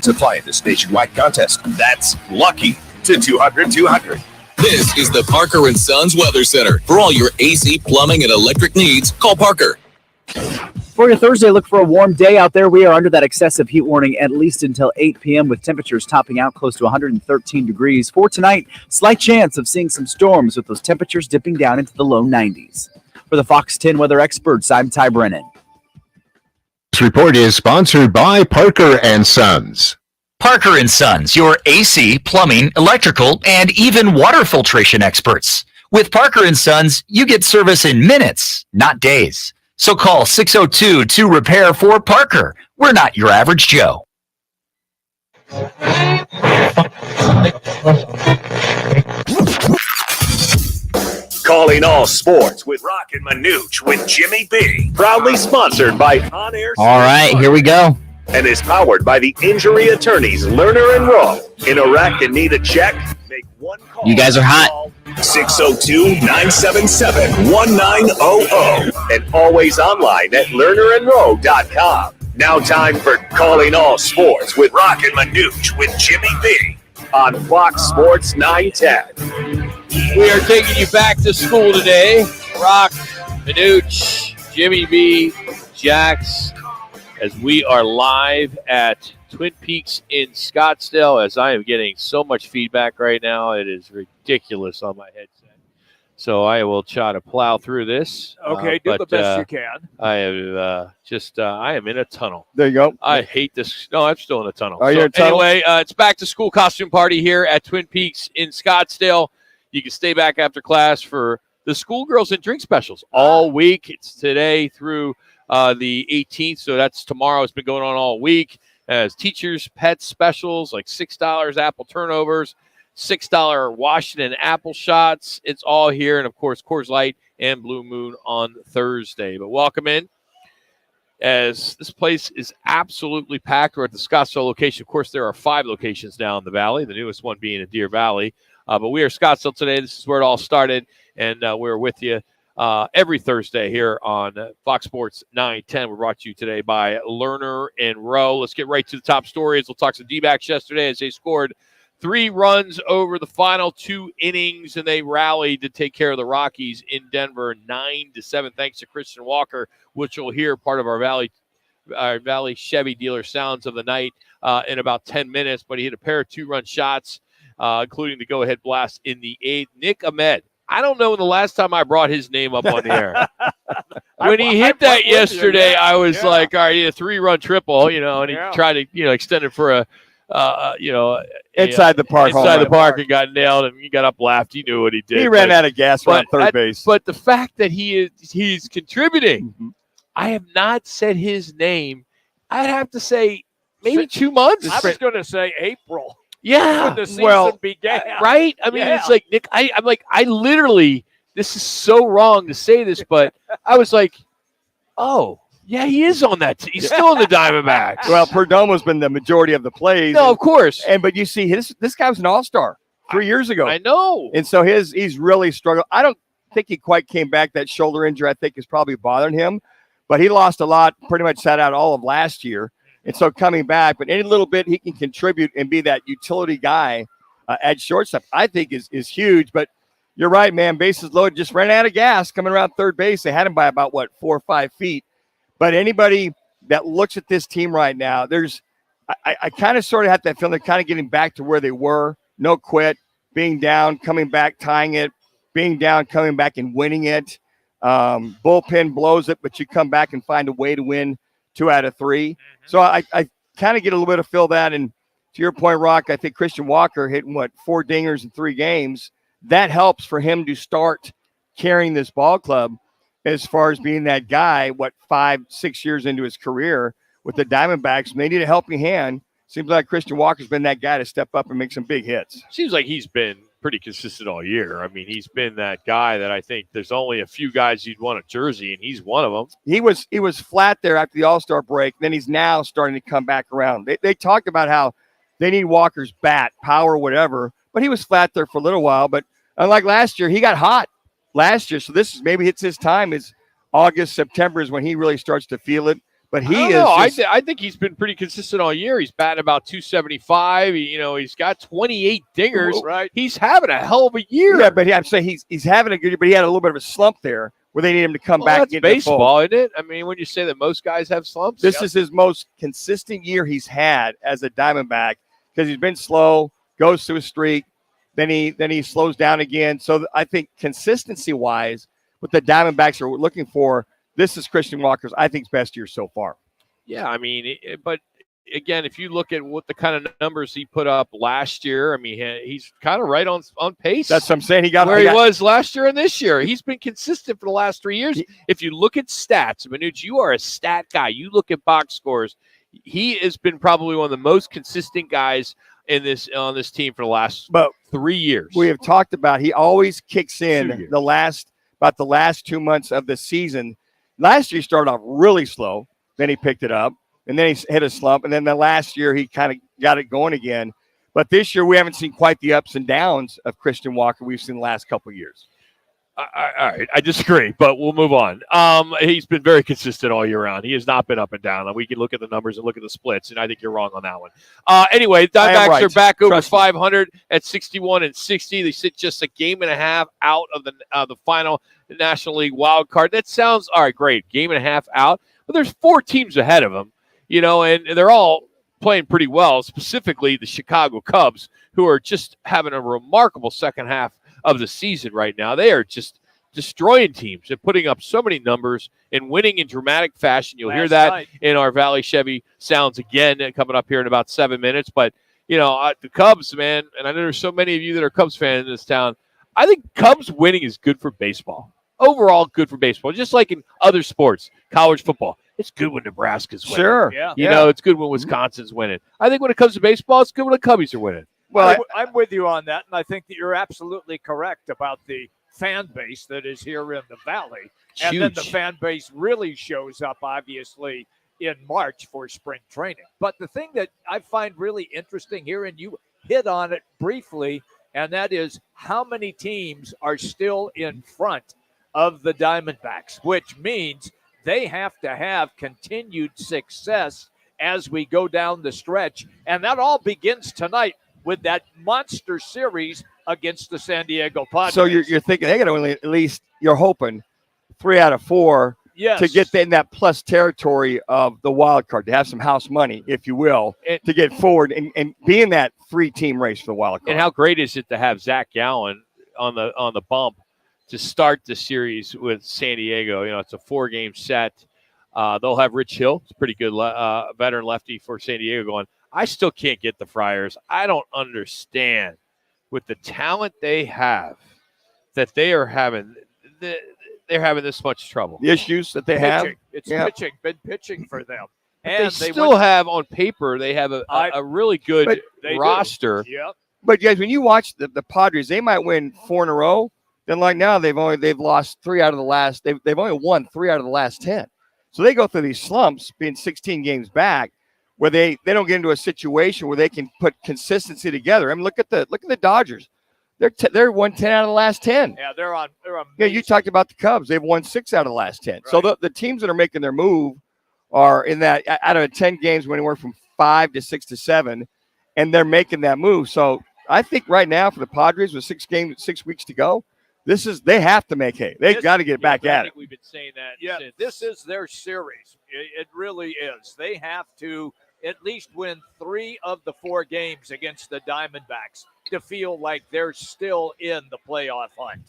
Apply in this nationwide contest. That's lucky to 200-200. This is the Parker & Sons Weather Center. For all your AC, plumbing, and electric needs, call Parker. For your Thursday, look for a warm day out there. We are under that excessive heat warning at least until 8 p.m. with temperatures topping out close to 113 degrees. For tonight, slight chance of seeing some storms with those temperatures dipping down into the low 90s. For the Fox 10 weather experts, I'm Ty Brennan. This report is sponsored by Parker & Sons. Parker & Sons, your AC, plumbing, electrical, and even water filtration experts. With Parker & Sons, you get service in minutes, not days. So call 602-2REPAIR for Parker. We're not your average Joe. Calling all sports with Roc and Manuch with Jimmy B. Proudly sponsored by On Air. All right, here we go. And is powered by the injury attorneys Lerner and Rowe. In a wreck and need a check? Make one call. You guys are hot. 602-977-1900. And always online at lernerandrowe.com. Now time for Calling All Sports with Roc and Manuch with Jimmy B. On Fox Sports 910. We are taking you back to school today. Roc, Manuch, Jimmy B, Jax, as we are live at Twin Peaks in Scottsdale, as I am getting so much feedback right now. It is ridiculous on my headset. So I will try to plow through this. Okay, do the best you can. I am I am in a tunnel. There you go. I hate this. No, I'm still in a tunnel. Are you in a tunnel? Anyway, it's back to school costume party here at Twin Peaks in Scottsdale. You can stay back after class for the schoolgirls and drink specials all week. It's today through the 18th, so that's tomorrow. It's been going on all week. As teachers, pets specials like $6 apple turnovers, $6 Washington apple shots. It's all here. And, of course, Coors Light and Blue Moon on Thursday. But welcome in, as this place is absolutely packed. We're at the Scottsdale location. Of course, there are 5 locations now in the Valley, the newest one being in Deer Valley. But we are Scottsdale today. This is where it all started, and we're with you every Thursday here on Fox Sports 910. We're brought to you today by Lerner and Rowe. Let's get right to the top stories. We'll talk some D-backs yesterday as they scored 3 runs over the final 2 innings, and they rallied to take care of the Rockies in Denver 9-7. Thanks to Christian Walker, which you'll hear part of our Valley Chevy dealer sounds of the night in about 10 minutes. But he hit a pair of 2-run shots, including the go-ahead blast in the 8th. Nick Ahmed. I don't know when the last time I brought his name up on the air. When he hit that yesterday, I was like, all right, a 3-run triple, and he tried to, extend it for a, inside the park, and got nailed, and he got up left. He knew what he did. He ran out of gas around third base. But the fact that he's contributing, I have not said his name. I'd have to say maybe 2 months. I was going to say April. Yeah, when the season began. Right? I mean, it's like, Nick, I'm like, I literally, this is so wrong to say this, but I was like, oh, yeah, he is on that. He's still in the Diamondbacks. Well, Perdomo's been the majority of the plays. No, of course. But you see, this guy was an all-star 3 years ago. I know. And so he's really struggled. I don't think he quite came back. That shoulder injury, I think, is probably bothering him. But he lost a lot, pretty much sat out all of last year. And so coming back, but any little bit he can contribute and be that utility guy at shortstop, I think is huge. But you're right, man. Bases loaded, just ran out of gas coming around third base. They had him by about, 4 or 5 feet. But anybody that looks at this team right now, I kind of sort of have that feeling they're kind of getting back to where they were. No quit, being down, coming back, tying it, being down, coming back and winning it. Bullpen blows it, but you come back and find a way to win 2 out of 3. So I kind of get a little bit of feel that. And to your point, Roc, I think Christian Walker hitting 4 dingers in 3 games. That helps for him to start carrying this ball club as far as being that guy, 5-6 years into his career with the Diamondbacks. And they need a helping hand. Seems like Christian Walker's been that guy to step up and make some big hits. Seems like he's been pretty consistent all year. I mean, he's been that guy that I think there's only a few guys you'd want a jersey, and he's one of them. He was flat there after the All-Star break. Then he's now starting to come back around. They talked about how they need Walker's bat, power, whatever, but he was flat there for a little while. But unlike last year, he got hot last year. So this is maybe it's his time. Is August, September is when he really starts to feel it. But I don't know. I think he's been pretty consistent all year. He's batting about 275. He's got 28 dingers. Right. He's having a hell of a year. Yeah, but I'm saying he's having a good year, but he had a little bit of a slump there where they need him to come back. That's baseball, isn't it? I mean, when you say that most guys have slumps. This is his most consistent year he's had as a Diamondback because he's been slow, goes through a streak, then he slows down again. So I think consistency-wise, what the Diamondbacks are looking for, this is Christian Walker's, I think, best year so far. Yeah, I mean, but again, if you look at what the kind of numbers he put up last year, I mean, he's kind of right on pace. That's what I'm saying. He was last year and this year. He's been consistent for the last 3 years. If you look at stats, Manuch, you are a stat guy. You look at box scores. He has been probably one of the most consistent guys on this team for the last 3 years. We have talked about he always kicks in the last 2 months of the season. Last year he started off really slow, then he picked it up, and then he hit a slump, and then the last year he kind of got it going again. But this year we haven't seen quite the ups and downs of Christian Walker we've seen the last couple of years. All right, I disagree, but we'll move on. He's been very consistent all year round. He has not been up and down. We can look at the numbers and look at the splits, and I think you're wrong on that one. Anyway, Diamondbacks are back over 500 at 61-60. They sit just a game and a half out of the final National League wild card. That sounds all right, great. Game and a half out, but there's 4 teams ahead of them, and they're all playing pretty well. Specifically, the Chicago Cubs, who are just having a remarkable second half of the season right now. They are just destroying teams and putting up so many numbers and winning in dramatic fashion. You'll hear that in our Valley Chevy sounds again coming up here in about 7 minutes. But, the Cubs, man, and I know there's so many of you that are Cubs fans in this town. I think Cubs winning is good for baseball. Overall, good for baseball. Just like in other sports, college football. It's good when Nebraska's winning. Sure. Yeah. It's good when Wisconsin's winning. I think when it comes to baseball, it's good when the Cubbies are winning. Well, I'm with you on that, and I think that you're absolutely correct about the fan base that is here in the Valley. And then the fan base really shows up, obviously, in March for spring training. But the thing that I find really interesting here, and you hit on it briefly, and that is how many teams are still in front of the Diamondbacks, which means they have to have continued success as we go down the stretch. And that all begins tonight with that monster series against the San Diego Padres. So you're thinking they got to only at least, you're hoping 3 out of 4 to get in that plus territory of the wild card, to have some house money, if you will, to get forward and be in that 3-team race for the wild card. And how great is it to have Zach Gallen on the bump to start the series with San Diego? It's a 4-game set. They'll have Rich Hill. It's a pretty good veteran lefty for San Diego going. I still can't get the Friars. I don't understand with the talent they have that they are having. They're having this much trouble. The issues that they have. It's been pitching for them. And they still have on paper. They have a really good roster. Yep. But guys, when you watch the Padres, they might win 4 in a row. Then like now they've lost 3 out of the last. They've only won 3 out of the last 10. So they go through these slumps, being 16 games back, where they don't get into a situation where they can put consistency together. I mean, look at the Dodgers. They're won 10 out of the last 10. Yeah, they're amazing. Yeah, you talked about the Cubs. They've won 6 out of the last 10. Right. So the teams that are making their move are in that out of 10 games, anywhere from 5 to 6 to 7, and they're making that move. So I think right now for the Padres with 6 weeks to go, they have to make hay. They've got to get back at it. We've been saying that. Yeah, this is their series. It really is. They have to at least win 3 of the 4 games against the Diamondbacks to feel like they're still in the playoff hunt.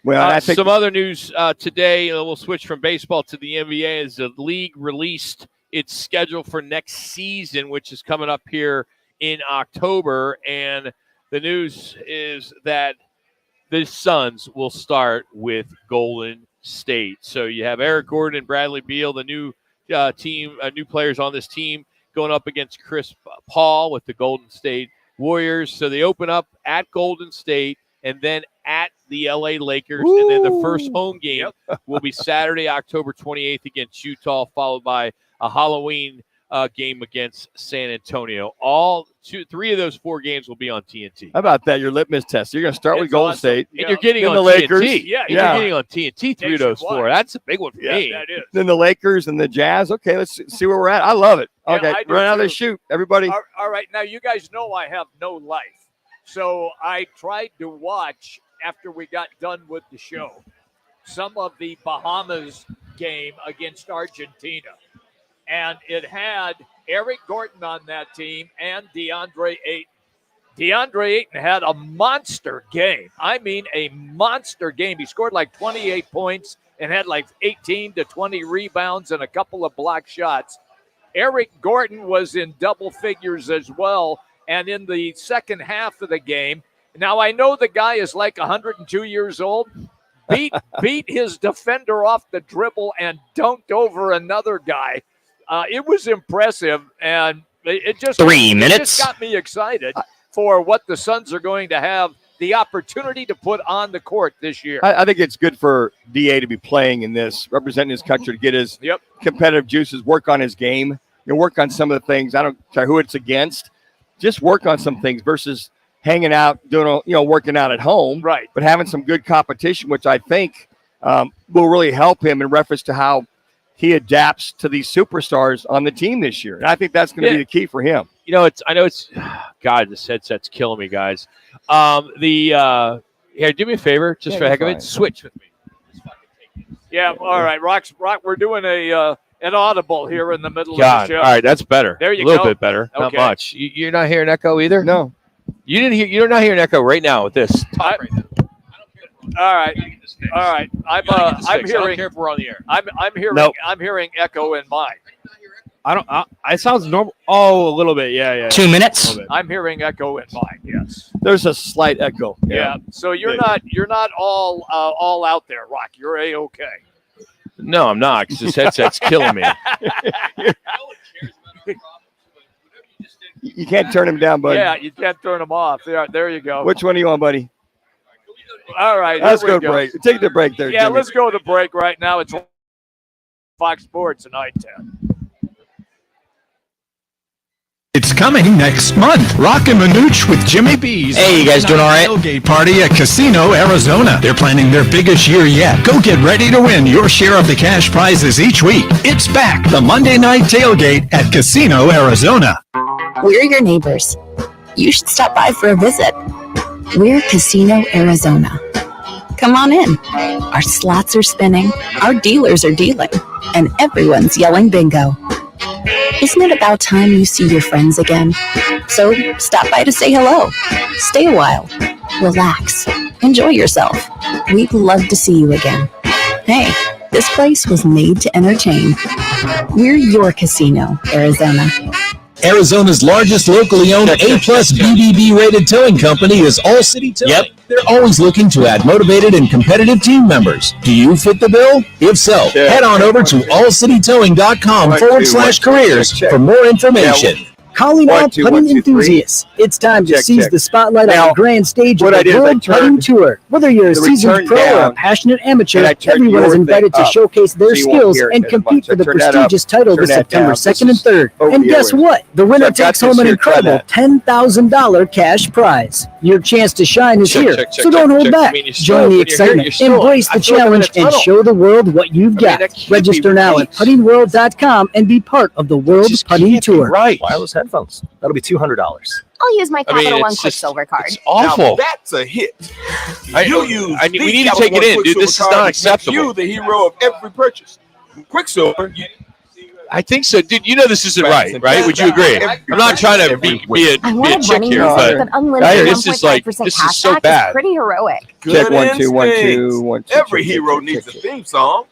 Well, I think some other news today. We'll switch from baseball to the NBA as the league released its schedule for next season, which is coming up here in October. And the news is that the Suns will start with Golden State. So you have Eric Gordon and Bradley Beal, the new new players on this team, going up against Chris Paul with the Golden State Warriors. So they open up at Golden State and then at the LA Lakers. Ooh. And then the first home game will be Saturday, October 28th against Utah, followed by a Halloween game against San Antonio. Three of those 4 games will be on TNT. How about that? Your litmus test. You're going to start with Golden State. And you're getting on the Lakers. TNT. Yeah, you're getting on TNT 3 of those 4. That's a big one for me. That is. Then the Lakers and the Jazz. Okay, let's see where we're at. I love it. Yeah, Okay, I do run out too. of the shoot, everybody. All right. Now, you guys know I have no life. So I tried to watch, after we got done with the show, some of the Bahamas game against Argentina. And it had Eric Gordon on that team and DeAndre Ayton. DeAndre Ayton had a monster game. I mean, a monster game. He scored like 28 points and had like 18 to 20 rebounds and a couple of block shots. Eric Gordon was in double figures as well. And in the second half of the game, now I know the guy is like 102 years old, beat his defender off the dribble and dunked over another guy. It was impressive, and it just 3 minutes. It just got me excited for what the Suns are going to have the opportunity to put on the court this year. I think it's good for DA to be playing in this, representing his country, to get his competitive juices, work on his game, work on some of the things. I don't care who it's against. Just work on some things versus hanging out, doing, working out at home. Right. But having some good competition, which I think will really help him in reference to how he adapts to these superstars on the team this year. And I think that's going to be the key for him. God, this headset's killing me, guys. Here, do me a favor, just for the heck of it, switch with me. Yeah, all right, Rock, we're doing an audible here in the middle of the show. All right, that's better. There you go. A little go. bit better. Okay. Not much. You're not hearing echo either? No. You're not hearing echo right now with this. All right. I'm I hearing. don't care if we're on the air. I'm hearing. Nope. I'm hearing echo in mine. It sounds normal. Oh, a little bit. Yeah. 2 minutes. I'm hearing echo in mine. Yes. There's a slight echo. Yeah. So you're not all out there, Rock. You're A-okay. No, I'm not, because this headset's killing me. You can't turn him down, buddy. Yeah, you can't turn them off. There you go. Which one are you on, buddy? All right. Let's go to break. Take the break there, Yeah, Jimmy. let's go to break right now. It's Fox Sports and I-10. It's coming next month. Roc and Manuch with Jimmy B's. Hey, you guys doing all right? Tailgate party at Casino, Arizona. They're planning their biggest year yet. Go get ready to win your share of the cash prizes each week. It's back, the Monday night tailgate at Casino, Arizona. We're your neighbors. You should stop by for a visit. We're Casino, Arizona. Come on in. Our slots are spinning, our dealers are dealing, and everyone's yelling bingo. Isn't it about time you see your friends again? So stop by to say hello. Stay a while. Relax. Enjoy yourself. We'd love to see you again. Hey, this place was made to entertain. We're your Casino, Arizona. Arizona's largest locally owned A-plus BBB rated towing company is All City Towing. Yep. They're always looking to add motivated and competitive team members. Do you fit the bill? If so, head on over to allcitytowing.com/careers for more information. Calling all putting enthusiasts. It's time to seize the spotlight on the grand stage of the World Putting Tour. Whether you're a seasoned pro or a passionate amateur, everyone is invited to showcase their skills and compete for the prestigious title this September 2nd and 3rd. And guess what? The winner takes home an incredible $10,000 cash prize. Your chance to shine is here, so don't hold back. Join the excitement, embrace the challenge, and show the world what you've got. Register now at puttingworld.com and be part of the World Putting Tour. Right. Wireless headphones. That'll be $200. I'll use my Capital One Quicksilver card. It's awful. Now, that's a hit. We need to take it in, dude. This is not acceptable. You, the hero of every purchase. Quicksilver. I think so, dude. You know this isn't right? Would you agree? I'm not trying to be a chick here, but this is so bad. Pretty heroic. Check 1 2 1 2 1 2. Every hero needs a theme song.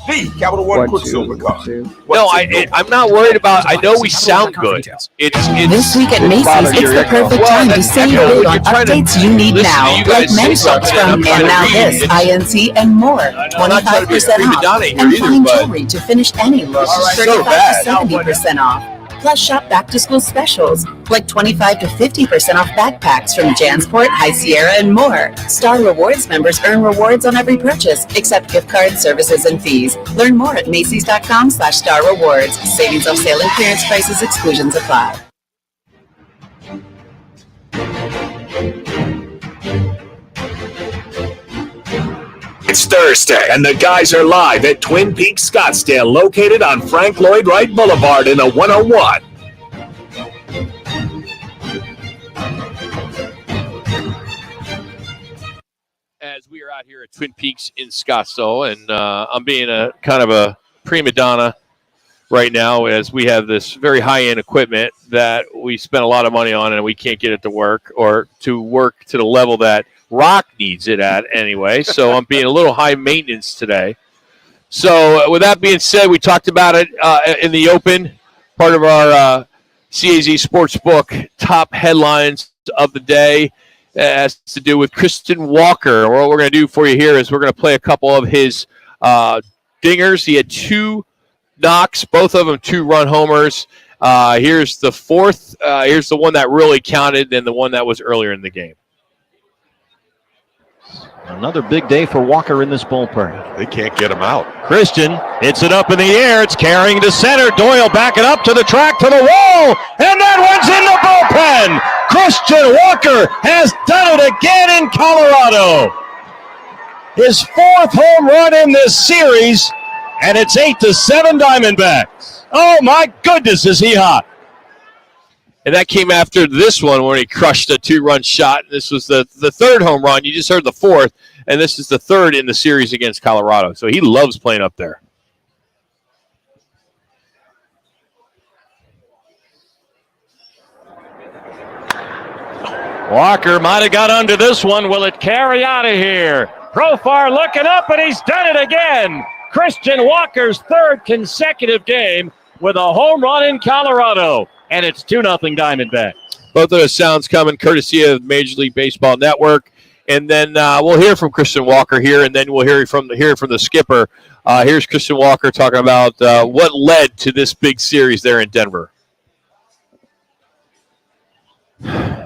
The Capital One Quicksilver card. No, I'm not worried about. I know we sound good. This week at Macy's, it's the perfect time to save big on updates you need now, like men's socks from And Now This, INC, and more. 25% off, and fine jewelry to finish any look, 35 to 70% off. Plus, shop back-to-school specials, like 25 to 50% off backpacks from Jansport, High Sierra, and more. Star Rewards members earn rewards on every purchase, except gift cards, services, and fees. Learn more at Macy's.com/Star Rewards. Savings off sale and clearance prices. Exclusions apply. It's Thursday, and the guys are live at Twin Peaks Scottsdale, located on Frank Lloyd Wright Boulevard in the 101. As we are out here at Twin Peaks in Scottsdale, and I'm being a kind of a prima donna right now as we have this very high-end equipment that we spend a lot of money on and we can't get it to work, or to work to the level that Rock needs it at anyway. So I'm being a little high maintenance today. So with that being said, we talked about it in the open, part of our CAZ Sportsbook top headlines of the day. Has to do with Christian Walker. What we're going to do for you here is we're going to play a couple of his dingers. He had 2 knocks, both of them 2-run homers. Here's the fourth. Here's the one that really counted, and the one that was earlier in the game. Another big day for Walker in this bullpen. They can't get him out. Christian hits it up in the air. It's carrying to center. Doyle backing up to the track, to the wall, and that one's in the bullpen. Christian Walker has done it again in Colorado. His 4th home run in this series, and it's 8-7 Diamondbacks. Oh my goodness, is he hot. And that came after this one when he crushed a 2-run shot. This was the 3rd home run. You just heard the 4th, and this is the 3rd in the series against Colorado. So he loves playing up there. Walker might have got under this one. Will it carry out of here? Profar looking up, and he's done it again. Christian Walker's 3rd consecutive game with a home run in Colorado. And it's 2-0 Diamondbacks. Both of those sounds coming courtesy of Major League Baseball Network. And then we'll hear from Christian Walker here, and then we'll hear from the skipper. Here's Christian Walker talking about what led to this big series there in Denver. And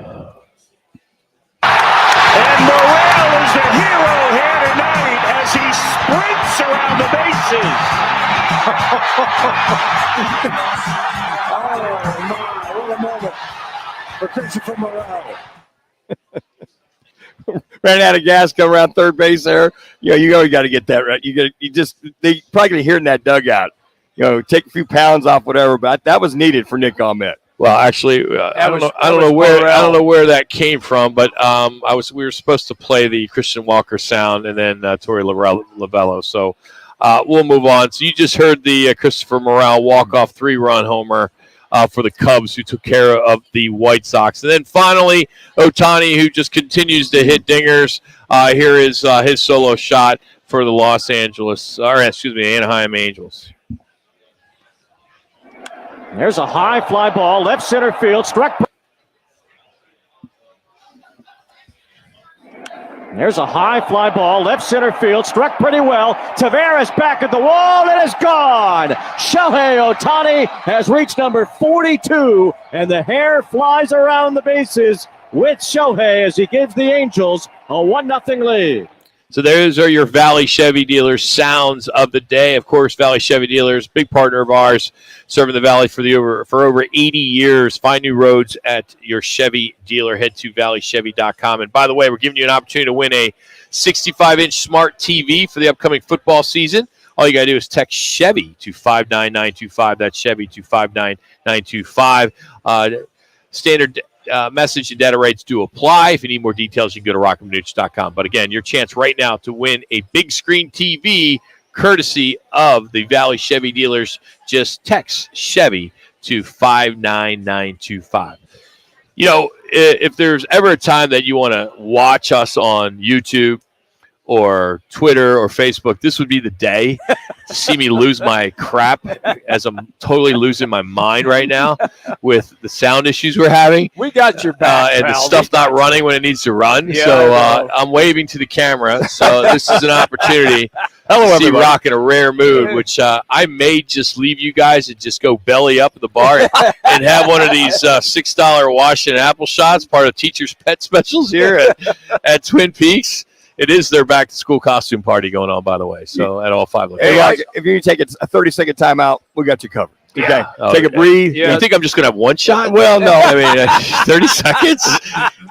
Morel is the hero here tonight as he sprints around the bases. What a moment for Christopher Morel. Ran out of gas, come around third base there. You always got to get that right. They probably going to hear in that dugout. Take a few pounds off, whatever. But that was needed for Nick Ahmed. Well, actually, I don't know where that came from, but we were supposed to play the Christian Walker sound and then Torey Lovello. So we'll move on. So you just heard the Christopher Morel walk-off 3-run homer for the Cubs, who took care of the White Sox. And then finally, Ohtani, who just continues to hit dingers. Here is his solo shot for the Anaheim Angels. There's a high fly ball, left center field, struck. There's a high fly ball, left center field, struck pretty well. Taveras back at the wall, and is gone. Shohei Ohtani has reached number 42, and the hair flies around the bases with Shohei as he gives the Angels a 1-0 lead. So those are your Valley Chevy Dealers sounds of the day. Of course, Valley Chevy Dealers, big partner of ours, serving the Valley for over 80 years. Find new roads at your Chevy dealer. Head to valleychevy.com. And by the way, we're giving you an opportunity to win a 65-inch smart TV for the upcoming football season. All you got to do is text Chevy to 59925. That's Chevy to 59925. Standard message and data rates do apply. If you need more details, you can go to rockandmanuch.com. But again, your chance right now to win a big screen TV courtesy of the Valley Chevy Dealers. Just text Chevy to 59925. If there's ever a time that you want to watch us on YouTube or Twitter or Facebook, this would be the day to see me lose my crap as I'm totally losing my mind right now with the sound issues we're having. We got your back, and the stuff not running when it needs to run. Yeah, so I'm waving to the camera. So this is an opportunity to Hello, see everybody. Rock in a rare mood, which I may just leave you guys and just go belly up at the bar and have one of these $6 Washington apple shots, part of Teacher's Pet Specials here at Twin Peaks. It is their back-to-school costume party going on, by the way, so at all 5 locations. Hey, if you take a 30-second timeout, we got you covered. Okay, Yeah. Oh, take a breathe. You think I'm just going to have one shot? Well, no. I mean, 30 seconds?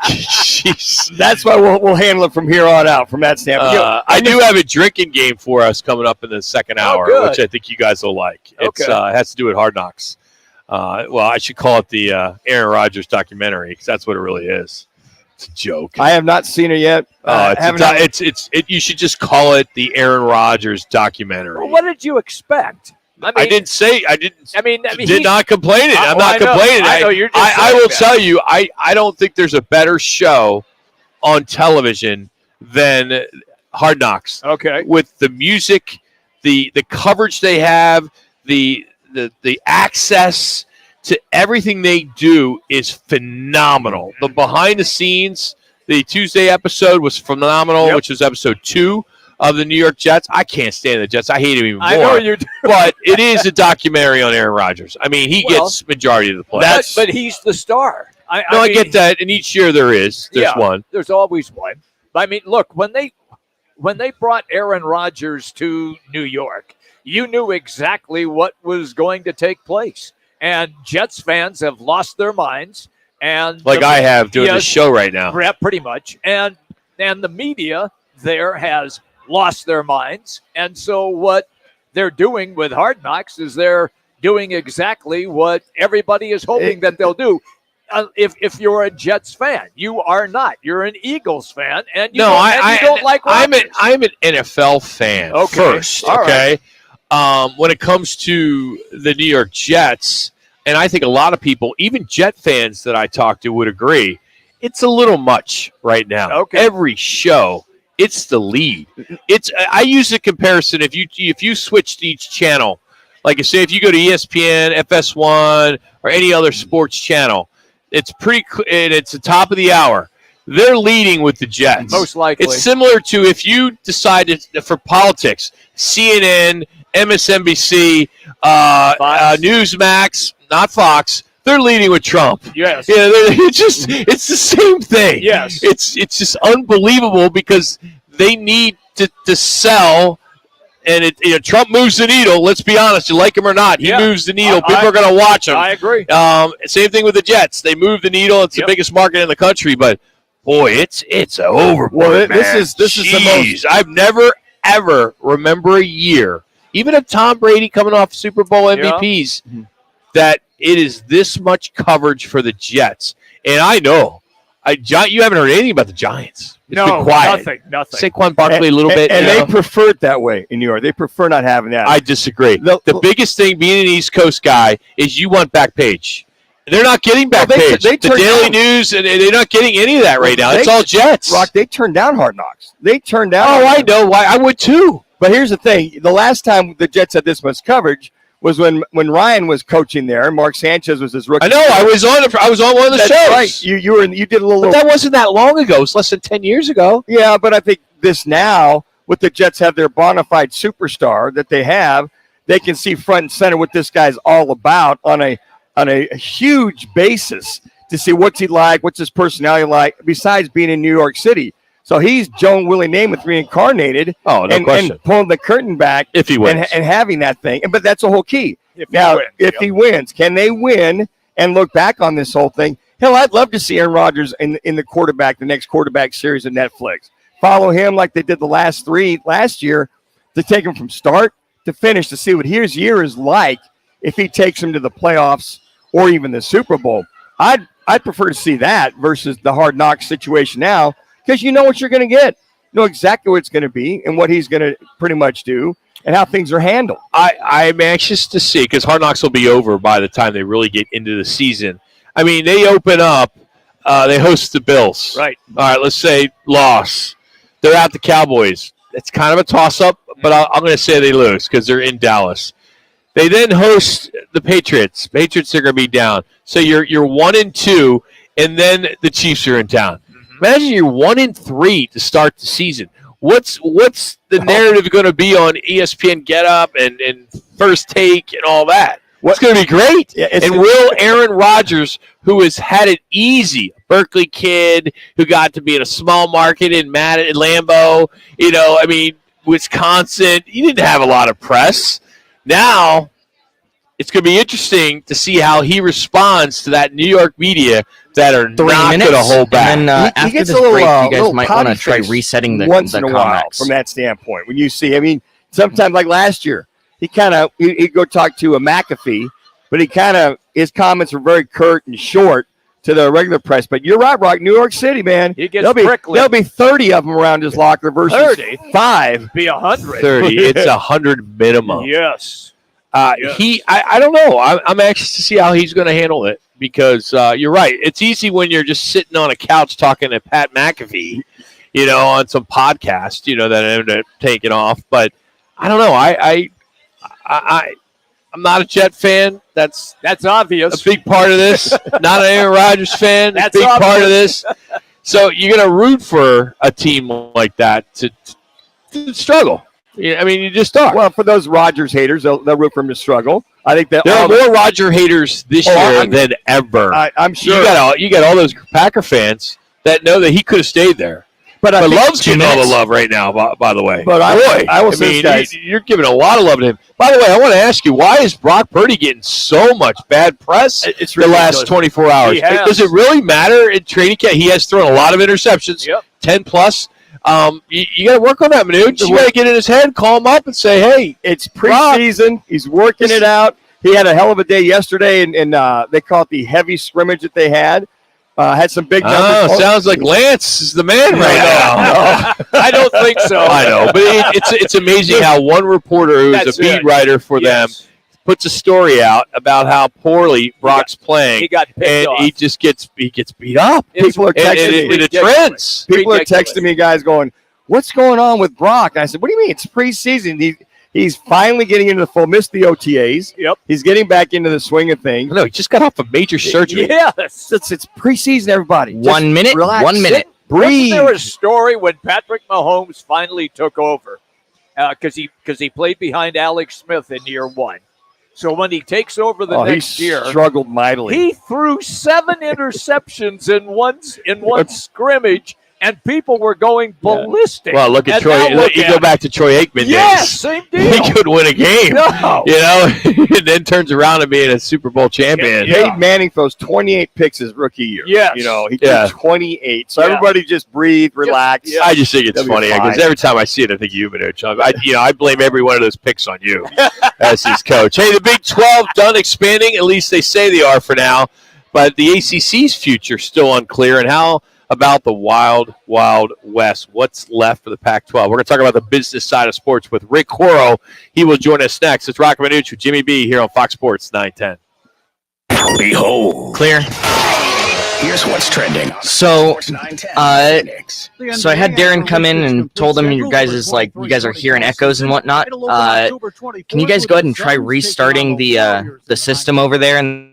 Jeez. That's why we'll handle it from here on out, from that standpoint. I do have a drinking game for us coming up in the second hour, which I think you guys will like. It has to do with Hard Knocks. Well, I should call it the Aaron Rodgers documentary because that's what it really is. It's a joke. I have not seen it yet. You should just call it the Aaron Rodgers documentary. Well, what did you expect? I didn't say I didn't. I mean, did not complain. I'm not complaining. I know you're. I will tell you. I don't think there's a better show on television than Hard Knocks. Okay. With the music, the coverage they have, the access to everything they do is phenomenal. The behind the scenes, the Tuesday episode was phenomenal, which was episode 2 of the New York Jets. I can't stand the Jets. I hate him even more. I know you do. But it is a documentary on Aaron Rodgers. I mean, he gets majority of the play. But he's the star. I mean, get that. And each year there's one. There's always one. I mean, look, when they brought Aaron Rodgers to New York, you knew exactly what was going to take place. And Jets fans have lost their minds. And I have doing this show right now. Yeah, pretty much. And the media there has lost their minds. And so what they're doing with Hard Knocks is they're doing exactly what everybody is hoping that they'll do. If you're a Jets fan, you are not. You're an Eagles fan, and you don't like Rodgers. I'm an NFL fan first, okay? Right. When it comes to the New York Jets, and I think a lot of people, even Jet fans that I talk to would agree, it's a little much right now. Okay. Every show, it's the lead. I use a comparison if you switch to each channel, like say if you go to ESPN, FS1, or any other sports channel, it's it's the top of the hour. They're leading with the Jets. Most likely. It's similar to if you decided for politics, CNN, MSNBC, Newsmax, not Fox. They're leading with Trump. Yes. Yeah, it's the same thing. Yes. It's just unbelievable because they need to sell. And Trump moves the needle. Let's be honest. You like him or not, he moves the needle. People are going to watch him. I agree. Same thing with the Jets. They move the needle. It's the biggest market in the country. But boy, it's overboard. Well, man. this is the most. I've never ever remember a year, even of Tom Brady coming off Super Bowl MVPs, that it is this much coverage for the Jets. And I know, you haven't heard anything about the Giants. It's been quiet. Nothing. Saquon Barkley a little bit. And they prefer it that way in New York. They prefer not having that. I disagree. The biggest thing being an East Coast guy is you want back page. They're not getting back page. The Daily News, and they're not getting any of that right now. It's all Jets. Rock, they turned down Hard Knocks. They turned down. Oh, I know. Why? I would too. But here's the thing. The last time the Jets had this much coverage was when Ryan was coaching there. Mark Sanchez was his rookie. I know. I was on one of the shows. Right. You did a little. But that wasn't that long ago. It's less than 10 years ago. Yeah, but I think this now, with the Jets have their bona fide superstar that they have, they can see front and center what this guy's all about on a huge basis to see what's he like, what's his personality like, besides being in New York City. So he's Joan Willie Namath reincarnated. Oh, no question. And pulling the curtain back if he wins. and having that thing. But that's the whole key. If he wins, can they win and look back on this whole thing? Hell, I'd love to see Aaron Rodgers in the next quarterback series of Netflix. Follow him like they did the last 3 last year to take him from start to finish to see what his year is like if he takes him to the playoffs or even the Super Bowl. I'd prefer to see that versus the Hard Knocks situation now, because you know what you're going to get. You know exactly what it's going to be and what he's going to pretty much do and how things are handled. I'm anxious to see, because Hard Knocks will be over by the time they really get into the season. I mean, they open up, they host the Bills. Right. All right, let's say loss. They're at the Cowboys. It's kind of a toss-up, but I'm going to say they lose because they're in Dallas. They then host the Patriots. Patriots are going to be down. So you're 1-2, and then the Chiefs are in town. Imagine you're 1-3 to start the season. What's the narrative going to be on ESPN Get Up and First Take and all that? It's going to be great. Yeah, and will Aaron Rodgers, who has had it easy, Berkeley kid who got to be in a small market in Lambeau, Wisconsin, he didn't have a lot of press. Now it's going to be interesting to see how he responds to that New York media that are not going to hold back. And then after this break, you guys might want to try resetting the once in a while from that standpoint. When you see, sometimes like last year, he'd go talk to a McAfee, but his comments were very curt and short to the regular press. But you're right, Rock. New York City, man. There'll be 30 of them around his locker versus 30. 5. Be 100. 30. It's 100 minimum. Yes. I don't know. I'm anxious to see how he's going to handle it because you're right. It's easy when you're just sitting on a couch talking to Pat McAfee, on some podcast, that ended up taking off. But I don't know. I'm not a Jet fan. That's obvious. A big part of this. Not an Aaron Rodgers fan. That's a big part of this. So you're going to root for a team like that to struggle. Yeah, you just are. Well, for those Rodgers haters, they'll root for him to struggle. I think that there are more Roger haters this year than ever. I'm sure you got all those Packer fans that know that he could have stayed there. But Love's getting all the love right now. By the way, but I will say, guys, you're giving a lot of love to him. By the way, I want to ask you, why is Brock Purdy getting so much bad press the last 24 hours? Does it really matter in training camp? He has thrown a lot of interceptions, 10 plus. You got to work on that, Manuch. You got to get in his head, call him up, and say, "Hey, it's preseason. Brock, he's working it out. He had a hell of a day yesterday, and they call it the heavy scrimmage that they had. Had some big numbers. Sounds like Lance is the man right now. No, I don't think so. I know, but it's amazing how one reporter who's a beat writer for them puts a story out about how poorly Brock's playing. He got picked off. He just gets beat up. People are texting me. It trends. People are texting me, guys, going, "What's going on with Brock?" And I said, "What do you mean? It's preseason. He's finally getting into the full. Missed the OTAs. Yep. He's getting back into the swing of things. No, he just got off a major surgery. Yes. It's preseason, everybody. Just 1 minute. relax. 1 minute. Breathe. Wasn't there a story when Patrick Mahomes finally took over because he played behind Alex Smith in year 1. So when he takes over the next year, struggled mightily. He threw 7 interceptions in one scrimmage, and people were going ballistic. Well, look at Troy. You go back to Troy Aikman. Yes, same deal. He could win a game. No. And then turns around and being a Super Bowl champion. Peyton Manning throws 28 picks his rookie year. Yes. He did 28. So everybody just breathe, relax. I just think it's funny because every time I see it, I think you, Manuch. I blame every one of those picks on you as his coach. Hey, the Big 12 done expanding. At least they say they are for now. But the ACC's future still unclear. And how about the wild, wild west? What's left for the Pac-12? We're going to talk about the business side of sports with Rick Coro. He will join us next. It's Roc and Manuch with Jimmy B here on Fox Sports 910. Behold. Clear. Here's what's trending. So I had Darren come in and told him you guys are hearing echoes and whatnot. Can you guys go ahead and try restarting the system over there and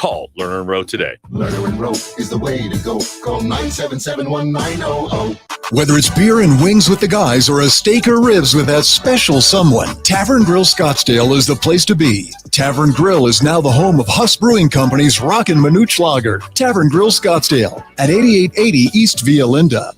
Call Lerner and Rowe today. Lerner and Rowe is the way to go. Call 977-1900. Whether it's beer and wings with the guys or a steak or ribs with that special someone, Tavern Grill Scottsdale is the place to be. Tavern Grill is now the home of Huss Brewing Company's Roc and Manuch Lager. Tavern Grill Scottsdale at 8880 East Via Linda.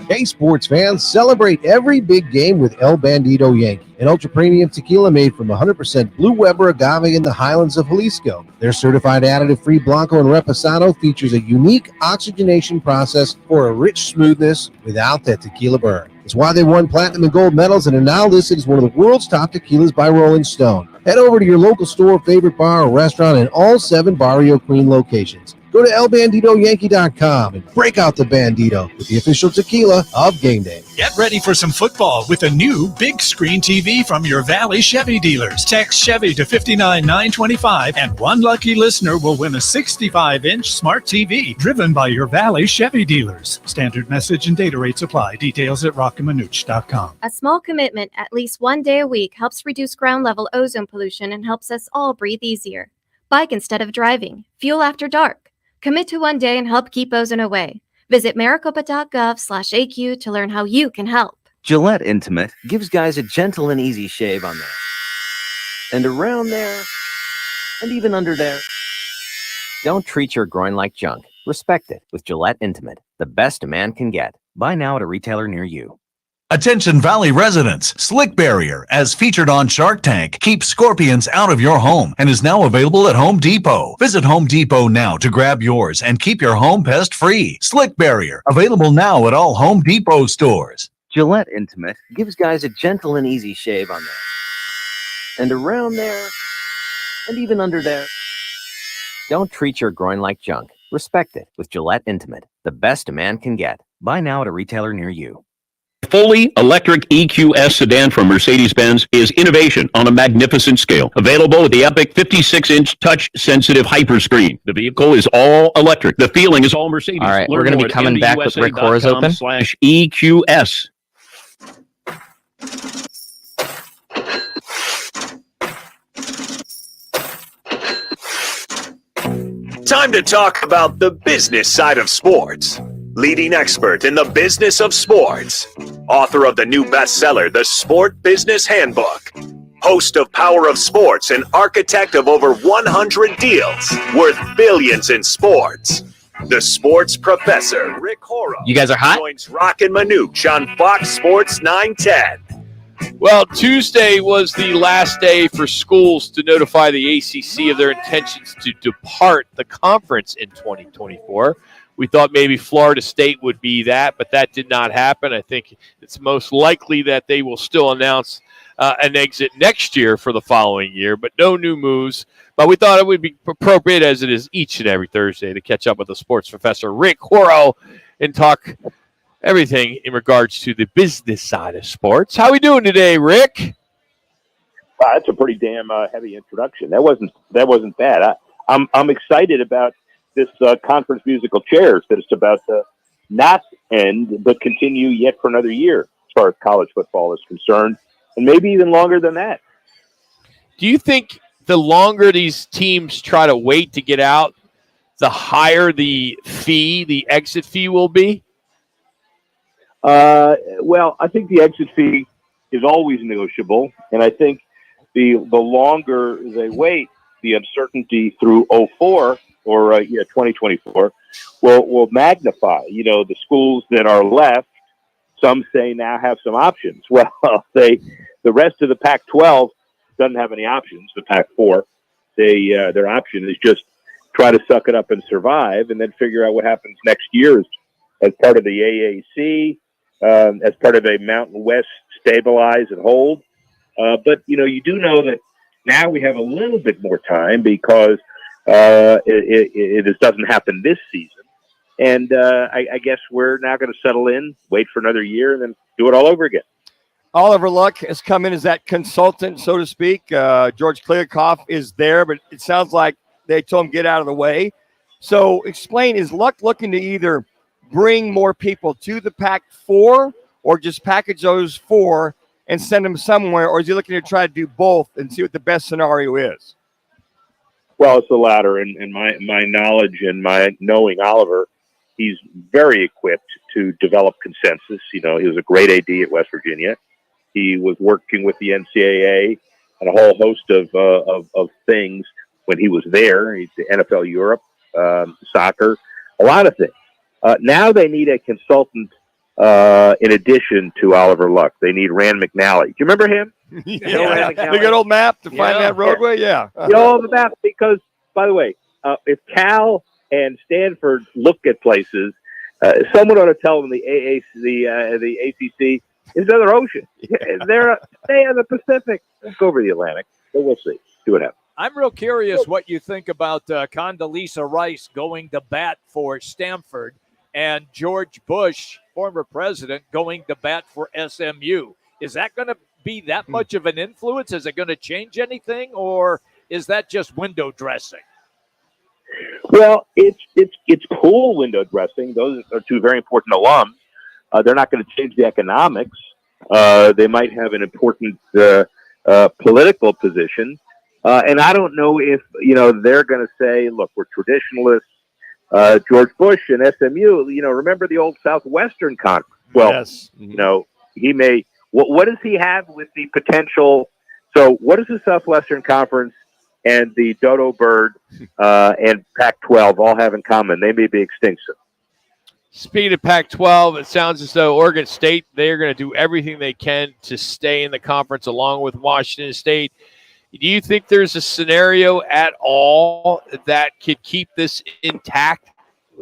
Hey, sports fans, celebrate every big game with El Bandito Yankee, an ultra-premium tequila made from 100% Blue Weber agave in the highlands of Jalisco. Their certified additive-free Blanco and Reposado features a unique oxygenation process for a rich smoothness without that tequila burn. It's why they won platinum and gold medals and are now listed as one of the world's top tequilas by Rolling Stone. Head over to your local store, favorite bar, or restaurant in all 7 Barrio Queen locations. Go to elbanditoyankee.com and break out the Bandito with the official tequila of game day. Get ready for some football with a new big screen TV from your Valley Chevy dealers. Text Chevy to 59925 and one lucky listener will win a 65-inch smart TV driven by your Valley Chevy dealers. Standard message and data rates apply. Details at rockandmanuch.com. A small commitment at least one day a week helps reduce ground level ozone pollution and helps us all breathe easier. Bike instead of driving. Fuel after dark. Commit to one day and help keep ozone away. Visit maricopa.gov/AQ to learn how you can help. Gillette Intimate gives guys a gentle and easy shave on there, and around there, and even under there. Don't treat your groin like junk. Respect it with Gillette Intimate, the best a man can get. Buy now at a retailer near you. Attention Valley residents, Slick Barrier, as featured on Shark Tank, keeps scorpions out of your home and is now available at Home Depot. Visit Home Depot now to grab yours and keep your home pest free. Slick Barrier, available now at all Home Depot stores. Gillette Intimate gives guys a gentle and easy shave on there, and around there, and even under there. Don't treat your groin like junk. Respect it with Gillette Intimate, the best a man can get. Buy now at a retailer near you. Fully electric EQS sedan from Mercedes-Benz is innovation on a magnificent scale. Available with the epic 56-inch touch-sensitive hyperscreen. The vehicle is all electric. The feeling is all Mercedes. All right, we're going to be coming back with Rick Horace open. /EQS. Time to talk about the business side of sports. Leading expert in the business of sports. Author of the new bestseller, The Sport Business Handbook. Host of Power of Sports and architect of over 100 deals worth billions in sports. The sports professor, Rick Horace. You guys are hot? Joins Roc and Manuch on Fox Sports 910. Well, Tuesday was the last day for schools to notify the ACC of their intentions to depart the conference in 2024. We thought maybe Florida State would be that, but that did not happen. I think it's most likely that they will still announce an exit next year for the following year, but no new moves. But we thought it would be appropriate, as it is each and every Thursday, to catch up with the sports professor, Rick Horace, and talk everything in regards to the business side of sports. How are we doing today, Rick? That's a pretty damn heavy introduction. That wasn't bad. I'm excited about this conference musical chairs, that it's about to not end but continue yet for another year as far as college football is concerned, and maybe even longer than that. Do you think the longer these teams try to wait to get out, the higher the fee, the exit fee will be? Well, I think the exit fee is always negotiable, and I think the longer they wait, the uncertainty through 2004 or 2024 will magnify. You know, the schools that are left, some say now have some options. Well, the rest of the Pac-12 doesn't have any options. The Pac-4, their option is just try to suck it up and survive, and then figure out what happens next year as part of the AAC, as part of a Mountain West stabilize and hold. But you do know that now we have a little bit more time because it doesn't happen this season. And I guess we're now going to settle in, wait for another year, and then do it all over again. Oliver Luck has come in as that consultant, so to speak. George Kliavkoff is there, but it sounds like they told him get out of the way. So explain, is Luck looking to either bring more people to the Pac-4 or just package those 4 and send them somewhere, or is he looking to try to do both and see what the best scenario is? Well, it's the latter. And my knowledge and my knowing Oliver, he's very equipped to develop consensus. He was a great AD at West Virginia. He was working with the NCAA on a whole host of things when he was there. He's the NFL Europe, soccer, a lot of things. Now they need a consultant in addition to Oliver Luck. They need Rand McNally. Do you remember him? The good old map to find that roadway? Yeah. The map, because, by the way, if Cal and Stanford look at places, someone ought to tell them the ACC is another ocean. They're stay in the Pacific. Let's go over the Atlantic. But we'll see. See what happens. I'm real curious what you think about Condoleezza Rice going to bat for Stanford and George Bush, former president, going to bat for SMU. Is that going to be that much of an influence? Is it going to change anything, or is that just window dressing? Well, it's cool window dressing. Those are two very important alums. They're not going to change the economics. They might have an important political position. And I don't know if, they're going to say, look, we're traditionalists. George Bush and SMU, remember the old Southwestern Conference? Well, yes. He may, what does he have with the potential? So what does the Southwestern Conference and the Dodo Bird and Pac-12 all have in common? They may be extinct soon. Speaking of Pac-12, it sounds as though Oregon State, they're going to do everything they can to stay in the conference along with Washington State. Do you think there's a scenario at all that could keep this intact,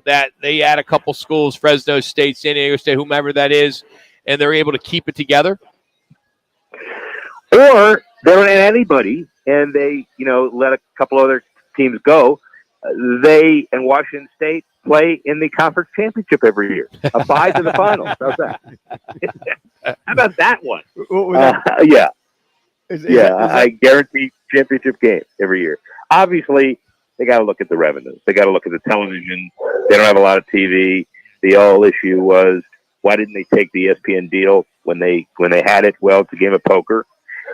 that they add a couple schools, Fresno State, San Diego State, whomever that is, and they're able to keep it together? Or they don't add anybody, and they, let a couple other teams go. They and Washington State play in the conference championship every year. A bye to the finals. How's that? How about that one? Yeah. I guarantee championship game every year. Obviously, they got to look at the revenues. They got to look at the television. They don't have a lot of TV. The whole issue was, why didn't they take the ESPN deal when they had it? Well, it's a game of poker.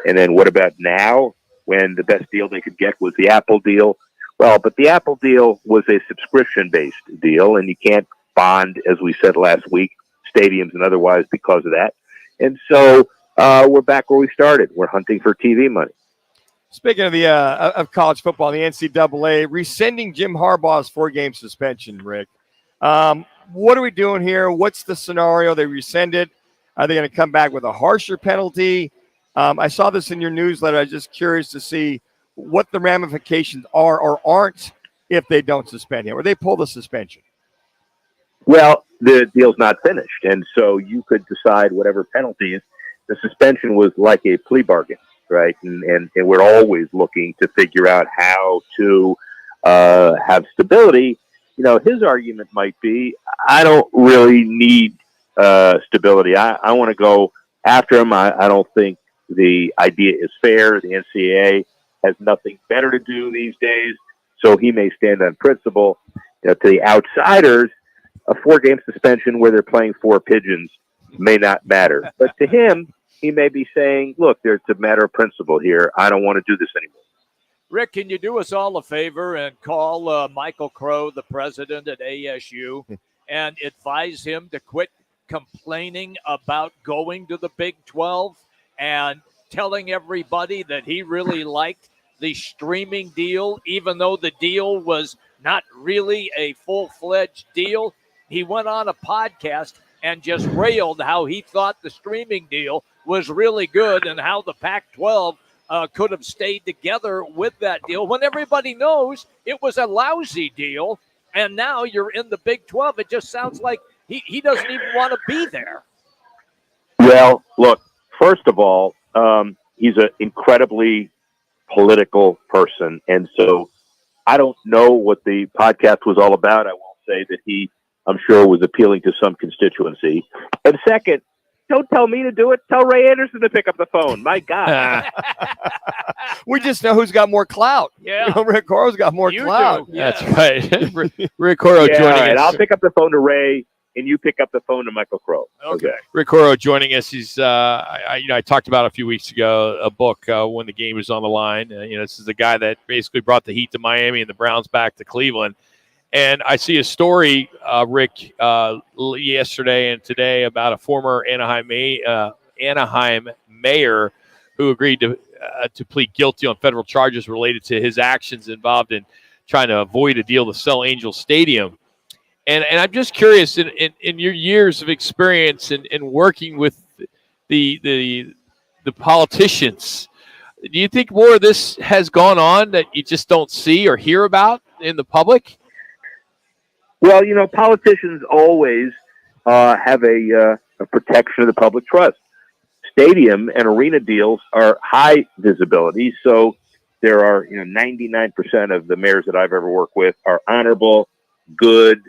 And then what about now, when the best deal they could get was the Apple deal? Well, but the Apple deal was a subscription-based deal, and you can't bond, as we said last week, stadiums and otherwise because of that. And so we're back where we started. We're hunting for TV money. Speaking of the of college football, the NCAA rescinding Jim Harbaugh's 4-game suspension, Rick. What are we doing here? What's the scenario? They rescinded. Are they going to come back with a harsher penalty? I saw this in your newsletter. I'm just curious to see what the ramifications are or aren't if they don't suspend him or they pull the suspension. Well, the deal's not finished, and so you could decide whatever penalty is. The suspension was like a plea bargain, right? And we're always looking to figure out how to have stability. His argument might be, I don't really need stability. I want to go after him. I don't think the idea is fair. The NCAA has nothing better to do these days, so he may stand on principle. To the outsiders, a 4-game suspension where they're playing 4 pigeons may not matter. But to him, he may be saying, look, there's a matter of principle here. I don't want to do this anymore. Rick, can you do us all a favor and call Michael Crow, the president at ASU, and advise him to quit complaining about going to the Big 12 and telling everybody that he really liked the streaming deal, even though the deal was not really a full-fledged deal? He went on a podcast and just railed how he thought the streaming deal was really good and how the Pac-12 could have stayed together with that deal when everybody knows it was a lousy deal, and now you're in the Big 12. It just sounds like he doesn't even want to be there. Well, look, first of all, he's an incredibly political person, and so I don't know what the podcast was all about. I will say that he, I'm sure, was appealing to some constituency. And second, don't tell me to do it. Tell Ray Anderson to pick up the phone. My God. We just know who's got more clout. Yeah. Rick Coro's got more clout. That's right. Rick Coro joining us. I'll pick up the phone to Ray, and you pick up the phone to Michael Crow. Okay. Rick Horrow joining us. He's, I talked about a few weeks ago a book when the game was on the line. This is the guy that basically brought the Heat to Miami and the Browns back to Cleveland. And I see a story, Rick, yesterday and today about a former Anaheim mayor who agreed to plead guilty on federal charges related to his actions involved in trying to avoid a deal to sell Angel Stadium. And I'm just curious, in your years of experience in working with the politicians, do you think more of this has gone on that you just don't see or hear about in the public? Well, politicians always have a protection of the public trust. Stadium and arena deals are high visibility, so there are 99% of the mayors that I've ever worked with are honorable, good,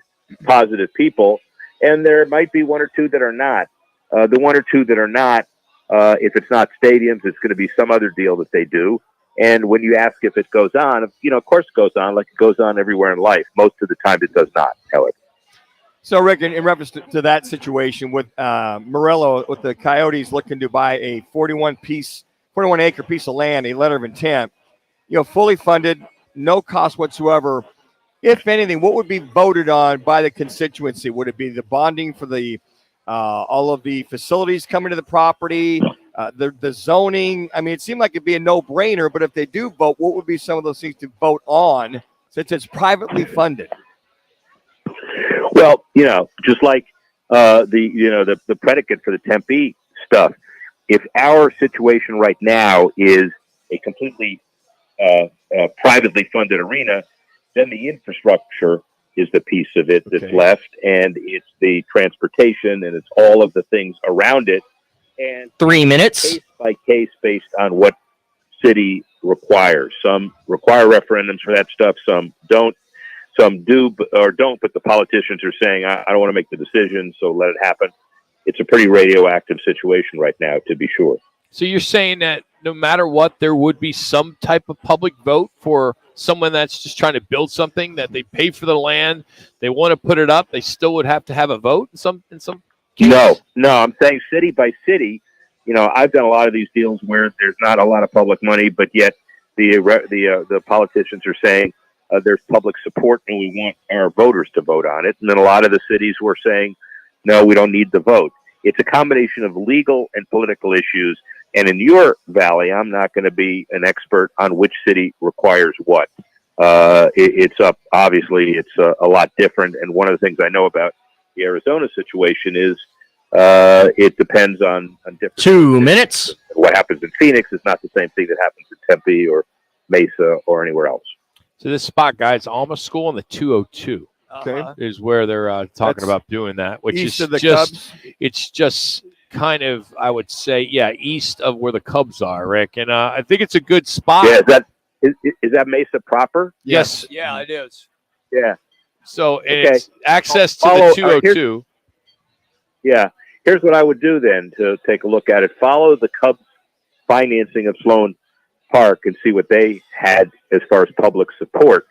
positive people, and there might be one or two that are not. The one or two that are not, if it's not stadiums, it's going to be some other deal that they do. And when you ask if it goes on, of course it goes on, like it goes on everywhere in life. Most of the time it does not, however. So, Rick, in reference to that situation with Morello, with the Coyotes looking to buy a 41-acre piece of land, a letter of intent, fully funded, no cost whatsoever. If anything, what would be voted on by the constituency? Would it be the bonding for the all of the facilities coming to the property, the zoning? I mean, it seemed like it'd be a no-brainer, but if they do vote, what would be some of those things to vote on since it's privately funded? Well, just like the predicate for the Tempe stuff, if our situation right now is a completely privately funded arena, then the infrastructure is the piece of it that's left, and it's the transportation, and it's all of the things around it. And 3 minutes. Case by case based on what city requires. Some require referendums for that stuff, some don't. Some do or don't, but the politicians are saying, I don't want to make the decision, so let it happen. It's a pretty radioactive situation right now, to be sure. So you're saying that no matter what, there would be some type of public vote for someone that's just trying to build something, that they pay for the land, they want to put it up, they still would have to have a vote in some cases? No, I'm saying city by city. I've done a lot of these deals where there's not a lot of public money, but yet the politicians are saying there's public support and we want our voters to vote on it. And then a lot of the cities were saying, no, we don't need the vote. It's a combination of legal and political issues. And in your valley, I'm not going to be an expert on which city requires what. Obviously, it's a lot different. And one of the things I know about the Arizona situation is it depends on different 2 minutes. What happens in Phoenix is not the same thing that happens in Tempe or Mesa or anywhere else. So this spot, guys, Alma School on the 202 is where they're talking about doing that, which east is of the just Cubs? It's just kind of, I would say, east of where the Cubs are, Rick. And I think it's a good spot. Yeah, is that Mesa proper? Yes. Yeah, it is. Yeah. So it's access to the 202. Here's what I would do then to take a look at it. Follow the Cubs financing of Sloan Park and see what they had as far as public support,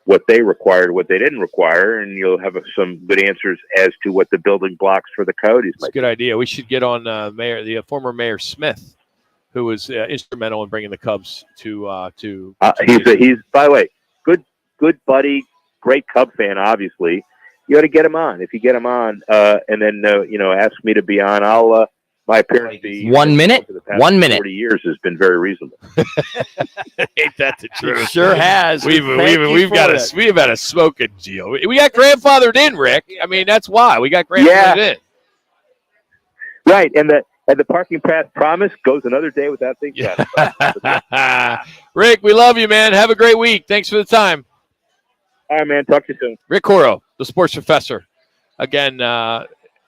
what they required, what they didn't require, and you'll have some good answers as to what the building blocks for the Coyotes might be. Good idea. We should get on the former Mayor Smith, who was instrumental in bringing the Cubs to. He's by the way, good buddy, great Cub fan. Obviously, you ought to get him on. If you get him on, and then ask me to be on, I'll. My appearance be 1 minute. 1 minute. 40 years has been very reasonable. Ain't that the truth? It sure has. We've had a smoking deal. We got grandfathered in, Rick. I mean, that's why we got grandfathered in. Right, and the parking pass promise goes another day without being done. Rick, we love you, man. Have a great week. Thanks for the time. All right, man. Talk to you soon. Rick Horrow, the sports professor. Again,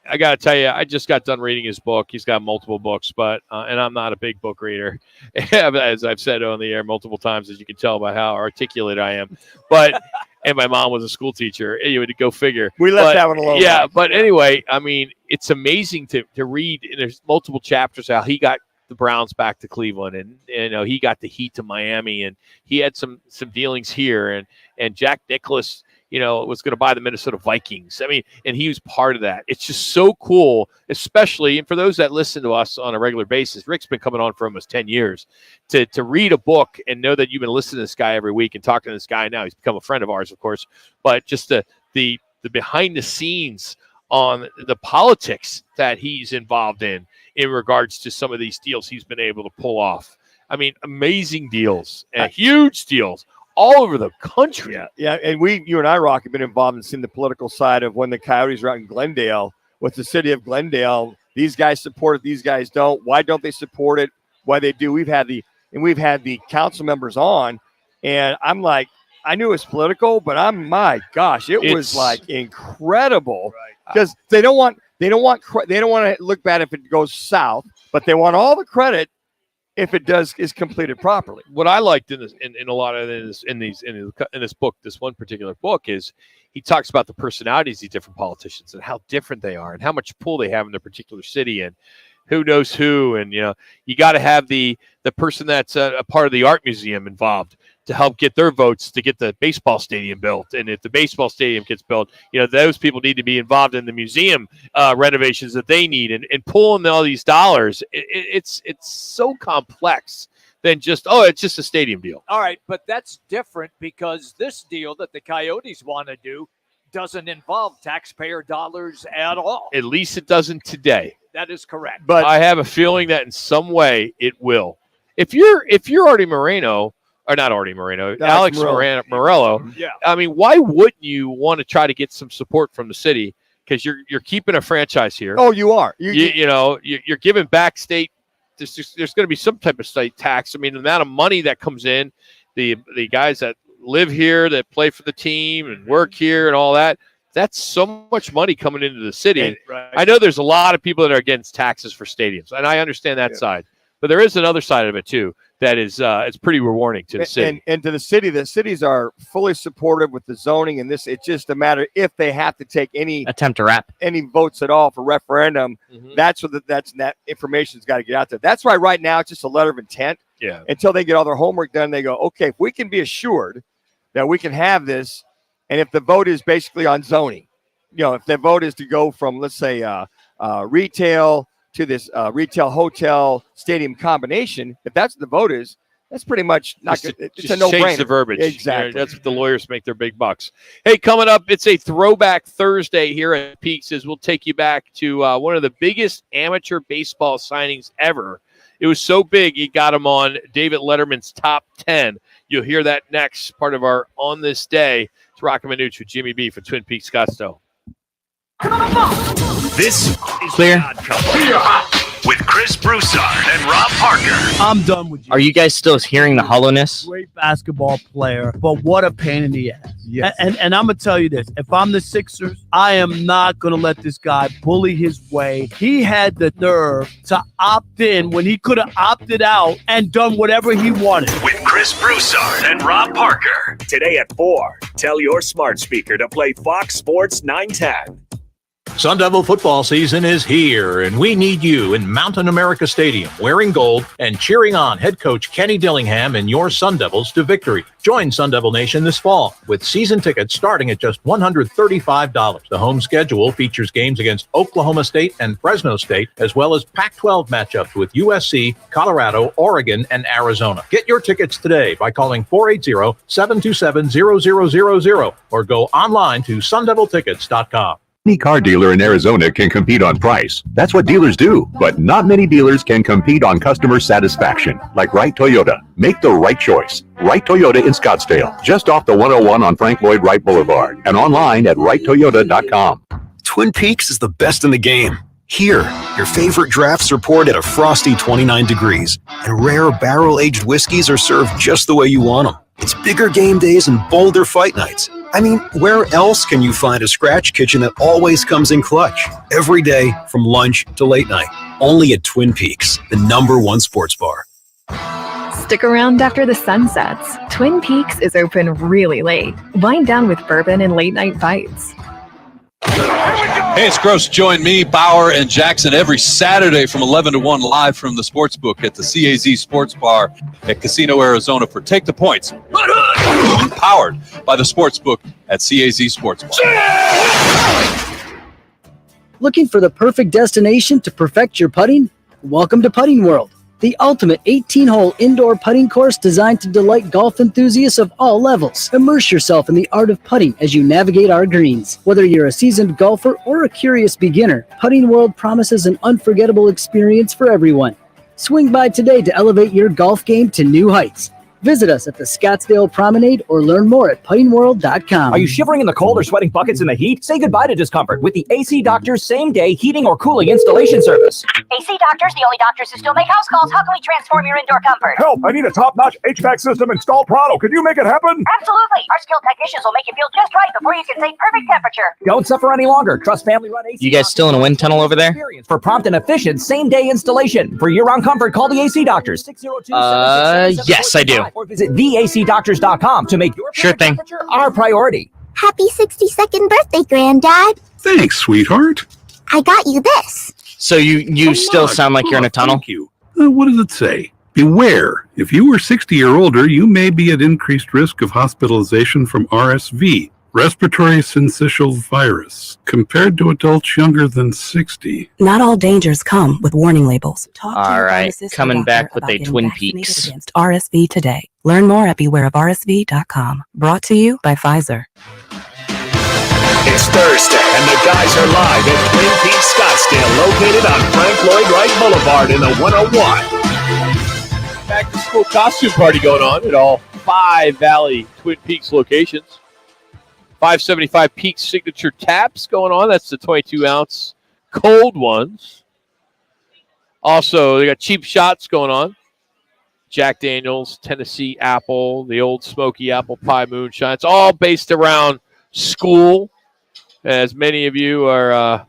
I got to tell you, I just got done reading his book. He's got multiple books, but and I'm not a big book reader, as I've said on the air multiple times, as you can tell by how articulate I am. But and my mom was a school teacher. You would go figure. We left that one alone. Yeah, but anyway, I mean, it's amazing to read. And there's multiple chapters how he got the Browns back to Cleveland, and he got the Heat to Miami, and he had some dealings here, and Jack Nicklaus was going to buy the Minnesota Vikings. I mean, and he was part of that. It's just so cool, especially, and for those that listen to us on a regular basis, Rick's been coming on for almost 10 years, to read a book and know that you've been listening to this guy every week and talking to this guy now. He's become a friend of ours, of course, but just the behind the scenes on the politics that he's involved in regards to some of these deals he's been able to pull off. I mean, amazing deals and huge deals all over the country. Yeah, and you and I, Rock, have been involved in seeing the political side of when the Coyotes are out in Glendale with the city of Glendale. These guys support it, these guys don't. Why don't they support it? Why they do? We've had the council members on, and I'm like, I knew it was political, but my gosh, it was like incredible because they don't want to look bad if it goes south, but they want all the credit if it is completed properly. What I liked in a lot of this in this book, this one particular book, is he talks about the personalities of these different politicians and how different they are and how much pull they have in their particular city and who knows who. And you got to have the person that's a part of the art museum involved to help get their votes to get the baseball stadium built. And if the baseball stadium gets built, those people need to be involved in the museum renovations that they need and pulling all these dollars. It's so complex than just, it's just a stadium deal. All right, but that's different because this deal that the Coyotes want to do doesn't involve taxpayer dollars at all. At least it doesn't today. That is correct. But I have a feeling that in some way it will. If you're Artie Moreno, or not Artie Moreno, Alex Morello. Yeah. I mean, why wouldn't you want to try to get some support from the city? Because you're keeping a franchise here. Oh, you are. You're giving back state. There's going to be some type of state tax. I mean, the amount of money that comes in, the guys that live here, that play for the team and work here and all that. That's so much money coming into the city. Right. I know there's a lot of people that are against taxes for stadiums, and I understand that side. But there is another side of it too that is it's pretty rewarding to the city. And to the city, the cities are fully supportive with the zoning and this. It's just a matter if they have to take any attempt to wrap any votes at all for referendum. Mm-hmm. That information's got to get out there. That's why right now it's just a letter of intent. Yeah. Until they get all their homework done, they go, okay, if we can be assured that we can have this, and if the vote is basically on zoning, if the vote is to go from, let's say, retail to this retail hotel stadium combination, if that's what the vote is, that's pretty much not good. It's a no-brainer. Change the verbiage. Exactly. That's what the lawyers make their big bucks. Hey, coming up, it's a throwback Thursday here at Peaks as we'll take you back to one of the biggest amateur baseball signings ever. It was so big, he got him on David Letterman's top 10. You'll hear that next, part of our On This Day. It's Roc and Manuch with Jimmy B for Twin Peaks Scottsdale. This is Clear. The Odd Couple with Chris Broussard and Rob Parker. I'm done with you. Are you guys still hearing the hollowness? Great basketball player, but what a pain in the ass. Yes. And I'm going to tell you this. If I'm the Sixers, I am not going to let this guy bully his way. He had the nerve to opt in when he could have opted out and done whatever he wanted. With Chris Broussard and Rob Parker. Today at 4, tell your smart speaker to play Fox Sports 910. Sun Devil football season is here, and we need you in Mountain America Stadium wearing gold and cheering on head coach Kenny Dillingham and your Sun Devils to victory. Join Sun Devil Nation this fall with season tickets starting at just $135. The home schedule features games against Oklahoma State and Fresno State, as well as Pac-12 matchups with USC, Colorado, Oregon, and Arizona. Get your tickets today by calling 480-727-0000 or go online to sundeviltickets.com. Any car dealer in Arizona can compete on price. That's what dealers do. But not many dealers can compete on customer satisfaction, like Wright Toyota. Make the right choice. Wright Toyota in Scottsdale, just off the 101 on Frank Lloyd Wright Boulevard, and online at wrighttoyota.com. Twin Peaks is the best in the game. Here, your favorite drafts are poured at a frosty 29 degrees, and rare barrel-aged whiskeys are served just the way you want them. It's bigger game days and bolder fight nights. I mean, where else can you find a scratch kitchen that always comes in clutch? Every day, from lunch to late night. Only at Twin Peaks, the #1 sports bar. Stick around after the sun sets. Twin Peaks is open really late. Wind down with bourbon and late-night bites. Hey, it's Gross. Join me, Bauer, and Jackson every Saturday from 11 to 1 live from the Sportsbook at the CAZ Sports Bar at Casino Arizona for Take the Points. Powered by the Sportsbook at CAZ Sportsbook. Looking for the perfect destination to perfect your putting? Welcome to Putting World, the ultimate 18-hole indoor putting course designed to delight golf enthusiasts of all levels. Immerse yourself in the art of putting as you navigate our greens. Whether you're a seasoned golfer or a curious beginner, Putting World promises an unforgettable experience for everyone. Swing by today to elevate your golf game to new heights. Visit us at the Scottsdale Promenade or learn more at puttingworld.com. Are you shivering in the cold or sweating buckets in the heat? Say goodbye to discomfort with the AC Doctors same-day heating or cooling installation service. AC Doctors, the only doctors who still make house calls. How can we transform your indoor comfort? Help! I need a top-notch HVAC system installed pronto. Can you make it happen? Absolutely. Our skilled technicians will make you feel just right before you can say perfect temperature. Don't suffer any longer. Trust family-run AC. You guys still in a wind tunnel over there? For prompt and efficient same-day installation. For year-round comfort, call the AC Doctors. 602-767-7465 yes, I do. Or visit theacdoctors.com to make your Sure thing. temperature our priority. Happy 62nd birthday, Granddad. Thanks, sweetheart. I got you this. So you still sound like you're in a tunnel? Thank you. What does it say? Beware. If you are 60 or older, you may be at increased risk of hospitalization from RSV, respiratory syncytial virus, compared to adults younger than 60. Not all dangers come with warning labels. All right, coming back with a Twin Peaks. Against RSV today. Learn more at bewareofrsv.com. Brought to you by Pfizer. It's Thursday, and the guys are live at Twin Peaks Scottsdale, located on Frank Lloyd Wright Boulevard in the 101. Back to school costume party going on at all 5 Valley Twin Peaks locations. 575 Peaks signature taps going on. That's the 22-ounce cold ones. Also, they got cheap shots going on. Jack Daniels, Tennessee Apple, the old smoky apple pie moonshine. It's all based around school, as many of you are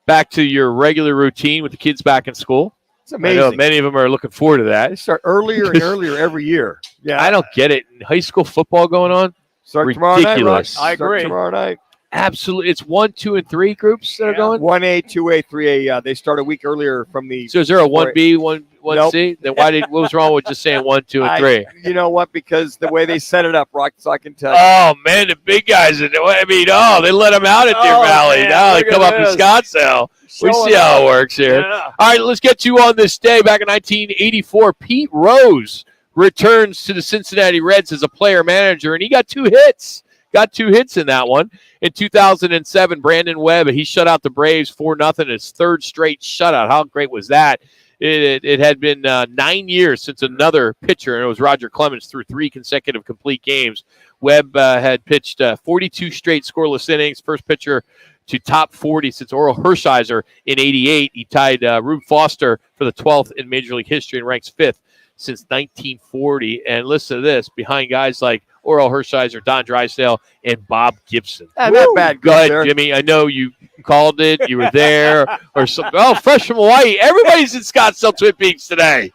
back to your regular routine with the kids back in school. It's amazing. I know many of them are looking forward to that. They start earlier and earlier every year. Yeah, I don't get it. High school football going on? Start tomorrow night, Rock. I agree. Start tomorrow night. Absolutely. It's 1, 2, and 3 groups that are going? 1A, 2A, 3A. They start a week earlier from the. So is there a 1B, 1C? Nope. Then what was wrong with just saying 1, 2, and 3? You know what? Because the way they set it up, Rock, so I can tell you. Oh, man, the big guys. They let them out at Deer Valley. Man, now they look come at up in this. Scottsdale. We see how it works here. Yeah. All right, let's get you on this day. Back in 1984, Pete Rose returns to the Cincinnati Reds as a player-manager, and he got 2 hits. Got 2 hits in that one. In 2007, Brandon Webb, he shut out the Braves 4-0, his 3rd straight shutout. How great was that? It had been 9 years since another pitcher, and it was Roger Clemens, threw 3 consecutive complete games. Webb had pitched 42 straight scoreless innings, first pitcher to top 40 since Oral Hershiser in 88. He tied Rube Foster for the 12th in Major League history and ranks 5th since 1940. And listen to this, behind guys like Oral Hershiser, Don Drysdale, and Bob Gibson. Not bad. Go ahead, Jimmy. I know you called it. You were there. Or something. Oh, fresh from Hawaii. Everybody's in Scottsdale Twin Peaks today.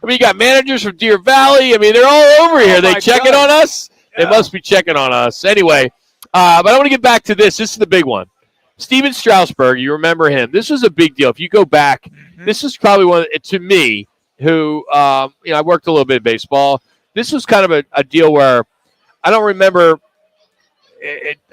I mean, you got managers from Deer Valley. I mean, they're all over here. They checking on us? Yeah. They must be checking on us. Anyway, but I want to get back to this. This is the big one. Steven Strasburg, you remember him. This was a big deal. If you go back, this was probably one, to me, who, I worked a little bit of baseball. This was kind of a deal where I don't remember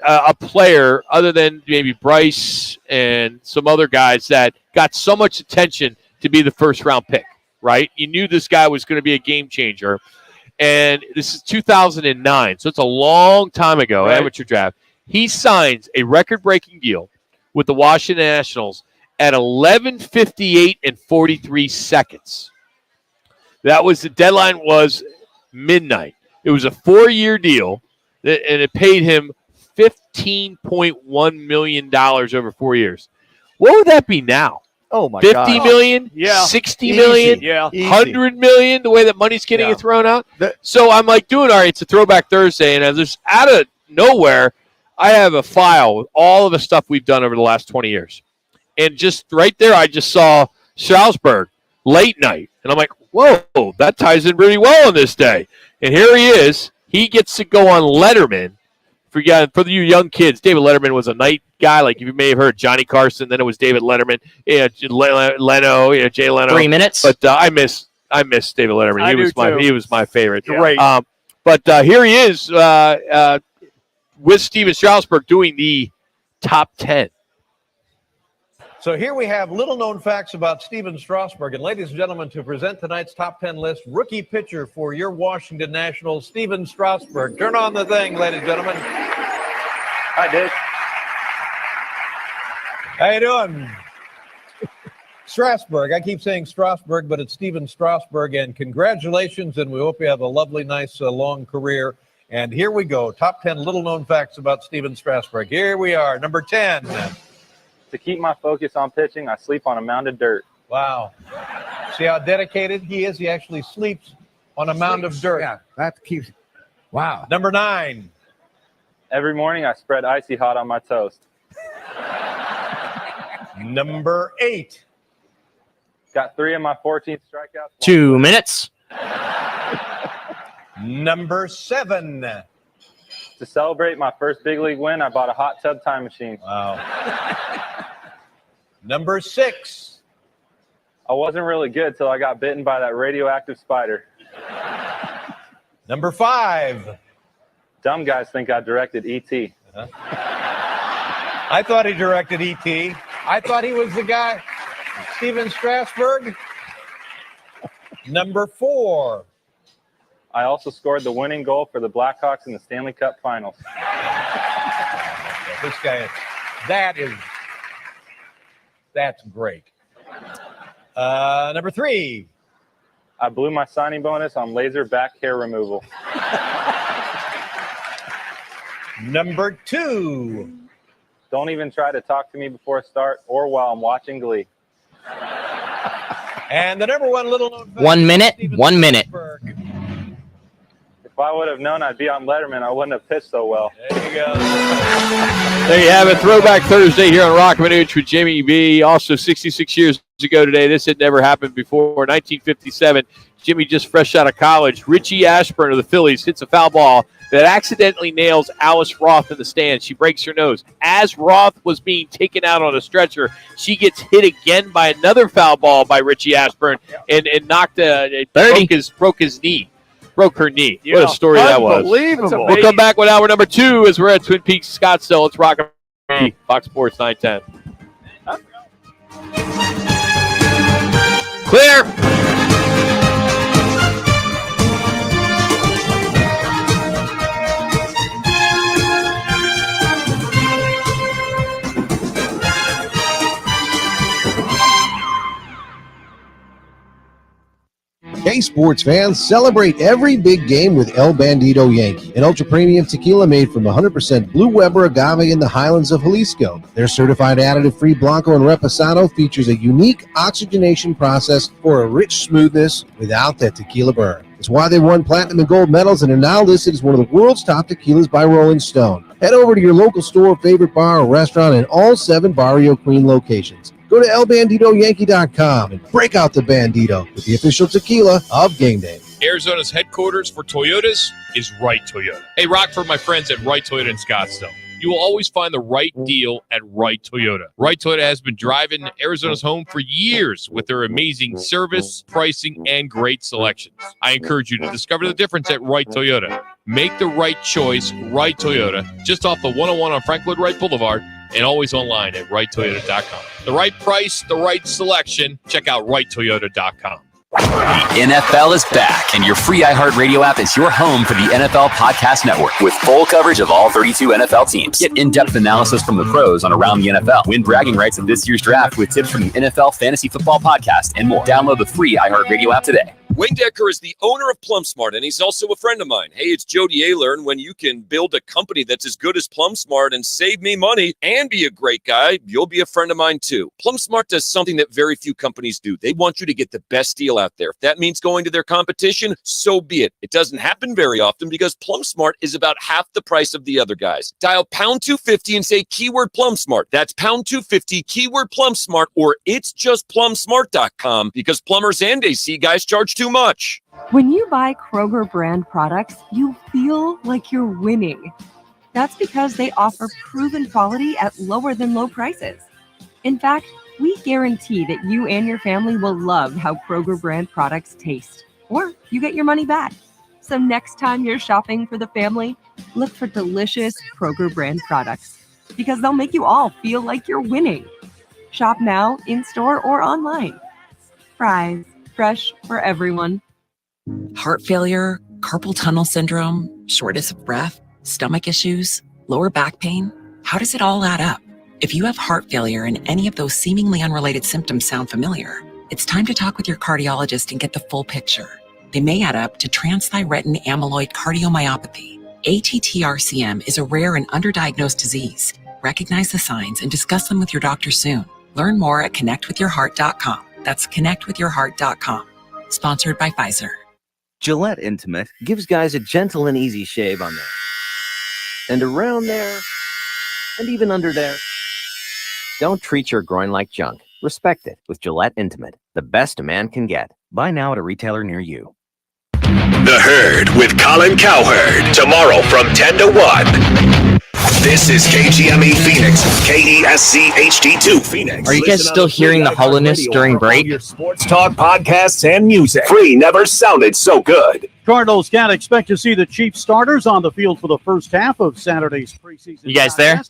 a player other than maybe Bryce and some other guys that got so much attention to be the first-round pick, right? You knew this guy was going to be a game changer. And this is 2009, so it's a long time ago, right. Amateur draft. He signs a record-breaking deal with the Washington Nationals at 11:58 and 43 seconds. That was the deadline was midnight. It was a 4-year deal, and it paid him $15.1 million over 4 years. What would that be now? Oh, my 50 God. million? Yeah. 60 Easy. million? Yeah. Easy. 100 million, the way that money's getting thrown out? So I'm like doing, all right, it's a Throwback Thursday, and just out of nowhere, I have a file with all of the stuff we've done over the last 20 years. And just right there, I just saw Strasburg, late night. And I'm like, whoa, that ties in really well on this day. And here he is. He gets to go on Letterman. For you young kids, David Letterman was a night guy. Like you may have heard Johnny Carson. Then it was David Letterman. Yeah, Leno. Jay Leno. 3 minutes. But I miss David Letterman. He was my favorite. Great. But here he is with Steven Strasburg doing the top 10. So here we have little-known facts about Steven Strasburg. And ladies and gentlemen, to present tonight's top 10 list, rookie pitcher for your Washington Nationals, Steven Strasburg. Turn on the thing, ladies and gentlemen. Hi, Dick. How you doing? Strasburg. I keep saying Strasburg, but it's Steven Strasburg. And congratulations, and we hope you have a lovely, nice, long career. And here we go. Top 10 little-known facts about Steven Strasburg. Here we are. Number 10. To keep my focus on pitching, I sleep on a mound of dirt. Wow. See how dedicated he is? He actually sleeps on a mound of dirt. Yeah, that keeps. Wow. Number 9. Every morning, I spread icy hot on my toast. Number 8. Got 3 of my 14 strikeouts. 2 minutes. Number 7. To celebrate my first big league win, I bought a hot tub time machine. Wow. Number 6. I wasn't really good till I got bitten by that radioactive spider. Number 5. Dumb guys think I directed E.T. I thought he directed E.T. I thought he was the guy, Steven Strasburg. Number 4. I also scored the winning goal for the Blackhawks in the Stanley Cup Finals. This guy, that's great. Number 3. I blew my signing bonus on laser back hair removal. Number 2. Don't even try to talk to me before start or while I'm watching Glee. And the number 1 little known fact, 1 minute. 1 minute. If I would have known I'd be on Letterman, I wouldn't have pitched so well. There you go. There you have it. Throwback Thursday here on Roc and Manuch with Jimmy B. Also, 66 years ago today, this had never happened before. 1957, Jimmy just fresh out of college. Richie Ashburn of the Phillies hits a foul ball that accidentally nails Alice Roth in the stands. She breaks her nose. As Roth was being taken out on a stretcher, she gets hit again by another foul ball by Richie Ashburn and knocked broke his knee. Broke her knee. What a story that was. Unbelievable. We'll come back with hour number 2 as we're at Twin Peaks, Scottsdale. It's Roc and Manuch, Fox Sports 910. Clear. Hey, sports fans, celebrate every big game with El Bandito Yankee, an ultra-premium tequila made from 100% Blue Weber agave in the highlands of Jalisco. Their certified additive-free Blanco and Reposado features a unique oxygenation process for a rich smoothness without that tequila burn. It's why they won platinum and gold medals and are now listed as one of the world's top tequilas by Rolling Stone. Head over to your local store, favorite bar, or restaurant in all 7 Barrio Queen locations. Go to elbanditoyankee.com and break out the Bandito with the official tequila of game day. Arizona's headquarters for Toyotas is Wright Toyota. Hey, Rock, for my friends at Wright Toyota in Scottsdale. You will always find the right deal at Wright Toyota. Wright Toyota has been driving Arizona's home for years with their amazing service, pricing, and great selections. I encourage you to discover the difference at Wright Toyota. Make the right choice, Wright Toyota, just off the 101 on Frank Lloyd Wright Boulevard, and always online at WrightToyota.com. The right price, the right selection. Check out WrightToyota.com. The NFL is back, and your free iHeartRadio app is your home for the NFL Podcast Network with full coverage of all 32 NFL teams. Get in-depth analysis from the pros on around the NFL. Win bragging rights in this year's draft with tips from the NFL Fantasy Football Podcast and more. Download the free iHeartRadio app today. Wayne Decker is the owner of PlumSmart, and he's also a friend of mine. Hey, it's Jody Ayler, and when you can build a company that's as good as PlumSmart and save me money and be a great guy, you'll be a friend of mine too. PlumSmart does something that very few companies do. They want you to get the best deal out there. If that means going to their competition, so be it. It doesn't happen very often because PlumSmart is about half the price of the other guys. Dial pound 250 and say keyword PlumSmart. That's pound 250, keyword PlumSmart, or it's just plumsmart.com because plumbers and AC guys charge too much. When you buy Kroger brand products, you feel like you're winning. That's because they offer proven quality at lower than low prices. In fact, we guarantee that you and your family will love how Kroger brand products taste, or you get your money back. So next time you're shopping for the family, look for delicious Kroger brand products because they'll make you all feel like you're winning. Shop now, in-store, or online. Fries, fresh for everyone. Heart failure, carpal tunnel syndrome, shortness of breath, stomach issues, lower back pain. How does it all add up? If you have heart failure and any of those seemingly unrelated symptoms sound familiar, it's time to talk with your cardiologist and get the full picture. They may add up to transthyretin amyloid cardiomyopathy. ATTR-CM is a rare and underdiagnosed disease. Recognize the signs and discuss them with your doctor soon. Learn more at connectwithyourheart.com. That's connectwithyourheart.com. Sponsored by Pfizer. Gillette Intimate gives guys a gentle and easy shave on there, and around there, and even under there. Don't treat your groin like junk. Respect it with Gillette Intimate, the best a man can get. Buy now at a retailer near you. The Herd with Colin Cowherd. Tomorrow from 10 to 1. This is KGME Phoenix, KESC HD2 Phoenix. Are you guys still hearing the hollowness during break? Your sports talk, podcasts, and music. Free never sounded so good. Cardinals can't expect to see the Chiefs starters on the field for the first half of Saturday's preseason. You guys there?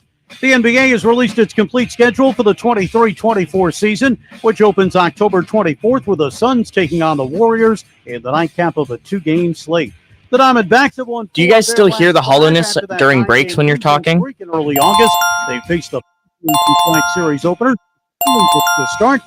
The NBA has released its complete schedule for the 23-24 season, which opens October 24th with the Suns taking on the Warriors in the nightcap of a 2-game slate. The Diamondbacks have won. Do you guys still hear the hollowness during breaks when you're talking? In early August, they faced the point series opener. To start,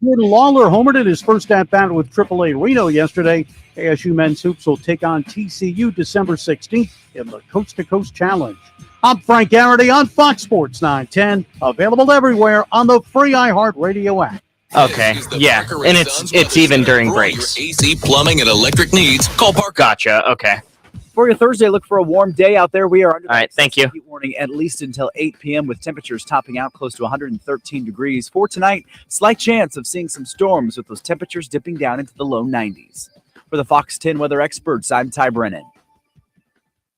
Jordan Lawler homered in his first at-bat with AAA Reno yesterday. ASU men's hoops will take on TCU December 16th in the Coast to Coast Challenge. I'm Frank Garrity on Fox Sports 910, available everywhere on the free iHeartRadio app. Okay, yeah, and it's even during breaks. Your AC, plumbing, and electric needs. Call Park. Gotcha. Okay. For your Thursday, look for a warm day out there. We are under all right. Thank you. Heat warning at least until 8 p.m. with temperatures topping out close to 113 degrees. For tonight, slight chance of seeing some storms with those temperatures dipping down into the low 90s. For the Fox 10 weather experts, I'm Ty Brennan.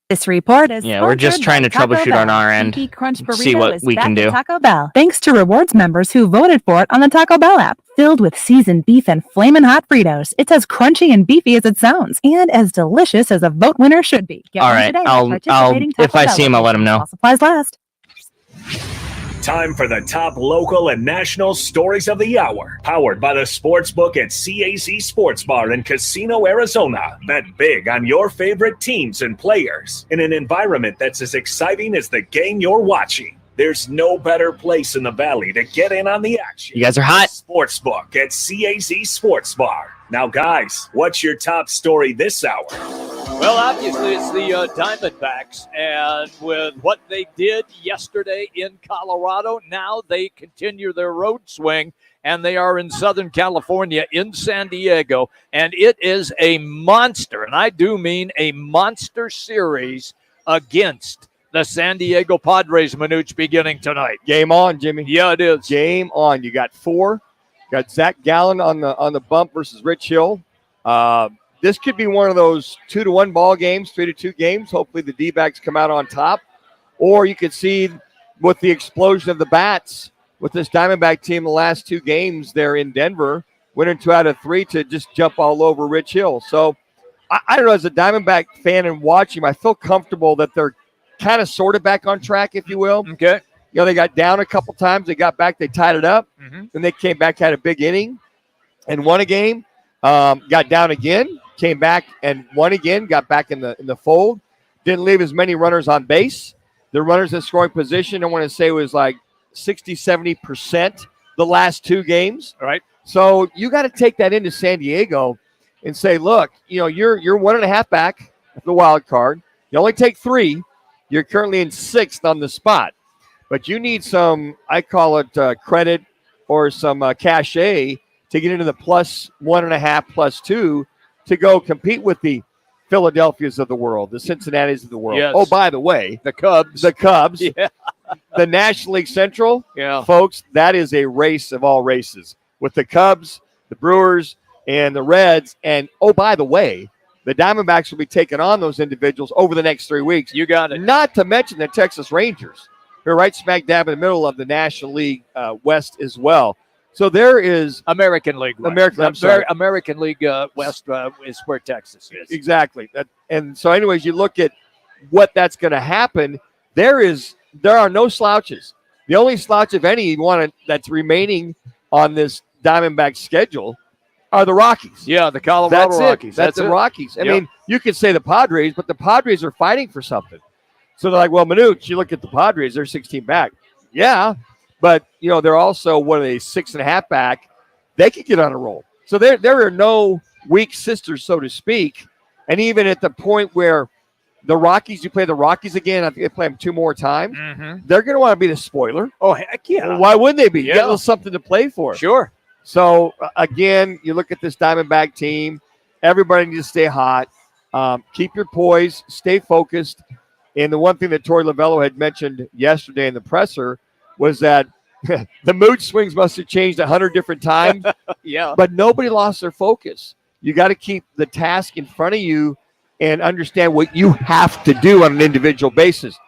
This report is we're just trying to troubleshoot on our end, see what we can do. Taco Bell, thanks to rewards members who voted for it on the Taco Bell app. Filled with seasoned beef and flamin' hot Fritos, it's as crunchy and beefy as it sounds, and as delicious as a vote winner should be. All right, I'll if I see him, I'll let him know. All supplies last. Time for the top local and national stories of the hour. Powered by the Sportsbook at CAZ Sports Bar in Casino, Arizona. Bet big on your favorite teams and players in an environment that's as exciting as the game you're watching. There's no better place in the Valley to get in on the action. You guys are hot. Sportsbook at CAZ Sports Bar. Now, guys, what's your top story this hour? Well, obviously, it's the Diamondbacks, and with what they did yesterday in Colorado, now they continue their road swing, and they are in Southern California, in San Diego, and it is a monster, and I do mean a monster series against the San Diego Padres, Manuch, beginning tonight. Game on, Jimmy. Yeah, it is. Game on. You got 4. Got Zach Gallen on the bump versus Rich Hill. This could be one of those 2-1 ball games, 3-2 games. Hopefully the D-backs come out on top. Or you could see with the explosion of the bats with this Diamondback team the last 2 games there in Denver, winning 2 out of 3 to just jump all over Rich Hill. So I don't know, as a Diamondback fan and watching them, I feel comfortable that they're kind of sort of back on track, if you will. Okay. You know, they got down a couple times. They got back. They tied it up. Then they came back, had a big inning, and won a game. Got down again, came back and won again. Got back in the fold. Didn't leave as many runners on base. The runners in scoring position, I want to say, was like 60-70% the last 2 games. All right. So you got to take that into San Diego and say, look, you know, you're 1.5 back at the wild card. You only take 3. You're currently in 6th on the spot. But you need some, I call it credit or some cachet to get into the plus 1.5, plus 2 to go compete with the Philadelphias of the world, the Cincinnatis of the world. Yes. Oh, by the way, the Cubs. Yeah. The National League Central, folks, that is a race of all races with the Cubs, the Brewers, and the Reds. And, oh, by the way, the Diamondbacks will be taking on those individuals over the next 3 weeks. You got it. Not to mention the Texas Rangers. They're right smack dab in the middle of the National League West as well. So there is American League West. American League West is where Texas is. Exactly. And so, anyways, you look at what that's going to happen. There are no slouches. The only slouch, if any, that's remaining on this Diamondback schedule are the Rockies. Yeah, the Colorado Rockies. That's the Rockies. I mean, you could say the Padres, but the Padres are fighting for something. So they're like, well, Manuch, you look at the Padres, they're 16 back. Yeah, but, they're also, 6.5 back? They could get on a roll. So there are no weak sisters, so to speak. And even at the point where the Rockies, you play the Rockies again, I think they play them 2 more times, they're going to want to be the spoiler. Oh, heck yeah. Well, why wouldn't they be? You got a little something to play for. Sure. So, again, you look at this Diamondback team, everybody needs to stay hot. Keep your poise, stay focused. And the one thing that Torey Lovello had mentioned yesterday in the presser was that the mood swings must have changed 100 different times. Yeah. But nobody lost their focus. You got to keep the task in front of you and understand what you have to do on an individual basis.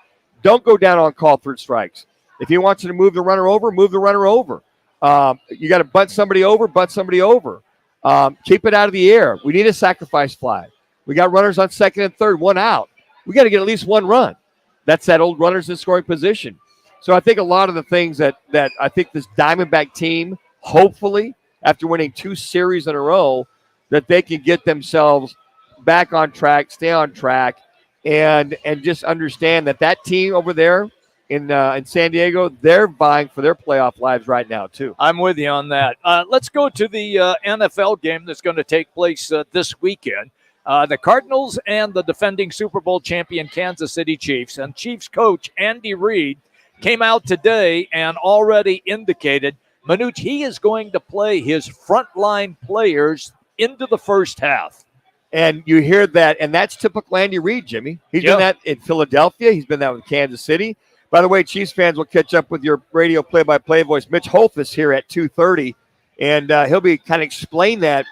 Don't go down on call third strikes. If he wants you to move the runner over, move the runner over. You got to butt somebody over. Keep it out of the air. We need a sacrifice fly. We got runners on second and third, 1 out. We got to get at least 1 run. That's that old runners in scoring position. So I think a lot of the things that I think this Diamondback team, hopefully, after winning 2 series in a row, that they can get themselves back on track, stay on track, and just understand that team over there in San Diego, they're vying for their playoff lives right now too. I'm with you on that. Let's go to the NFL game that's going to take place this weekend. The Cardinals and the defending Super Bowl champion Kansas City Chiefs. And Chiefs coach Andy Reid came out today and already indicated, Manuch, he is going to play his frontline players into the first half. And you hear that, and that's typical Andy Reid, Jimmy. He's done that in Philadelphia. He's been that with Kansas City. By the way, Chiefs fans will catch up with your radio play-by-play voice, Mitch Holthus, here at 2:30, and he'll be kind of explain that.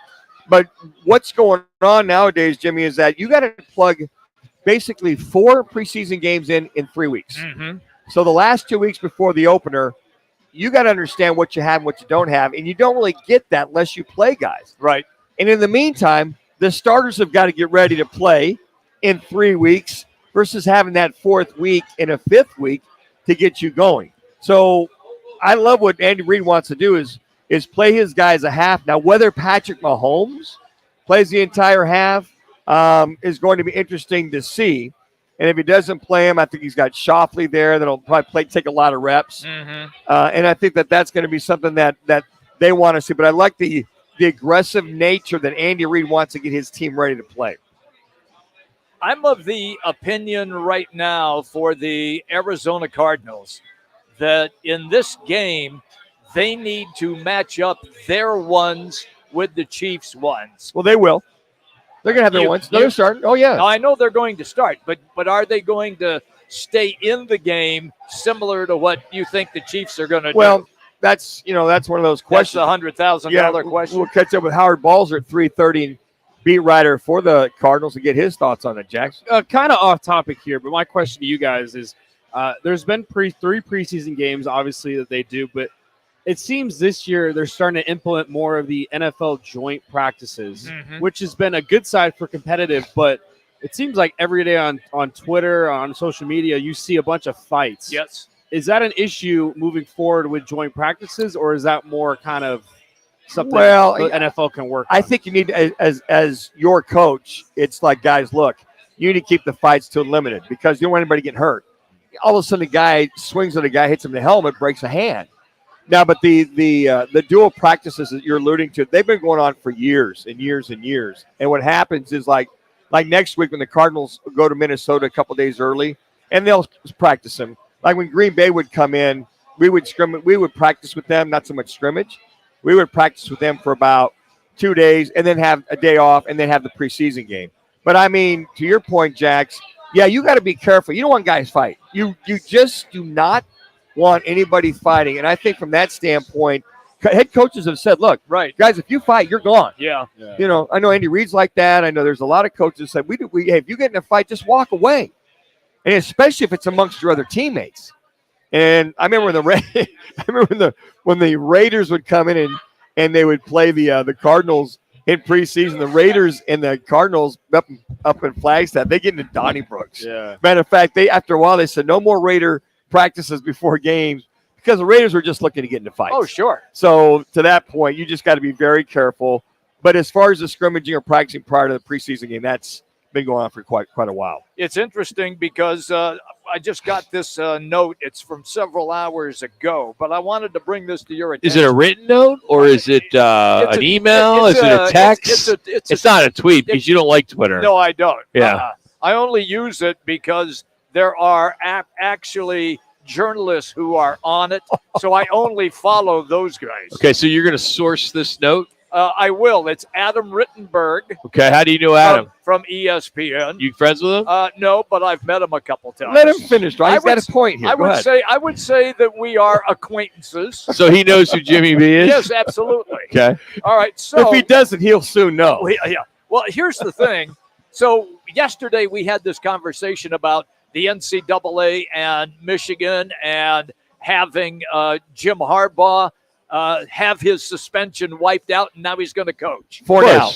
But what's going on nowadays, Jimmy, is that you got to plug basically 4 preseason games in 3 weeks. So the last 2 weeks before the opener, you got to understand what you have and what you don't have, and you don't really get that unless you play guys. Right. And in the meantime, the starters have got to get ready to play in 3 weeks versus having that 4th week and a 5th week to get you going. So I love what Andy Reid wants to do is play his guys a half. Now, whether Patrick Mahomes plays the entire half is going to be interesting to see. And if he doesn't play him, I think he's got Shoffley there that'll probably take a lot of reps. And I think that's going to be something that they want to see. But I like the aggressive nature that Andy Reid wants to get his team ready to play. I'm of the opinion right now for the Arizona Cardinals that in this game, they need to match up their ones with the Chiefs' ones. Well, they will. They're going to have their ones. They're starting. Oh, yeah. Now, I know they're going to start, but are they going to stay in the game similar to what you think the Chiefs are going to do? Well, that's one of those questions. That's the $100,000 question. We'll catch up with Howard Balzer at 3:30, beat writer for the Cardinals, to get his thoughts on it, Jax. Kind of off topic here, but my question to you guys is, there's been 3 preseason games, obviously, that they do, but it seems this year they're starting to implement more of the NFL joint practices, which has been a good side for competitive, but it seems like every day on Twitter, on social media, you see a bunch of fights. Yes. Is that an issue moving forward with joint practices, or is that more kind of something the NFL can work on? I think you need, as your coach, it's like, guys, look, you need to keep the fights to limited because you don't want anybody getting hurt. All of a sudden, a guy swings at a guy, hits him in the helmet, breaks a hand. Now, but the dual practices that you're alluding to, they've been going on for years and years and years. And what happens is like next week when the Cardinals go to Minnesota a couple days early, and they'll practice them. Like when Green Bay would come in, we would practice with them, not so much scrimmage. We would practice with them for about 2 days and then have a day off and then have the preseason game. But I mean, to your point, Jax, yeah, you got to be careful. You don't want guys fight. You just do not want anybody fighting. And I think from that standpoint, head coaches have said, look, guys, if you fight, you're gone. Yeah. You know, I know Andy Reid's like that. I know there's a lot of coaches that say, hey, if you get in a fight, just walk away. And especially if it's amongst your other teammates. And I remember when the Raiders would come in and they would play the Cardinals in preseason. The Raiders and the Cardinals up in Flagstaff, they get into Donnybrooks. Yeah. Matter of fact, after a while they said no more Raider practices before games because the Raiders were just looking to get into fights. Oh, sure. So to that point, you just got to be very careful. But as far as the scrimmaging or practicing prior to the preseason game, that's been going on for quite a while. It's interesting because I just got this note. It's from several hours ago, but I wanted to bring this to your attention. Is it a written note or is it an email? Is it a text? It's not a tweet because you don't like Twitter. No, I don't. Yeah. I only use it because there are actually journalists who are on it, so I only follow those guys. Okay, so you're going to source this note? I will. It's Adam Rittenberg. Okay, how do you know Adam? From ESPN. You friends with him? No, but I've met him a couple times. Let him finish, right? He's got a point here. I would say that we are acquaintances. So he knows who Jimmy B is? Yes, absolutely. Okay. All right. So if he doesn't, he'll soon know. Yeah. Well, here's the thing. So yesterday we had this conversation about the NCAA and Michigan and having Jim Harbaugh have his suspension wiped out, and now he's going to coach. For now.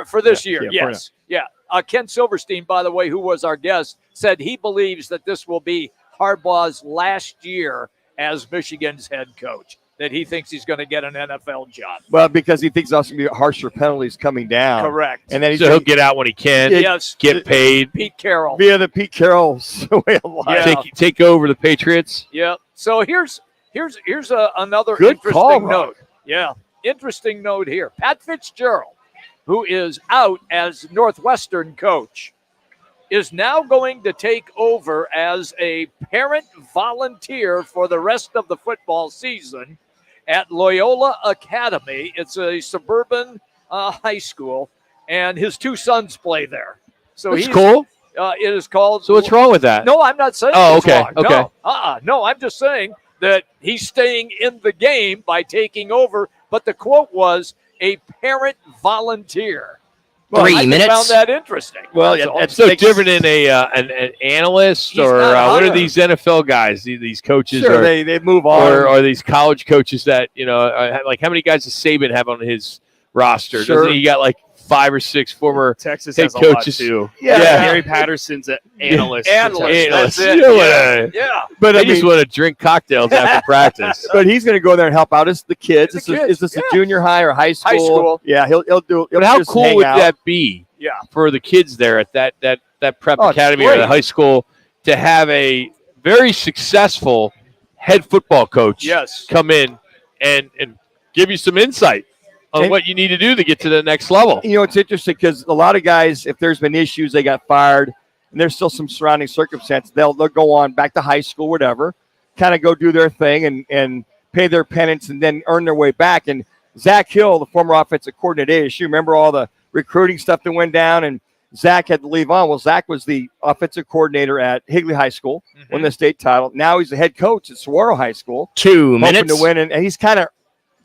For this year, yeah, yes. Yeah. Ken Silverstein, by the way, who was our guest, said he believes that this will be Harbaugh's last year as Michigan's head coach, that he thinks he's going to get an NFL job. Well, because he thinks also going to be harsher penalties coming down. Correct. And then he'll get out when he can. Yes. Get paid. Pete Carroll. Via the Pete Carroll way of life. Yeah. Take over the Patriots. Yeah. So here's another Good interesting call, note. Rock. Yeah. Interesting note here. Pat Fitzgerald, who is out as Northwestern coach, is now going to take over as a parent volunteer for the rest of the football season at Loyola Academy. It's a suburban high school, and his two sons play there. So That's cool. It is called. So what's wrong with that? No, I'm not saying. Oh, it's okay, wrong. okay. No, no, I'm just saying that he's staying in the game by taking over. But the quote was a parent volunteer. Well, I found that interesting. Well, it's so different than an analyst or what are these NFL guys? These coaches? Sure, they move on. Or these college coaches that like how many guys does Saban have on his roster? Sure. Doesn't he got like 5 or 6 former Texas head has a coaches lot too. Yeah. Gary Patterson's an analyst. Analyst. That's it. Yeah. But they I just mean, want to drink cocktails after practice. but he's going to go there and help out the kids. Is this a junior high or high school? High school. Yeah, he'll do. But how just cool hang would out. that be? Yeah. For the kids there at that prep Oh, it's academy or great. the high school to have a very successful head football coach Yes. come in and give you some insight on what you need to do to get to the next level. You know, it's interesting because a lot of guys, if there's been issues, they got fired, and there's still some surrounding circumstances. They'll go on back to high school, whatever, kind of go do their thing and pay their penance and then earn their way back. And Zach Hill, the former offensive coordinator at ASU, remember all the recruiting stuff that went down, and Zach had to leave on. Well, Zach was the offensive coordinator at Higley High School, won the state title. Now he's the head coach at Saguaro High School. 2 hoping minutes to win, and he's kind of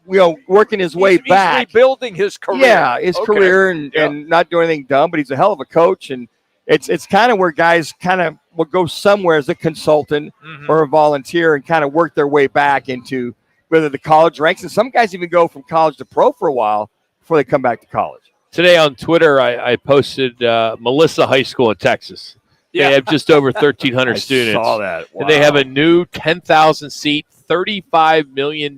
working his way back. He's rebuilding his career. Yeah, his career and not doing anything dumb, but he's a hell of a coach. And it's kind of where guys kind of will go somewhere as a consultant or a volunteer and kind of work their way back into whether the college ranks. And some guys even go from college to pro for a while before they come back to college. Today on Twitter, I posted Melissa High School in Texas. Yeah. They have just over 1,300 students. Saw that. And they have a new 10,000-seat, $35 million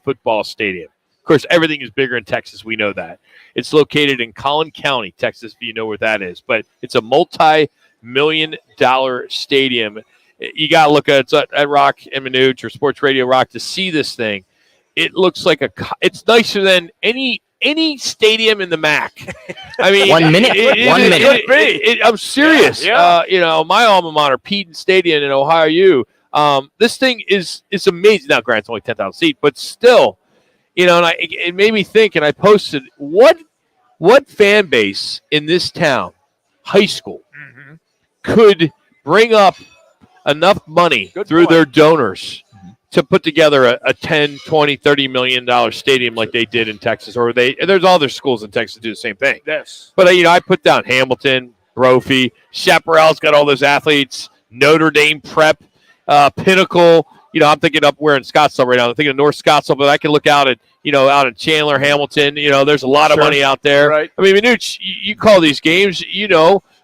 football stadium. Of course, everything is bigger in Texas. We know that. It's located in Collin County, Texas, if you know where that is. But it's a multi-million-dollar stadium. You got to look at Roc and Manuch or Sports Radio Rock to see this thing. It looks like it's nicer than any stadium in the MAC. I mean, 1 minute. 1 minute. I'm serious. Yeah. My alma mater, Peden Stadium in Ohio U. This thing is amazing. Now, granted, it's only 10,000 seats, but still, and it made me think. And I posted what fan base in this town, high school, could bring up enough money through their donors to put together a $10, $20, $30 million stadium like they did in Texas, or there's other schools in Texas that do the same thing. Yes. But I put down Hamilton, Brophy, Chaparral's got all those athletes, Notre Dame Prep, Pinnacle, I'm thinking up where in Scottsdale right now. I'm thinking of North Scottsdale, but I can look out at, out in Chandler, Hamilton. There's a lot of money out there. Right. I mean, Manuch, you call these games,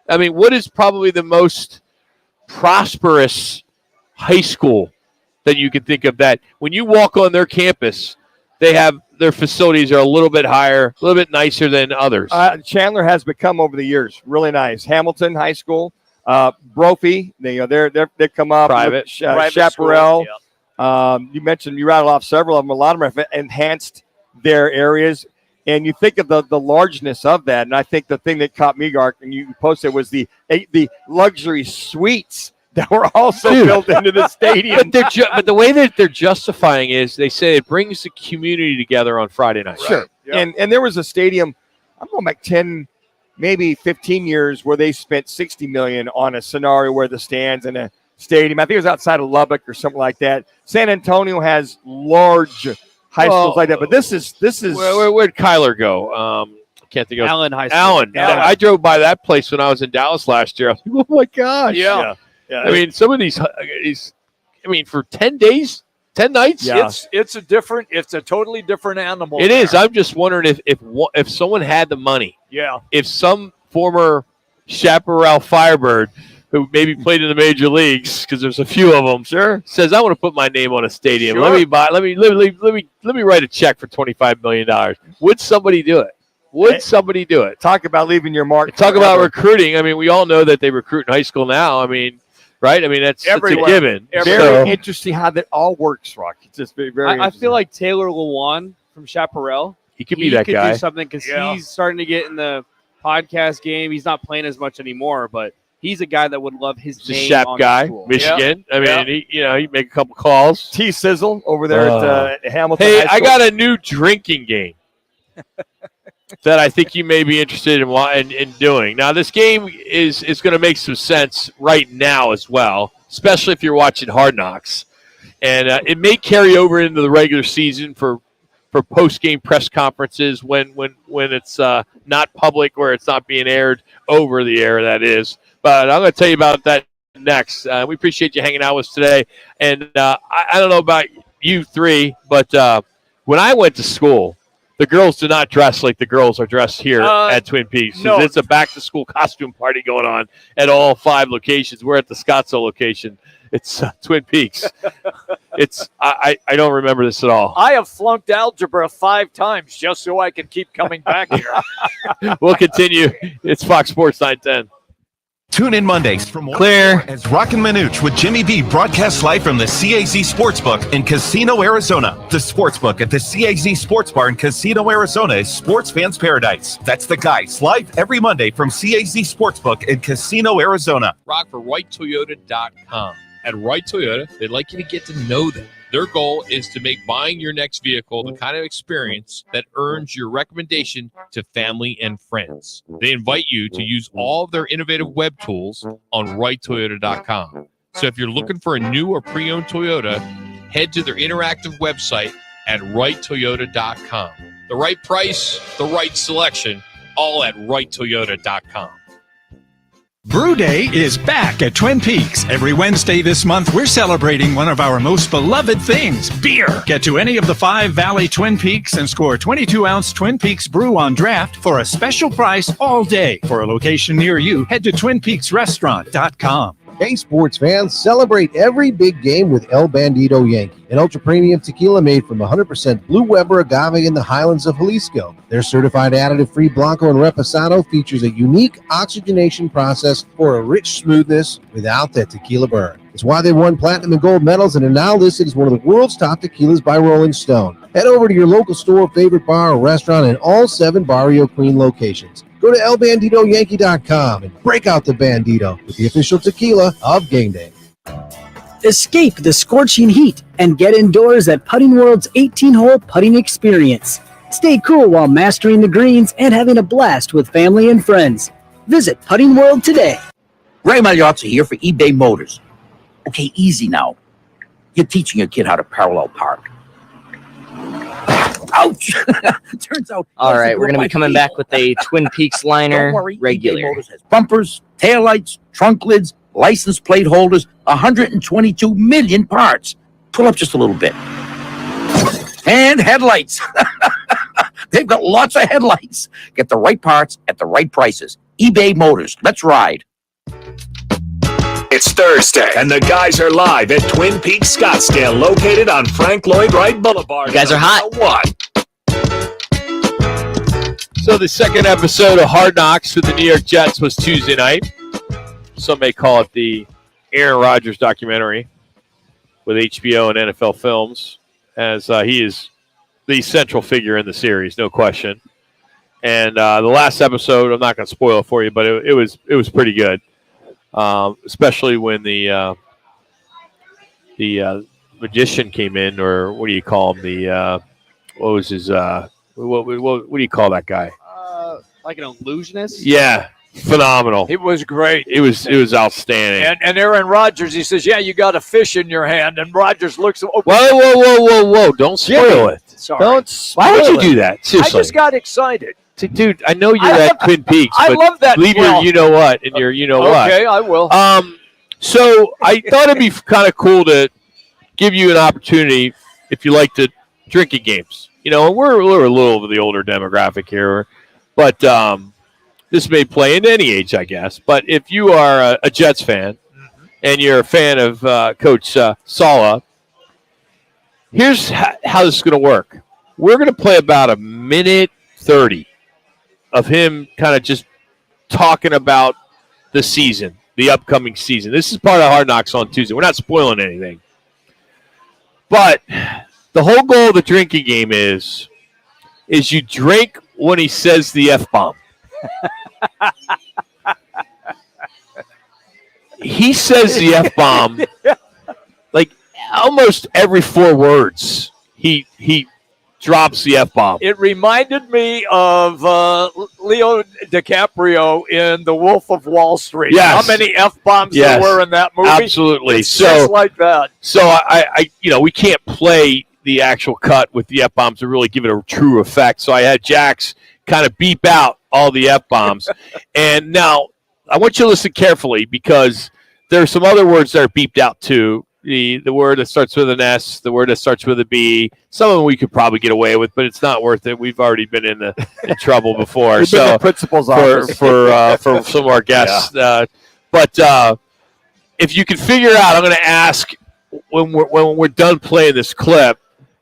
what is probably the most prosperous high school that you can think of that when you walk on their campus, their facilities are a little bit higher, a little bit nicer than others? Chandler has become over the years really nice. Hamilton High School, Brophy, they've come up. Private Chaparral. You mentioned, you rattled off several of them. A lot of them have enhanced their areas. And you think of the largeness of that. And I think the thing that caught me, Gark, and you posted, was the luxury suites that were also built into the stadium. But the way that they're justifying is they say it brings the community together on Friday night. Sure. Yep. And there was a stadium, I'm going back 10, maybe 15 years, where they spent $60 million on a scenario where the stands in a stadium, I think it was outside of Lubbock or something like that. San Antonio has large high schools like that, but this is. Where'd Kyler go? I can't think of Allen High School. Allen. I drove by that place when I was in Dallas last year. I was like, oh my gosh! Yeah. I mean, some of these. For 10 days, 10 nights. Yeah. It's a totally different animal. It is. I'm just wondering if someone had the money. Yeah. If some former Chaparral Firebird, who maybe played in the major leagues, because there's a few of them, says, I want to put my name on a stadium. Sure. Let me write a check for $25 million. Would somebody do it? Somebody do it? Talk about leaving your mark. Talk about recruiting. I mean, we all know that they recruit in high school now. I mean, right? I mean, that's a given. Very interesting how that all works, Rock. It's just very I feel like Taylor Lewan from Chaparral. He could be that guy. Do something because he's starting to get in the podcast game. He's not playing as much anymore, but he's a guy that would love his name Shap on guy, school. Michigan. I mean, he'd make a couple calls. T-Sizzle over there at Hamilton. Hey, High School. I got a new drinking game that I think you may be interested in doing. Now, this game is going to make some sense right now as well, especially if you're watching Hard Knocks. And it may carry over into the regular season for post-game press conferences when it's not public, where it's not being aired over the air, that is. But I'm going to tell you about that next. We appreciate you hanging out with us today. And I don't know about you three, but when I went to school, the girls do not dress like the girls are dressed here at Twin Peaks. No. It's a back-to-school costume party going on at all 5 locations. We're at the Scottsdale location. It's Twin Peaks. I don't remember this at all. I have flunked algebra 5 times just so I can keep coming back here. We'll continue. It's Fox Sports 910. Tune in Mondays from Clear as Roc and Manuch with Jimmy B broadcasts live from the CAZ Sportsbook in Casino, Arizona. The Sportsbook at the CAZ Sports Bar in Casino, Arizona is sports fans' paradise. That's the guys live every Monday from CAZ Sportsbook in Casino, Arizona. Rock for WrightToyota.com. At Wright Toyota, they'd like you to get to know them. Their goal is to make buying your next vehicle the kind of experience that earns your recommendation to family and friends. They invite you to use all of their innovative web tools on WrightToyota.com. So if you're looking for a new or pre-owned Toyota, head to their interactive website at WrightToyota.com. The right price, the right selection, all at WrightToyota.com. Brew Day is back at Twin Peaks. Every Wednesday this month, we're celebrating one of our most beloved things, beer. Get to any of the 5 Valley Twin Peaks and score 22-ounce Twin Peaks brew on draft for a special price all day. For a location near you, head to TwinPeaksRestaurant.com. Hey, sports fans, celebrate every big game with El Bandito Yankee, an ultra-premium tequila made from 100% Blue Weber agave in the highlands of Jalisco. Their certified additive-free Blanco and Reposado features a unique oxygenation process for a rich smoothness without that tequila burn. It's why they won platinum and gold medals and are now listed as one of the world's top tequilas by Rolling Stone. Head over to your local store, favorite bar, or restaurant in all 7 Barrio Queen locations. Go to elbanditoyankee.com and break out the Bandito with the official tequila of Game Day. Escape the scorching heat and get indoors at Putting World's 18-hole putting experience. Stay cool while mastering the greens and having a blast with family and friends. Visit Putting World today. Ray Magliozzi here for eBay Motors. Okay, easy now. You're teaching your kid how to parallel park. Ouch! Turns out. All right, we're going to be coming back with a Twin Peaks liner regular. eBay Motors has bumpers, taillights, trunk lids, license plate holders, 122 million parts. Pull up just a little bit. And headlights. They've got lots of headlights. Get the right parts at the right prices. eBay Motors. Let's ride. It's Thursday, and the guys are live at Twin Peaks Scottsdale, located on Frank Lloyd Wright Boulevard. You guys are hot. So the second episode of Hard Knocks with the New York Jets was Tuesday night. Some may call it the Aaron Rodgers documentary with HBO and NFL Films, as he is the central figure in the series, no question. And the last episode, I'm not going to spoil it for you, but it was pretty good. Especially when the magician came in, or what do you call him? What was his? What do you call that guy? Like an illusionist? Yeah, phenomenal. It was great. It was outstanding. And Aaron Rodgers, he says, "Yeah, you got a fish in your hand." And Rodgers looks. Oh, Whoa! Don't spoil it. Sorry. Don't. Why would you do that? Seriously. I just got excited. Dude, I know you're at Twin Peaks, I but love that. leave your you know what and your you know what. Okay, I will. So I thought it'd be kind of cool to give you an opportunity if you like to drinking games. You know, we're a little of the older demographic here, but this may play into any age, I guess. But if you are a Jets fan and you're a fan of Coach Saleh, here's how this is going to work. We're going to play about a minute 30 of him kind of just talking about the season, the upcoming season. This is part of Hard Knocks on Tuesday. We're not spoiling anything. But the whole goal of the drinking game is you drink when he says the F-bomb. He says the F-bomb like almost every 4 words. He drops the F-bomb. It reminded me of Leo DiCaprio in The Wolf of Wall Street. Yes. How many F-bombs Yes. there were in that movie? Absolutely. It's just like that. So I we can't play the actual cut with the F-bombs to really give it a true effect. So I had Jax kind of beep out all the F-bombs. And now I want you to listen carefully, because there are some other words that are beeped out too. The word that starts with an S, the word that starts with a B. Some of them we could probably get away with, but it's not worth it. We've already been in trouble before. We've been in the principal's office. for some of our guests. Yeah. But if you can figure out, I'm going to ask when we're done playing this clip,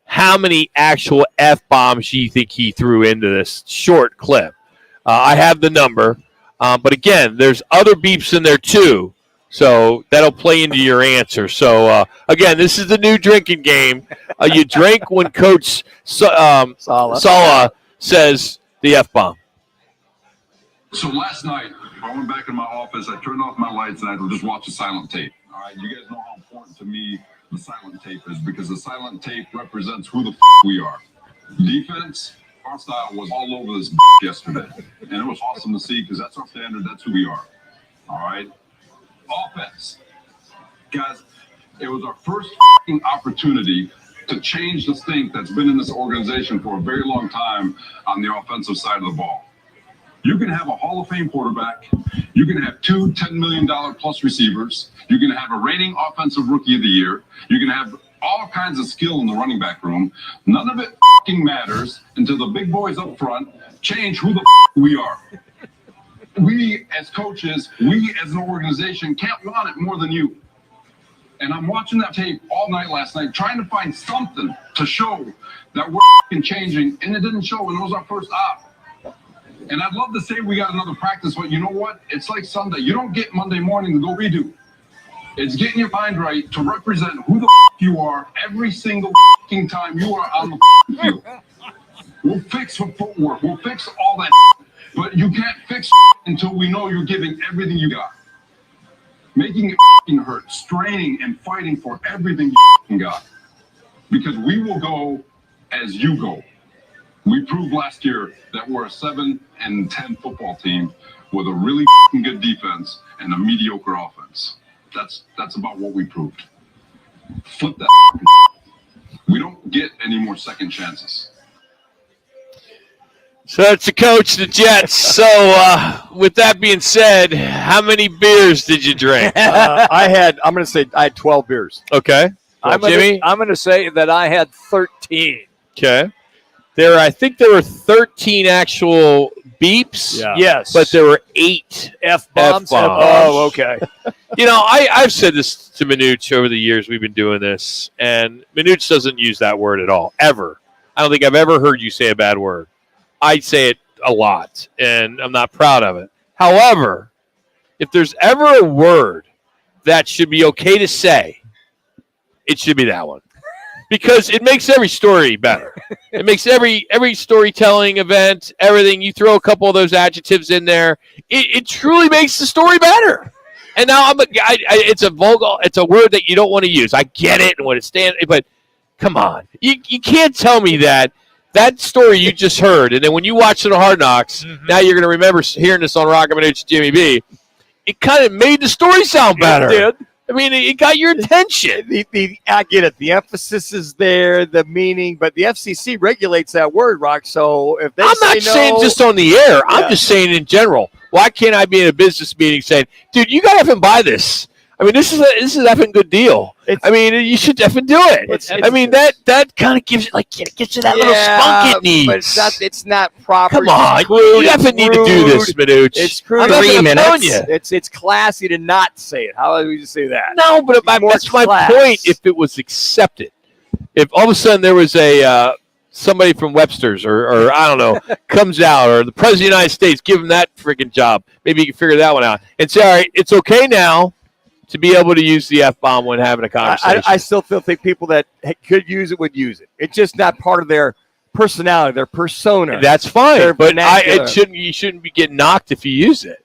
how many actual F-bombs do you think he threw into this short clip? I have the number, but again, there's other beeps in there too. So that'll play into your answer. So, again, this is the new drinking game. You drink when Coach Saleh says the F-bomb. So last night, I went back in my office, I turned off my lights, and I just watched the silent tape. All right, you guys know how important to me the silent tape is, because the silent tape represents who the we are. Defense, our style was all over this yesterday. And it was awesome to see, because that's our standard, that's who we are. All right? Offense. Guys, it was our first opportunity to change the stink that's been in this organization for a very long time on the offensive side of the ball. You can have a Hall of Fame quarterback. You can have 2 $10 million plus receivers. You can have a reigning offensive rookie of the year. You can have all kinds of skill in the running back room. None of it matters until the big boys up front change who the we are. We as coaches, we as an organization can't want it more than you. And I'm watching that tape all night last night, trying to find something to show that we're changing, and it didn't show, and it was our first op. And I'd love to say we got another practice, but you know what? It's like Sunday. You don't get Monday morning to go redo. It's getting your mind right to represent who the you are every single time you are on the field. We'll fix the footwork. We'll fix all that. But you can't fix until we know you're giving everything you got. Making it hurt, straining and fighting for everything you got. Because we will go as you go. We proved last year that we're a 7-10 football team with a really good defense and a mediocre offense. That's about what we proved. Flip that. We don't get any more second chances. So that's the coach, the Jets. So with that being said, how many beers did you drink? I had 12 beers. Okay. I'm going to say that I had 13. Okay. I think there were 13 actual beeps. Yeah. Yes. But there were 8 F-bombs. F-bombs. Oh, okay. I've said this to Manuch over the years we've been doing this, and Manuch doesn't use that word at all, ever. I don't think I've ever heard you say a bad word. I say it a lot, and I'm not proud of it. However, if there's ever a word that should be okay to say, it should be that one. Because it makes every story better. It makes every storytelling event, everything, you throw a couple of those adjectives in there, it truly makes the story better. And now it's a word that you don't want to use. I get it and what it stands, but come on. You can't tell me that story you just heard, and then when you watch it on Hard Knocks, now you're going to remember hearing this on Roc and Manuch Jimmy B. It kind of made the story sound better. It did. I mean, it got your attention. I get it. The emphasis is there, the meaning, but the FCC regulates that word, Rock. So if they I'm not saying just on the air. I'm just saying in general. Why can't I be in a business meeting saying, dude, you got to effing buy this? I mean, this is an effing good deal. You should effing do it. That kind of gives it gets you that little spunk it needs. But it's not proper. Come on, you effing need to do this, Manuch. It's crude. 3 minutes. It's classy to not say it. How do we just say that? No, but that's my point. If it was accepted, if all of a sudden there was somebody from Webster's or I don't know comes out, or the president of the United States give him that freaking job, maybe you can figure that one out and say, all right, it's okay now to be able to use the F-bomb when having a conversation. I still think people that could use it would use it. It's just not part of their personality, their persona. That's fine, but vernacular. you shouldn't be getting knocked if you use it.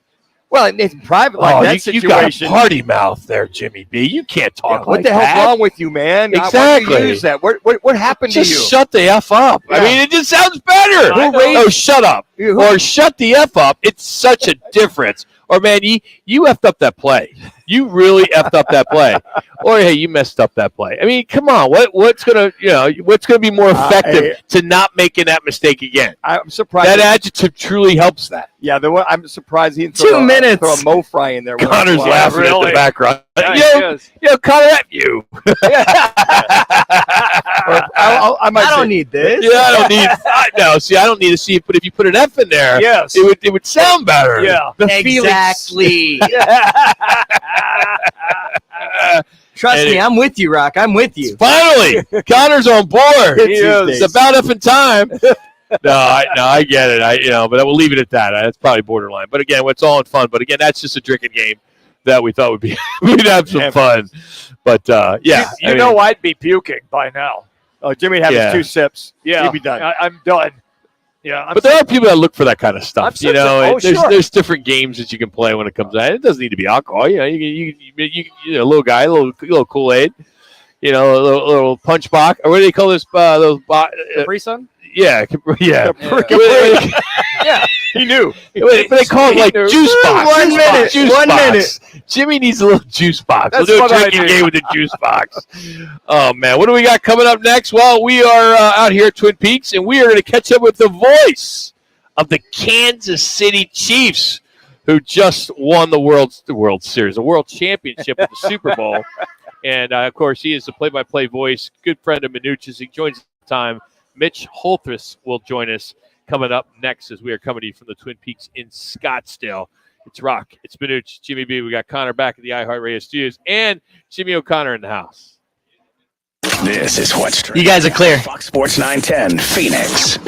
Well, it's private like that situation. You got a party mouth there, Jimmy B. You can't talk what like the that. hell's wrong with you, man? Exactly. Why do you use that? What happened to you? Just shut the F up. Yeah. I mean, it just sounds better. Shut up. Or shut the F up. It's such a difference. Or, man, you effed up that play. You really effed up that play. Or, hey, you messed up that play. I mean, come on. What's gonna be more effective to not making that mistake again? I'm surprised that adjective truly helps that. Yeah, I'm surprised he didn't 2 minutes. throw a mo fry in there. Connor's laughing in the background. Yeah, Connor, at you. I don't need this. Yeah, I don't need. I don't need to see it. But if you put an F in there, yes, it would sound better. Yeah, exactly. Trust me, I'm with you, Rock. I'm with you. Finally, Connor's on board. It's about effing time. No, I get it. But I will leave it at that. That's probably borderline. But again, it's all in fun. But again, that's just a drinking game that we thought would be we'd have some fun. But yeah, I'd be puking by now. Oh, Jimmy had his 2 sips. Yeah, he'd be done. I'm done. Yeah, but there are people that look for that kind of stuff. Sure. There's different games that you can play when it comes out. It doesn't need to be alcohol. You a little guy, a little Kool-Aid, a little punch box. Or what do they call this? Those Capri Sun? Yeah. Yeah, he knew. But they call it like juice box. 1 minute. Juice 1 box. minute. Jimmy needs a little juice box. That's we'll do a what I drinking need. game with the juice box. Oh, man. What do we got coming up next? Well, we are out here at Twin Peaks, and we are going to catch up with the voice of the Kansas City Chiefs, who just won the World Series, the World Championship with the Super Bowl. And, of course, he is the play-by-play voice, good friend of Manuch as he joins the time. Mitch Holthus will join us coming up next as we are coming to you from the Twin Peaks in Scottsdale. It's Rock. It's Manuch, Jimmy B. We got Connor back at the iHeartRadio studios and Jimmy O'Connor in the house. This is what's trending. You guys are clear. Fox Sports 910, Phoenix.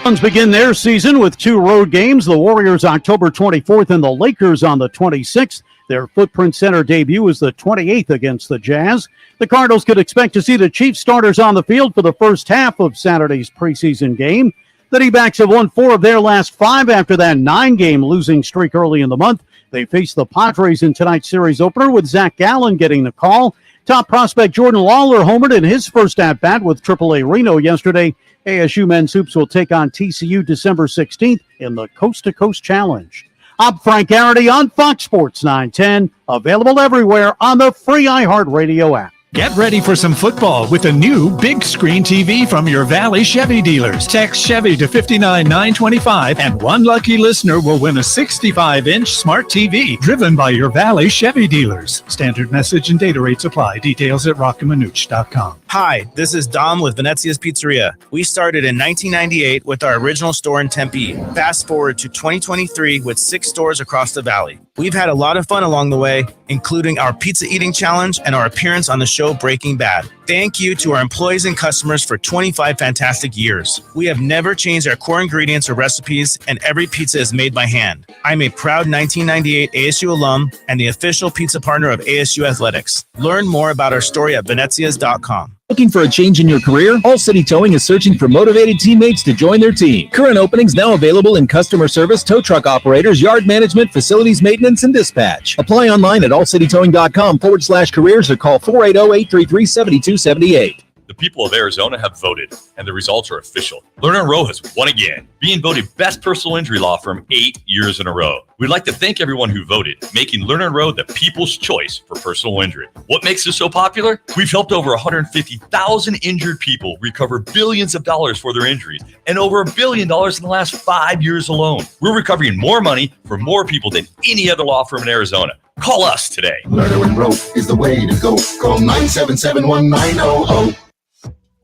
Suns begin their season with 2 road games. The Warriors October 24th and the Lakers on the 26th. Their Footprint Center debut is the 28th against the Jazz. The Cardinals could expect to see the Chiefs starters on the field for the first half of Saturday's preseason game. The D-backs have won 4 of their last 5 after that 9-game losing streak early in the month. They face the Padres in tonight's series opener with Zach Gallen getting the call. Top prospect Jordan Lawler homered in his first at-bat with AAA Reno yesterday. ASU men's hoops will take on TCU December 16th in the Coast to Coast Challenge. I'm Frank Garrity on Fox Sports 910, available everywhere on the free iHeartRadio app. Get ready for some football with a new big screen TV from your Valley Chevy dealers. Text Chevy to 59925 and one lucky listener will win a 65-inch smart TV driven by your Valley Chevy dealers. Standard message and data rates apply. Details at rockandmanuch.com. Hi, this is Dom with Venezia's Pizzeria. We started in 1998 with our original store in Tempe. Fast forward to 2023 with 6 stores across the valley. We've had a lot of fun along the way, including our pizza eating challenge and our appearance on the show Breaking Bad. Thank you to our employees and customers for 25 fantastic years. We have never changed our core ingredients or recipes, and every pizza is made by hand. I'm a proud 1998 ASU alum and the official pizza partner of ASU Athletics. Learn more about our story at venezias.com. Looking for a change in your career? All City Towing is searching for motivated teammates to join their team. Current openings now available in customer service, tow truck operators, yard management, facilities maintenance, and dispatch. Apply online at allcitytowing.com/careers or call 480-833-7278. The people of Arizona have voted, and the results are official. Lerner & Rowe has won again, being voted best personal injury law firm 8 years in a row. We'd like to thank everyone who voted, making Lerner & Rowe the people's choice for personal injury. What makes us so popular? We've helped over 150,000 injured people recover billions of dollars for their injuries, and over $1 billion in the last 5 years alone. We're recovering more money for more people than any other law firm in Arizona. Call us today. Lerner & Rowe is the way to go. Call 977-1900.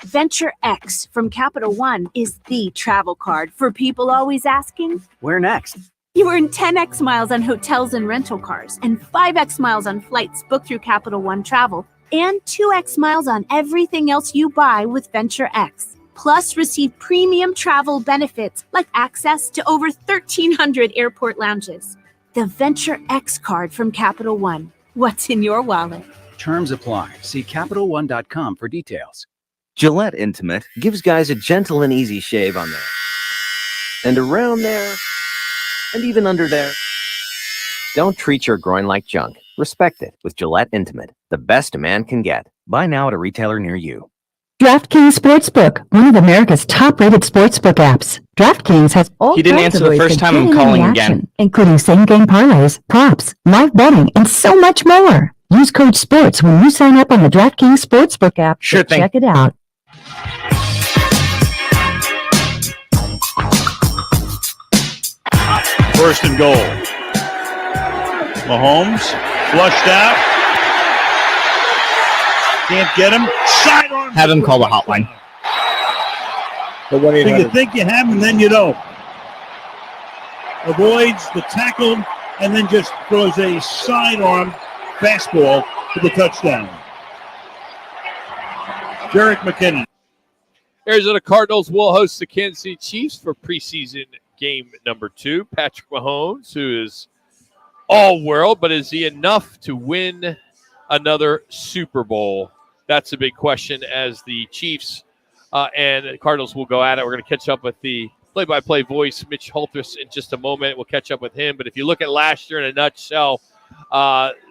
Venture X from Capital One is the travel card for people always asking, where next? You earn 10x miles on hotels and rental cars, and 5x miles on flights booked through Capital One Travel, and 2x miles on everything else you buy with Venture X. Plus, receive premium travel benefits like access to over 1,300 airport lounges. The Venture X card from Capital One. What's in your wallet? Terms apply. See CapitalOne.com for details. Gillette Intimate gives guys a gentle and easy shave on there, and around there, and even under there. Don't treat your groin like junk. Respect it with Gillette Intimate, the best a man can get. Buy now at a retailer near you. DraftKings Sportsbook, one of America's top-rated sportsbook apps. DraftKings has all He didn't kinds answer of the ways first to time get I'm in on calling the again. action, including same-game parlays, props, live betting, and so much more. Use code SPORTS when you sign up on the DraftKings Sportsbook app. Sure So thing. check it out. First and goal. Mahomes flushed out. Can't get him. Sidearm. Have him call the hotline. So you think you have him, then you don't. Avoids the tackle and then just throws a sidearm fastball for the touchdown. Jerick McKinnon. Arizona Cardinals will host the Kansas City Chiefs for preseason game number 2. Patrick Mahomes, who is all world, but is he enough to win another Super Bowl? That's a big question as the Chiefs and the Cardinals will go at it. We're going to catch up with the play-by-play voice, Mitch Holthus, in just a moment. We'll catch up with him. But if you look at last year in a nutshell,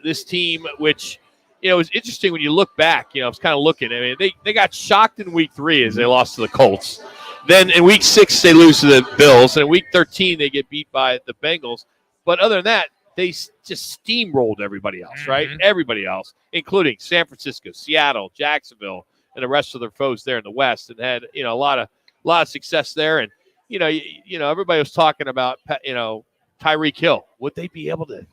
this team, which, you know, it was interesting when you look back, you know, I was kind of looking. I mean, they got shocked in week 3 as they lost to the Colts. Then in week 6, they lose to the Bills. And in week 13, they get beat by the Bengals. But other than that, they just steamrolled everybody else, right? Everybody else, including San Francisco, Seattle, Jacksonville, and the rest of their foes there in the West, and had, you know, a lot of success there. And you know, everybody was talking about, you know, Tyreek Hill. Would they be able to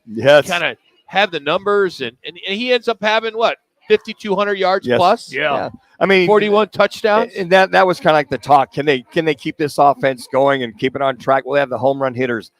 kind of have the numbers? And he ends up having what, 5,200 yards plus? Yeah. I mean, 41 touchdowns. And that was kind of like the talk. Can they keep this offense going and keep it on track? Will they have the home run hitters?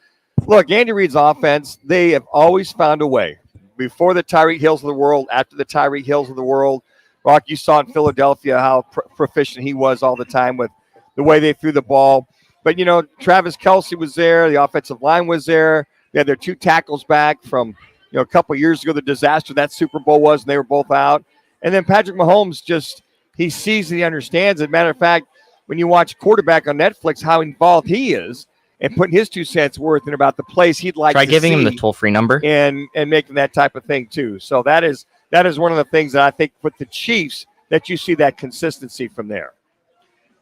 Look, Andy Reid's offense, they have always found a way. Before the Tyreek Hills of the world, after the Tyreek Hills of the world, Rock, you saw in Philadelphia how proficient he was all the time with the way they threw the ball. But, you know, Travis Kelce was there. The offensive line was there. They had their 2 tackles back from, you know, a couple of years ago, the disaster that Super Bowl was, and they were both out. And then Patrick Mahomes he sees and he understands. As a matter of fact, when you watch Quarterback on Netflix, how involved he is and putting his 2 cents worth in about the plays he'd like Try to giving see him the toll-free number. and making that type of thing too. So that is one of the things that I think with the Chiefs that you see that consistency from there.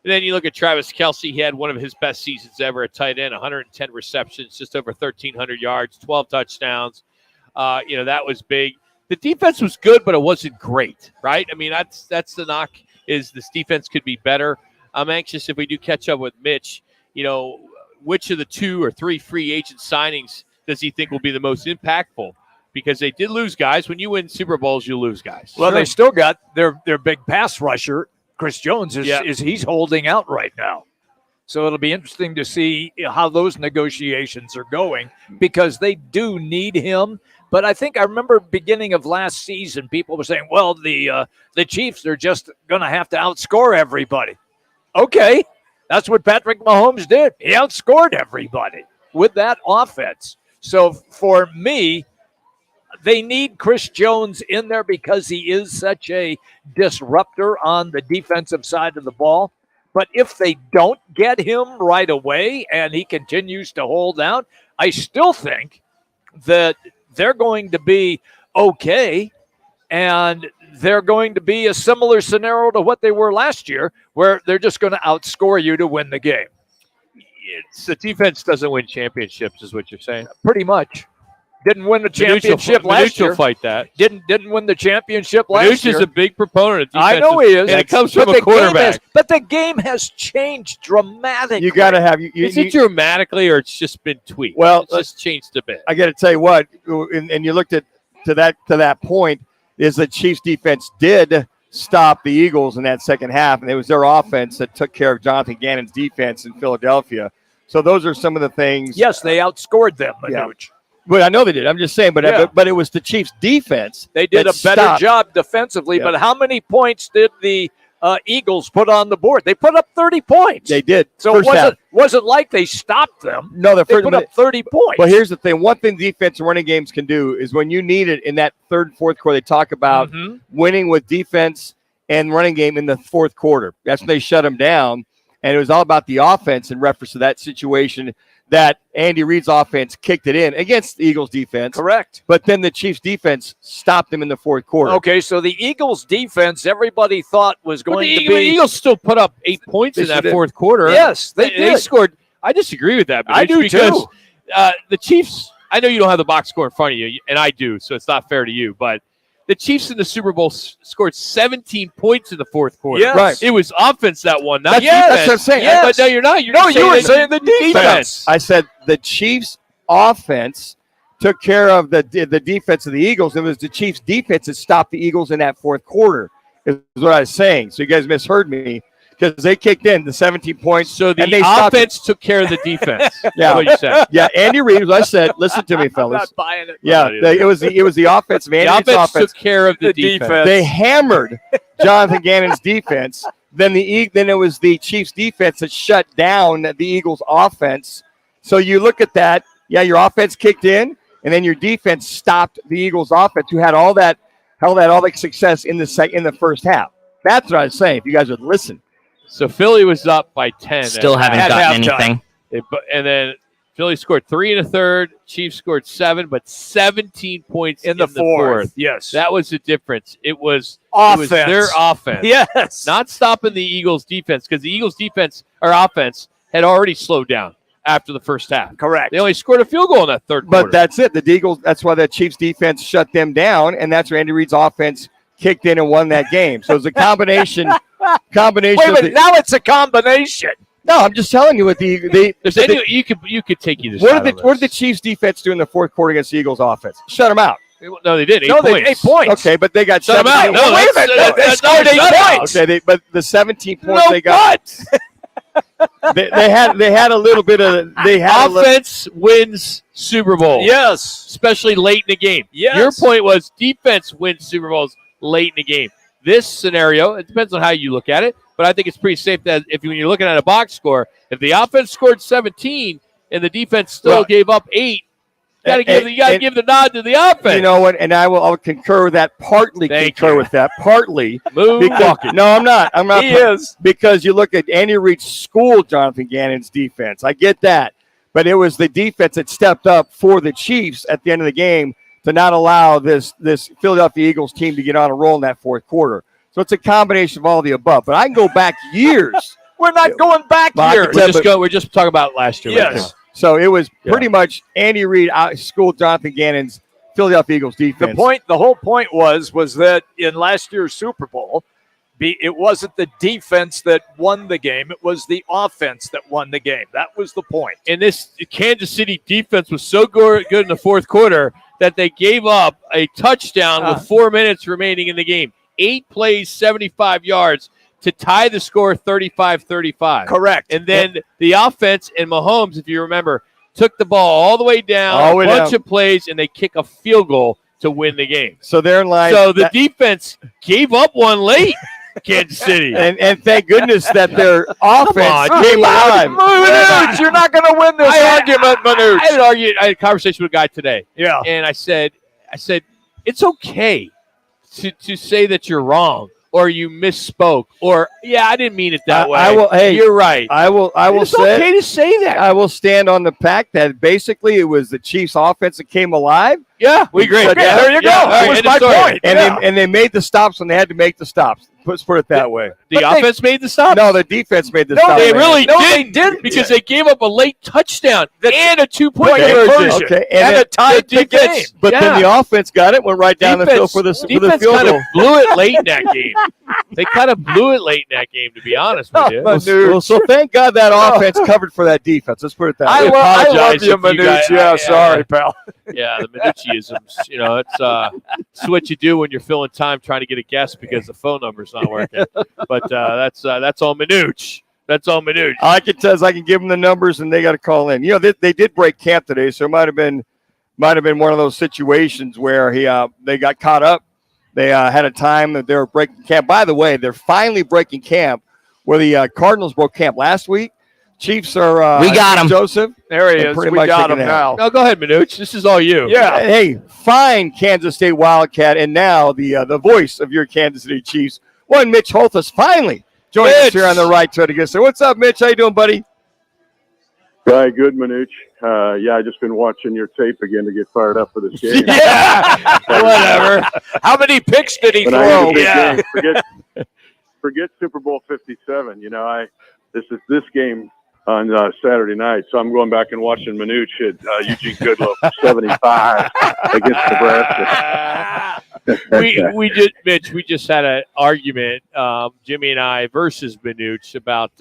And then you look at Travis Kelce. He had one of his best seasons ever at tight end, 110 receptions, just over 1,300 yards, 12 touchdowns. You know, that was big. the defense was good, but it wasn't great, right? I mean, that's the knock is this defense could be better. I'm anxious if we do catch up with Mitch, which of the 2 or 3 free agent signings does he think will be the most impactful? Because they did lose guys. When you win Super Bowls, you lose guys. Well, they still got their big pass rusher, Chris Jones, is he's holding out right now. So it'll be interesting to see how those negotiations are going because they do need him. But I think I remember beginning of last season, people were saying, well, the Chiefs are just going to have to outscore everybody. Okay, that's what Patrick Mahomes did. He outscored everybody with that offense. So for me, they need Chris Jones in there because he is such a disruptor on the defensive side of the ball. But if they don't get him right away and he continues to hold out, I still think that they're going to be okay, and they're going to be a similar scenario to what they were last year, where they're just going to outscore you to win the game. The defense doesn't win championships, is what you're saying. Pretty much. Didn't win the championship last year. Manuch will fight that. Didn't win the championship last Manuch year. is a big proponent. I know he is. And it comes from a quarterback. But the game has changed dramatically. You got to have Is it dramatically, or it's just been tweaked? Well, it's just changed a bit. I got to tell you what, and you looked at to that point, is the Chiefs defense did stop the Eagles in that second half, and it was their offense that took care of Jonathan Gannon's defense in Philadelphia. So those are some of the things. Yes, they outscored them, Manuch. But I know they did. I'm just saying, but it was the Chiefs' defense. They did a better job defensively, but how many points did the Eagles put on the board? They put up 30 points. They did. So it wasn't like they stopped them. No, they put up 30 points. But here's the thing. One thing defense and running games can do is when you need it in that third and fourth quarter, they talk about winning with defense and running game in the fourth quarter. That's when they shut them down. And it was all about the offense in reference to that situation that Andy Reid's offense kicked it in against the Eagles defense. Correct. But then the Chiefs defense stopped them in the fourth quarter. Okay, so the Eagles defense, everybody thought was going to be. The Eagles still put up 8 points in that fourth quarter. Yes, they scored. I disagree with that. I do because, too. The Chiefs, I know you don't have the box score in front of you, and I do, so it's not fair to you, but the Chiefs in the Super Bowl scored 17 points in the fourth quarter. Yes. Right. It was offense that won, not defense. That's what I'm saying. Yes. But no, you're not. You were saying the defense. I said the Chiefs' offense took care of the defense of the Eagles. It was the Chiefs' defense that stopped the Eagles in that fourth quarter, is what I was saying. So you guys misheard me. Because they kicked in the 17 points. So the offense took care of the defense. Yeah. That's what you said. Yeah, Andy Reid, as I said, listen to me, fellas. I'm not buying it. Yeah, it was the offensive. The offense took care of the defense. They hammered Jonathan Gannon's defense. Then it was the Chiefs' defense that shut down the Eagles' offense. So you look at that. Yeah, your offense kicked in, and then your defense stopped the Eagles' offense, who had all that success in the first half. That's what I was saying. If you guys would listen. So Philly was up by 10. Still haven't gotten anything. And then Philly scored 3 in the third. Chiefs scored 7, but 17 points in the fourth. Yes. That was the difference. It was their offense. Yes. Not stopping the Eagles' defense, because the Eagles' defense or offense had already slowed down after the first half. Correct. They only scored a field goal in that third quarter. But that's it. The Eagles, that's why the Chiefs' defense shut them down, and that's where Andy Reid's offense kicked in and won that game. So it's a combination. Wait, now it's a combination. No, I'm just telling you what you could take you this. What did the Chiefs defense do in the fourth quarter against the Eagles offense? Shut them out. No, they did. 8 points. Okay, but they got shut them out. No, wait a minute. They scored 8 points. Okay, but the 17 points they got. they had a little bit of offense wins Super Bowls. Yes, especially late in the game. Yes. Your point was defense wins Super Bowls late in the game. This scenario, it depends on how you look at it, but I think it's pretty safe that when you're looking at a box score, if the offense scored 17 and the defense still gave up 8, you got to give the nod to the offense. You know what? And I'll concur with that. Partly with that. Partly. Walking. No, I'm not. He is. Because you look at Andy Reid's school, Jonathan Gannon's defense. I get that. But it was the defense that stepped up for the Chiefs at the end of the game to not allow this Philadelphia Eagles team to get on a roll in that fourth quarter. So it's a combination of all the above. But I can go back years. We're not going back years. We're just talking about last year. Yes. Right now. So it was pretty much Andy Reid schooled Jonathan Gannon's Philadelphia Eagles defense. The whole point was that in last year's Super Bowl, it wasn't the defense that won the game. It was the offense that won the game. That was the point. And this Kansas City defense was so good in the fourth quarter that they gave up a touchdown with 4 minutes remaining in the game. 8 plays, 75 yards to tie the score 35-35. Correct. And then the offense and Mahomes, if you remember, took the ball all the way down, a bunch of plays, and they kick a field goal to win the game. So they're in line. So the defense gave up one late. Kansas City. And thank goodness that their offense came alive. Manuch, you're not going to win this argument, Manuch. I had a conversation with a guy today. Yeah. And I said, it's okay to say that you're wrong or you misspoke or, I didn't mean it that way. You're right. I will it's say okay to say that. I will stand on the fact that basically it was the Chiefs offense that came alive. Yeah, we agree. There you go. That was my point. And they made the stops when they had to make the stops. Let's put it that way. The offense made the stop? No, the defense made the stop. They really didn't because they gave up a late touchdown and a 2-point conversion. Okay, and a tied game. But then the offense got it, went right down the field for the field goal. Defense kind of blew it late in that game. They kind of blew it late in that game, to be honest with you. Well, so thank God that offense covered for that defense. Let's put it that way. I love you, Manuch. Sorry, pal. Yeah, the Manuchisms. It's what you do when you're filling time trying to get a guest because the phone number's not working. But that's all Manuch. That's all Manuch. I can give them the numbers and they got to call in. They did break camp today, so it might have been one of those situations where they got caught up. They had a time that they were breaking camp. By the way, they're finally breaking camp where the Cardinals broke camp last week. Chiefs are we got him, Joseph. There he is. We got him now. No, go ahead, Manuch. This is all you. Yeah. Hey, fine, Kansas State Wildcat, and now the voice of your Kansas City Chiefs. One Mitch Holthus finally joined us here on the right side again. So what's up, Mitch? How you doing, buddy? Hi, good, Manuch. I just been watching your tape again to get fired up for this game. Yeah, whatever. How many picks did he throw? Yeah. Forget Super Bowl 57. This game on Saturday night, so I'm going back and watching Manuch hit Eugene Goodlow for 75 against Nebraska. Mitch. We just had an argument, Jimmy and I versus Manuch about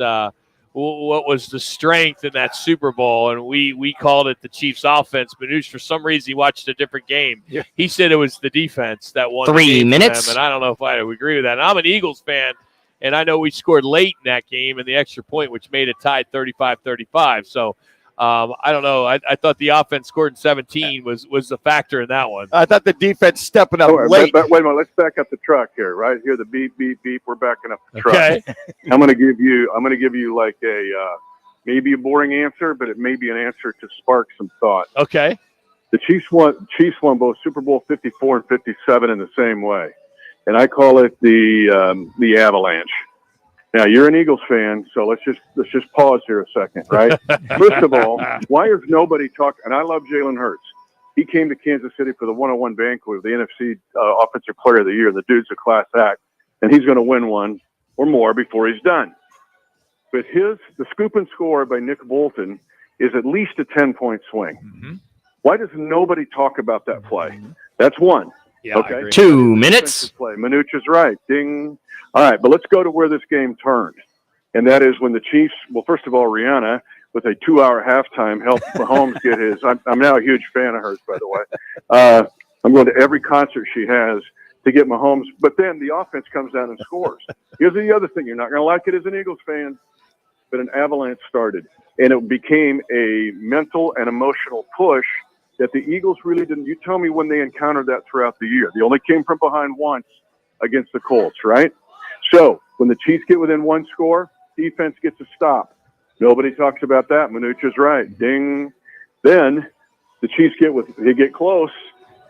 what was the strength in that Super Bowl, and we called it the Chiefs' offense. Manuch, for some reason, he watched a different game. Yeah. He said it was the defense that won 3 minutes, and I don't know if I would agree with that. And I'm an Eagles fan. And I know we scored late in that game in the extra point, which made it tied 35-35. So I don't know. I thought the offense scored in 17 was the factor in that one. I thought the defense stepping up late. But wait a minute. Let's back up the truck here. Right here, the beep, beep, beep. We're backing up the truck. Okay. I'm going to give you like a maybe a boring answer, but it may be an answer to spark some thought. Okay. The Chiefs won both Super Bowl 54 and 57 in the same way. And I call it the avalanche. Now you're an Eagles fan, so let's just pause here a second, right? First of all, why is nobody talking? And I love Jalen Hurts. He came to Kansas City for the 101 banquet of the NFC Offensive Player of the Year. The dude's a class act, and he's going to win one or more before he's done. But the scoop and score by Nick Bolton is at least a 10-point swing. Mm-hmm. Why does nobody talk about that play? That's one. Yeah, okay. 2 minutes. Manuch is right. Ding. All right, but let's go to where this game turned. And that is when the Chiefs, well, first of all, Rihanna, with a 2-hour halftime, helped Mahomes get his. I'm now a huge fan of hers, by the way. I'm going to every concert she has to get Mahomes. But then the offense comes down and scores. Here's the other thing. You're not going to like it as an Eagles fan, but an avalanche started. And it became a mental and emotional push that the Eagles really didn't. You tell me when they encountered that throughout the year. They only came from behind once against the Colts, right? So when the Chiefs get within one score, defense gets a stop. Nobody talks about that. Manuch is right. Ding. Then the Chiefs get close.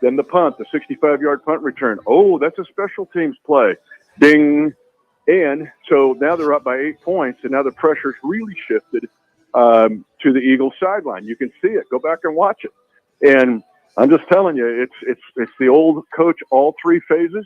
Then the punt, the 65-yard punt return. Oh, that's a special teams play. Ding. And so now they're up by 8 points, and now the pressure's really shifted to the Eagles sideline. You can see it. Go back and watch it. And I'm just telling you, it's the old coach, all three phases.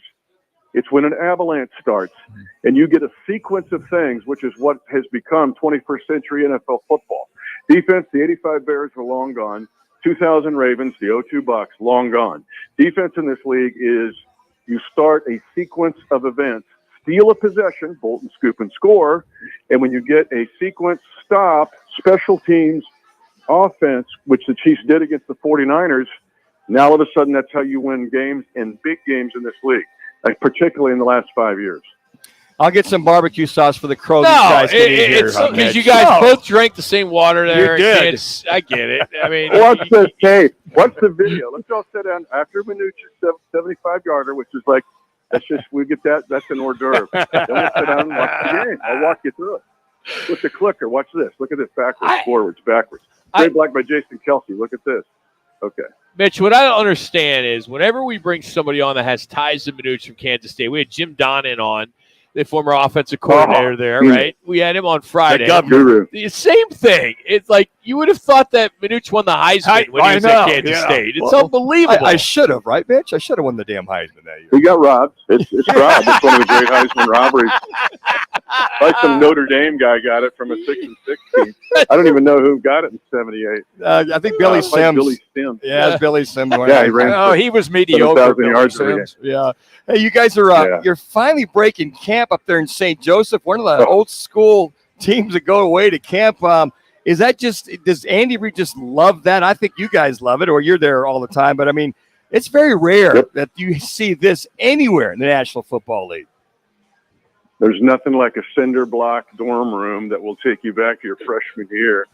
It's when an avalanche starts, and you get a sequence of things, which is what has become 21st century NFL football. Defense, the 85 Bears are long gone. 2000 Ravens, the 02 Bucks, long gone. Defense in this league is you start a sequence of events, steal a possession, bolt and scoop and score, and when you get a sequence stop, special teams offense, which the Chiefs did against the 49ers, now all of a sudden that's how you win games and big games in this league, like particularly in the last 5 years. I'll get some barbecue sauce for the crow. It's because you guys both drank the same water there. You did. I get it. I mean, What's the tape? What's the video? Let's all sit down after Manuch's 75-yarder, which is like, that's just, we get that. That's an hors d'oeuvre. Then we'll sit down and watch the game. I'll walk you through it. With the clicker, watch this. Look at this backwards, forwards, backwards. Straight black by Jason Kelsey. Look at this. Okay. Mitch, what I don't understand is whenever we bring somebody on that has ties to Manuch from Kansas State, we had Jim Donnan on, the former offensive coordinator there, right? We had him on Friday. The same thing. It's like you would have thought that Manuch won the Heisman when he was at Kansas State. It's unbelievable. I should have, right, Mitch? I should have won the damn Heisman that year. He got robbed. It's robbed. It's one of the great Heisman robberies. Like some Notre Dame guy got it from a 6 and 16. I don't even know who got it in '78. I think Billy Sims. Billy Sims. Yeah, it's Billy Sims. Yeah, he ran. He was mediocre. Billy Sims. Yeah. Hey, you guys are you're finally breaking camp up there in St. Joseph, one of the old school teams that go away to camp. Is that does Andy Reid just love that? I think you guys love it, or you're there all the time. But I mean, it's very rare that you see this anywhere in the National Football League. There's nothing like a cinder block dorm room that will take you back to your freshman year,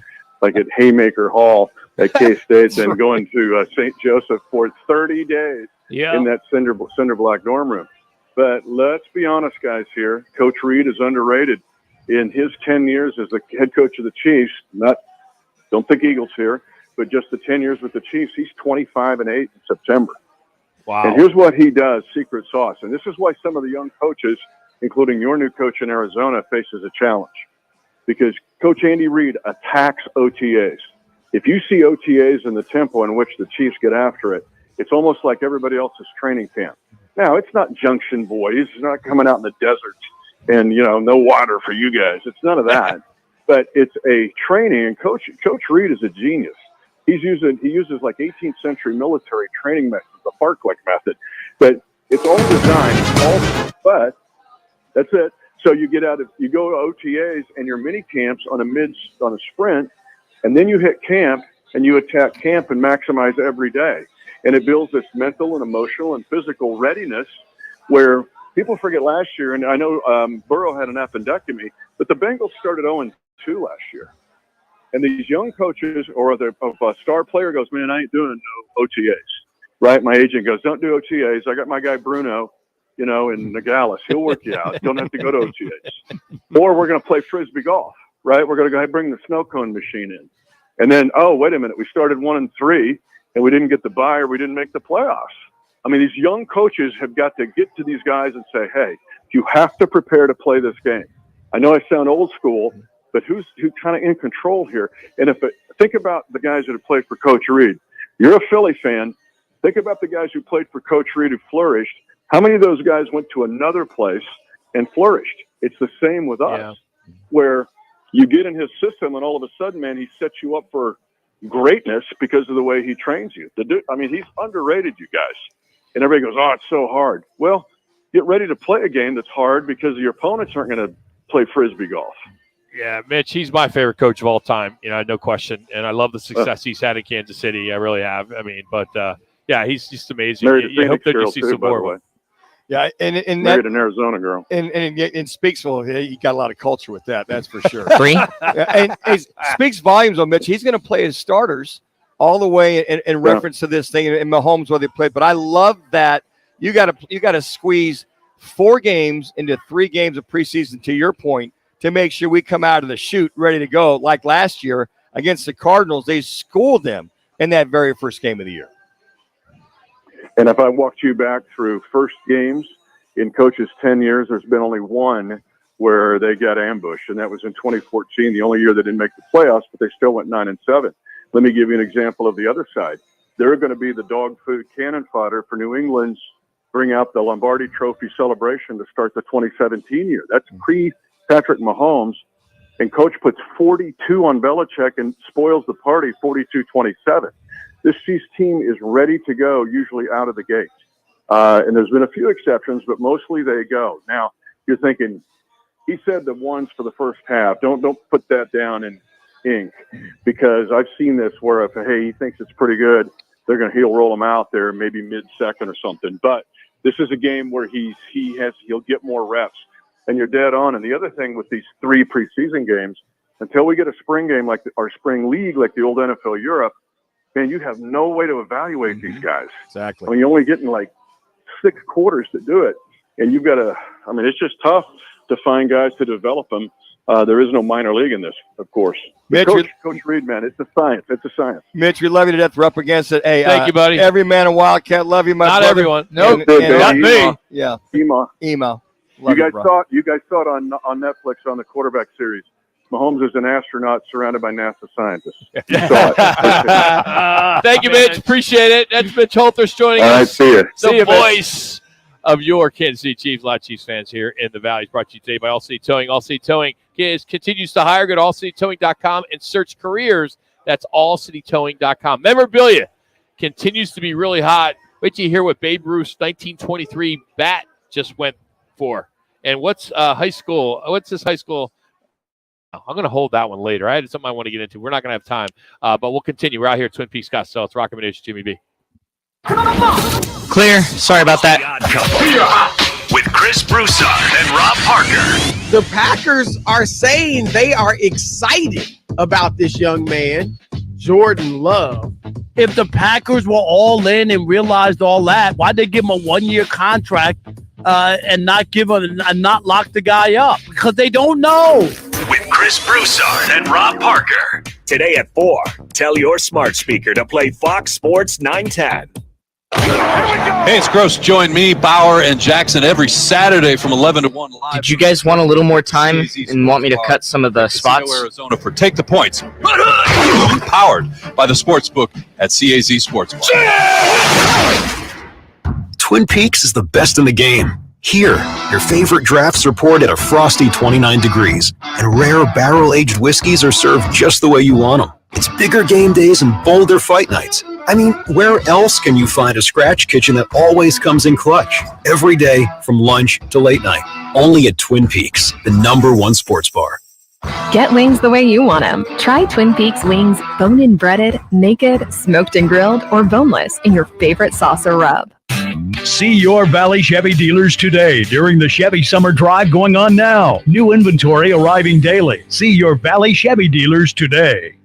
like at Haymaker Hall at K-State, and going to St. Joseph for 30 days in that cinder block dorm room. But let's be honest, guys, here. Coach Reid is underrated. In his 10 years as the head coach of the Chiefs, don't think Eagles here, but just the 10 years with the Chiefs, he's 25-8 in September. Wow. And here's what he does, secret sauce. And this is why some of the young coaches, including your new coach in Arizona, faces a challenge. Because Coach Andy Reid attacks OTAs. If you see OTAs in the tempo in which the Chiefs get after it, it's almost like everybody else's training camp. Now, it's not Junction Boys. It's not coming out in the desert and, no water for you guys. It's none of that. But it's a training, and Coach Reid is a genius. He uses like 18th century military training methods, the Farklick method. But it's all designed, but that's it. So you go to OTAs and your mini camps on a sprint, and then you hit camp and you attack camp and maximize every day. And it builds this mental and emotional and physical readiness where people forget last year, and I know Burrow had an appendectomy, but the Bengals started 0-2 last year. And these young coaches or a star player goes, man, I ain't doing no OTAs, right? My agent goes, don't do OTAs. I got my guy Bruno, in Nogales. He'll work you out. Don't have to go to OTAs. Or we're going to play Frisbee golf, right? We're going to go ahead and bring the snow cone machine in. And then, oh, wait a minute, we started 1-3 and we didn't get the bye or we didn't make the playoffs. I mean, these young coaches have got to get to these guys and say, hey, you have to prepare to play this game. I know I sound old school, but who's kind of in control here? And think about the guys that have played for Coach Reid. You're a Philly fan. Think about the guys who played for Coach Reid who flourished. How many of those guys went to another place and flourished? It's the same with us, where you get in his system and all of a sudden, man, he sets you up for greatness because of the way he trains you. He's underrated, you guys. And everybody goes, oh, it's so hard. Well, get ready to play a game that's hard because your opponents aren't going to play Frisbee golf. Yeah, Mitch, he's my favorite coach of all time, no question. And I love the success he's had in Kansas City. I really have. He's just amazing. You hope that you see some more of him. Yeah, and married an Arizona girl. And in Speaksville, he got a lot of culture with that. That's for sure. And it speaks volumes on Mitch. He's going to play his starters all the way in reference to this thing in Mahomes where they played. But I love that you got to squeeze 4 games into 3 games of preseason. To your point, to make sure we come out of the chute ready to go. Like last year against the Cardinals, they schooled them in that very first game of the year. And if I walked you back through first games in Coach's 10 years, there's been only one where they got ambushed, and that was in 2014, the only year they didn't make the playoffs, but they still went 9-7. Let me give you an example of the other side. They're going to be the dog food cannon fodder for New England's bring out the Lombardi Trophy celebration to start the 2017 year. That's pre-Patrick Mahomes, and Coach puts 42 on Belichick and spoils the party 42-27. this Chiefs team is ready to go, usually out of the gate. And there's been a few exceptions, but mostly they go. Now, you're thinking, he said the ones for the first half. Don't put that down in ink, because I've seen this where if, hey, he thinks it's pretty good, he'll roll him out there maybe mid-second or something. But this is a game where he'll get more reps, and you're dead on. And the other thing with these 3 preseason games, until we get a spring game like our spring league, like the old NFL Europe, man, you have no way to evaluate these guys. Exactly. I mean, you're only getting like 6 quarters to do it, and you've got to. I mean, it's just tough to find guys to develop them. There is no minor league in this, of course. Mitch, Coach Reed, man, it's a science. It's a science. Mitch, we love you to death. We're up against it. Hey, thank you, buddy. Every man a Wildcat. Love you, my Not brother. everyone. Nope. Not me. Yeah. Ema. Love You guys bro. saw it on Netflix on the quarterback series. Mahomes is an astronaut surrounded by NASA scientists. You saw it. Thank you, Mitch. Appreciate it. That's Mitch Holthus joining All right, us. see ya. The See ya, Mitch. voice of your Kansas City Chiefs. A lot of Chiefs fans here in the Valley. Brought to you today by All City Towing. All City Towing continues to hire. Go to allcitytowing.com and search careers. That's allcitytowing.com. Memorabilia continues to be really hot. Wait till you hear what Babe Ruth's 1923 bat just went for. And what's high school? What's this high school? I'm going to hold that one later. I had something I want to get into. We're not going to have time, but we'll continue. We're out here at Twin Peaks, Scottsdale. It's Roc and Manuch, Jimmy B. Clear. Sorry about that. With Chris Broussard and Rob Parker. The Packers are saying they are excited about this young man, Jordan Love. If the Packers were all in and realized all that, why'd they give him a 1-year contract and not not lock the guy up? Because they don't know. With Chris Broussard and Rob Parker. Today at 4, tell your smart speaker to play Fox Sports 910. Hey, it's Gross. Join me, Bauer, and Jackson every Saturday from 11 to 1 live. Did you guys want a little more time and want me to cut some of the spots? Arizona for Take the Points. Powered by the Sportsbook at CAZ Sportsbook. Twin Peaks is the best in the game. Here, your favorite drafts are poured at a frosty 29 degrees, and rare barrel-aged whiskeys are served just the way you want them. It's bigger game days and bolder fight nights. I mean, where else can you find a scratch kitchen that always comes in clutch? Every day, from lunch to late night. Only at Twin Peaks, the #1 sports bar. Get wings the way you want them. Try Twin Peaks wings, bone-in breaded, naked, smoked and grilled, or boneless in your favorite sauce or rub. See your Valley Chevy dealers today during the Chevy Summer Drive going on now. New inventory arriving daily. See your Valley Chevy dealers today.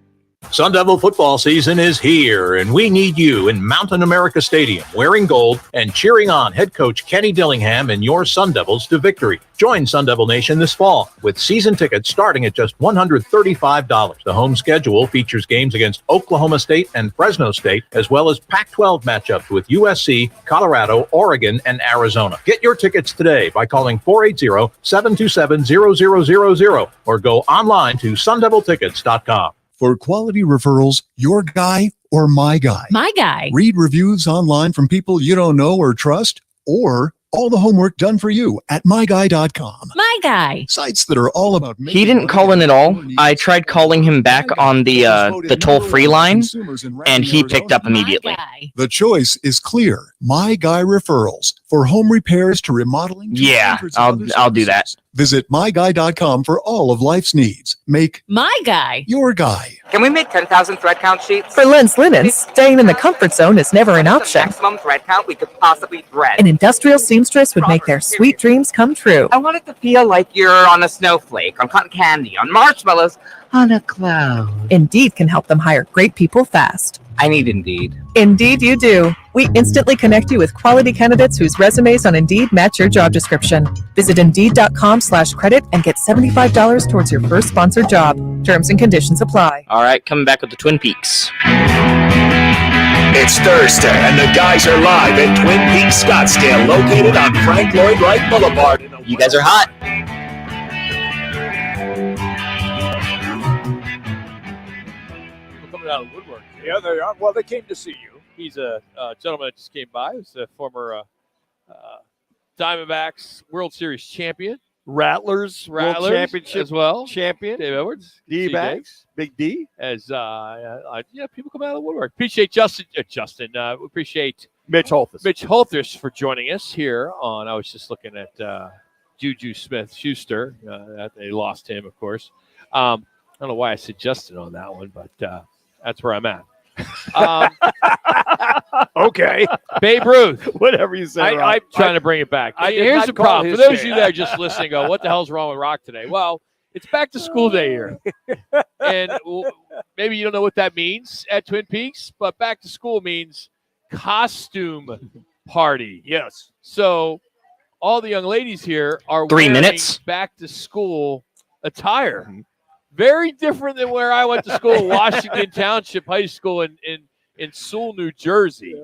Sun Devil football season is here, and we need you in Mountain America Stadium wearing gold and cheering on head coach Kenny Dillingham and your Sun Devils to victory. Join Sun Devil Nation this fall with season tickets starting at just $135. The home schedule features games against Oklahoma State and Fresno State, as well as Pac-12 matchups with USC, Colorado, Oregon, and Arizona. Get your tickets today by calling 480-727-0000 or go online to sundeviltickets.com. For quality referrals, your guy or my guy? My guy. Read reviews online from people you don't know or trust, or all the homework done for you at myguy.com. My guy. Sites that are all about He didn't call in at all. I tried calling him back on the toll-free line, and he picked up immediately. The choice is clear. My Guy Referrals for home repairs to remodeling. Yeah, I'll do that. Visit myguy.com for all of life's needs. Make My guy. your guy. Can we make 10,000 thread count sheets? For Lens Linens, staying in the comfort zone is never an option. Maximum thread count we could possibly thread. An industrial seamstress would make their sweet dreams come true. I want it to feel like you're on a snowflake, on cotton candy, on marshmallows, on a cloud. Indeed can help them hire great people fast. I need Indeed. Indeed you do. We instantly connect you with quality candidates whose resumes on Indeed match your job description. Visit Indeed.com/credit and get $75 towards your first sponsored job. Terms and conditions apply. All right, coming back with the Twin Peaks. It's Thursday, and the guys are live at Twin Peaks, Scottsdale, located on Frank Lloyd Wright Boulevard. You guys are hot. Coming out of the woodwork. Yeah, they are. Well, they came to see you. He's a gentleman that just came by. He's a former Diamondbacks World Series champion. Rattlers World Championship as well. Champion. Dave Edwards. D-backs. Big D. As people come out of the woodwork. Appreciate Justin. We appreciate Mitch Holthus for joining us here on. I was just looking at Juju Smith-Schuster. They lost him, of course. I don't know why I said Justin on that one, but that's where I'm at. Okay. Babe Ruth. Whatever you say. I'm trying to bring it back. Here's the problem. For those of you that are just listening, go, what the hell's wrong with Rock today? Well, it's back to school day here. And maybe you don't know what that means at Twin Peaks, but back to school means costume party. Yes. So all the young ladies here are 3 wearing minutes back to school attire. Very different than where I went to school, Washington Township High School in Sewell, New Jersey,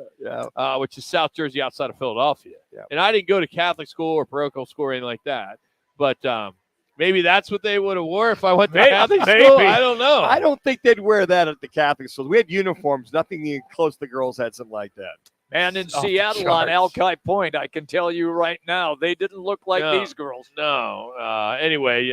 which is South Jersey outside of Philadelphia. Yeah. And I didn't go to Catholic school or parochial school or anything like that. But maybe that's what they would have wore if I went to Catholic school. I don't know. I don't think they'd wear that at the Catholic schools. We had uniforms. Nothing even close. The girls had something like that. And in Seattle on Alki Point, I can tell you right now, they didn't look like these girls. No. Anyway,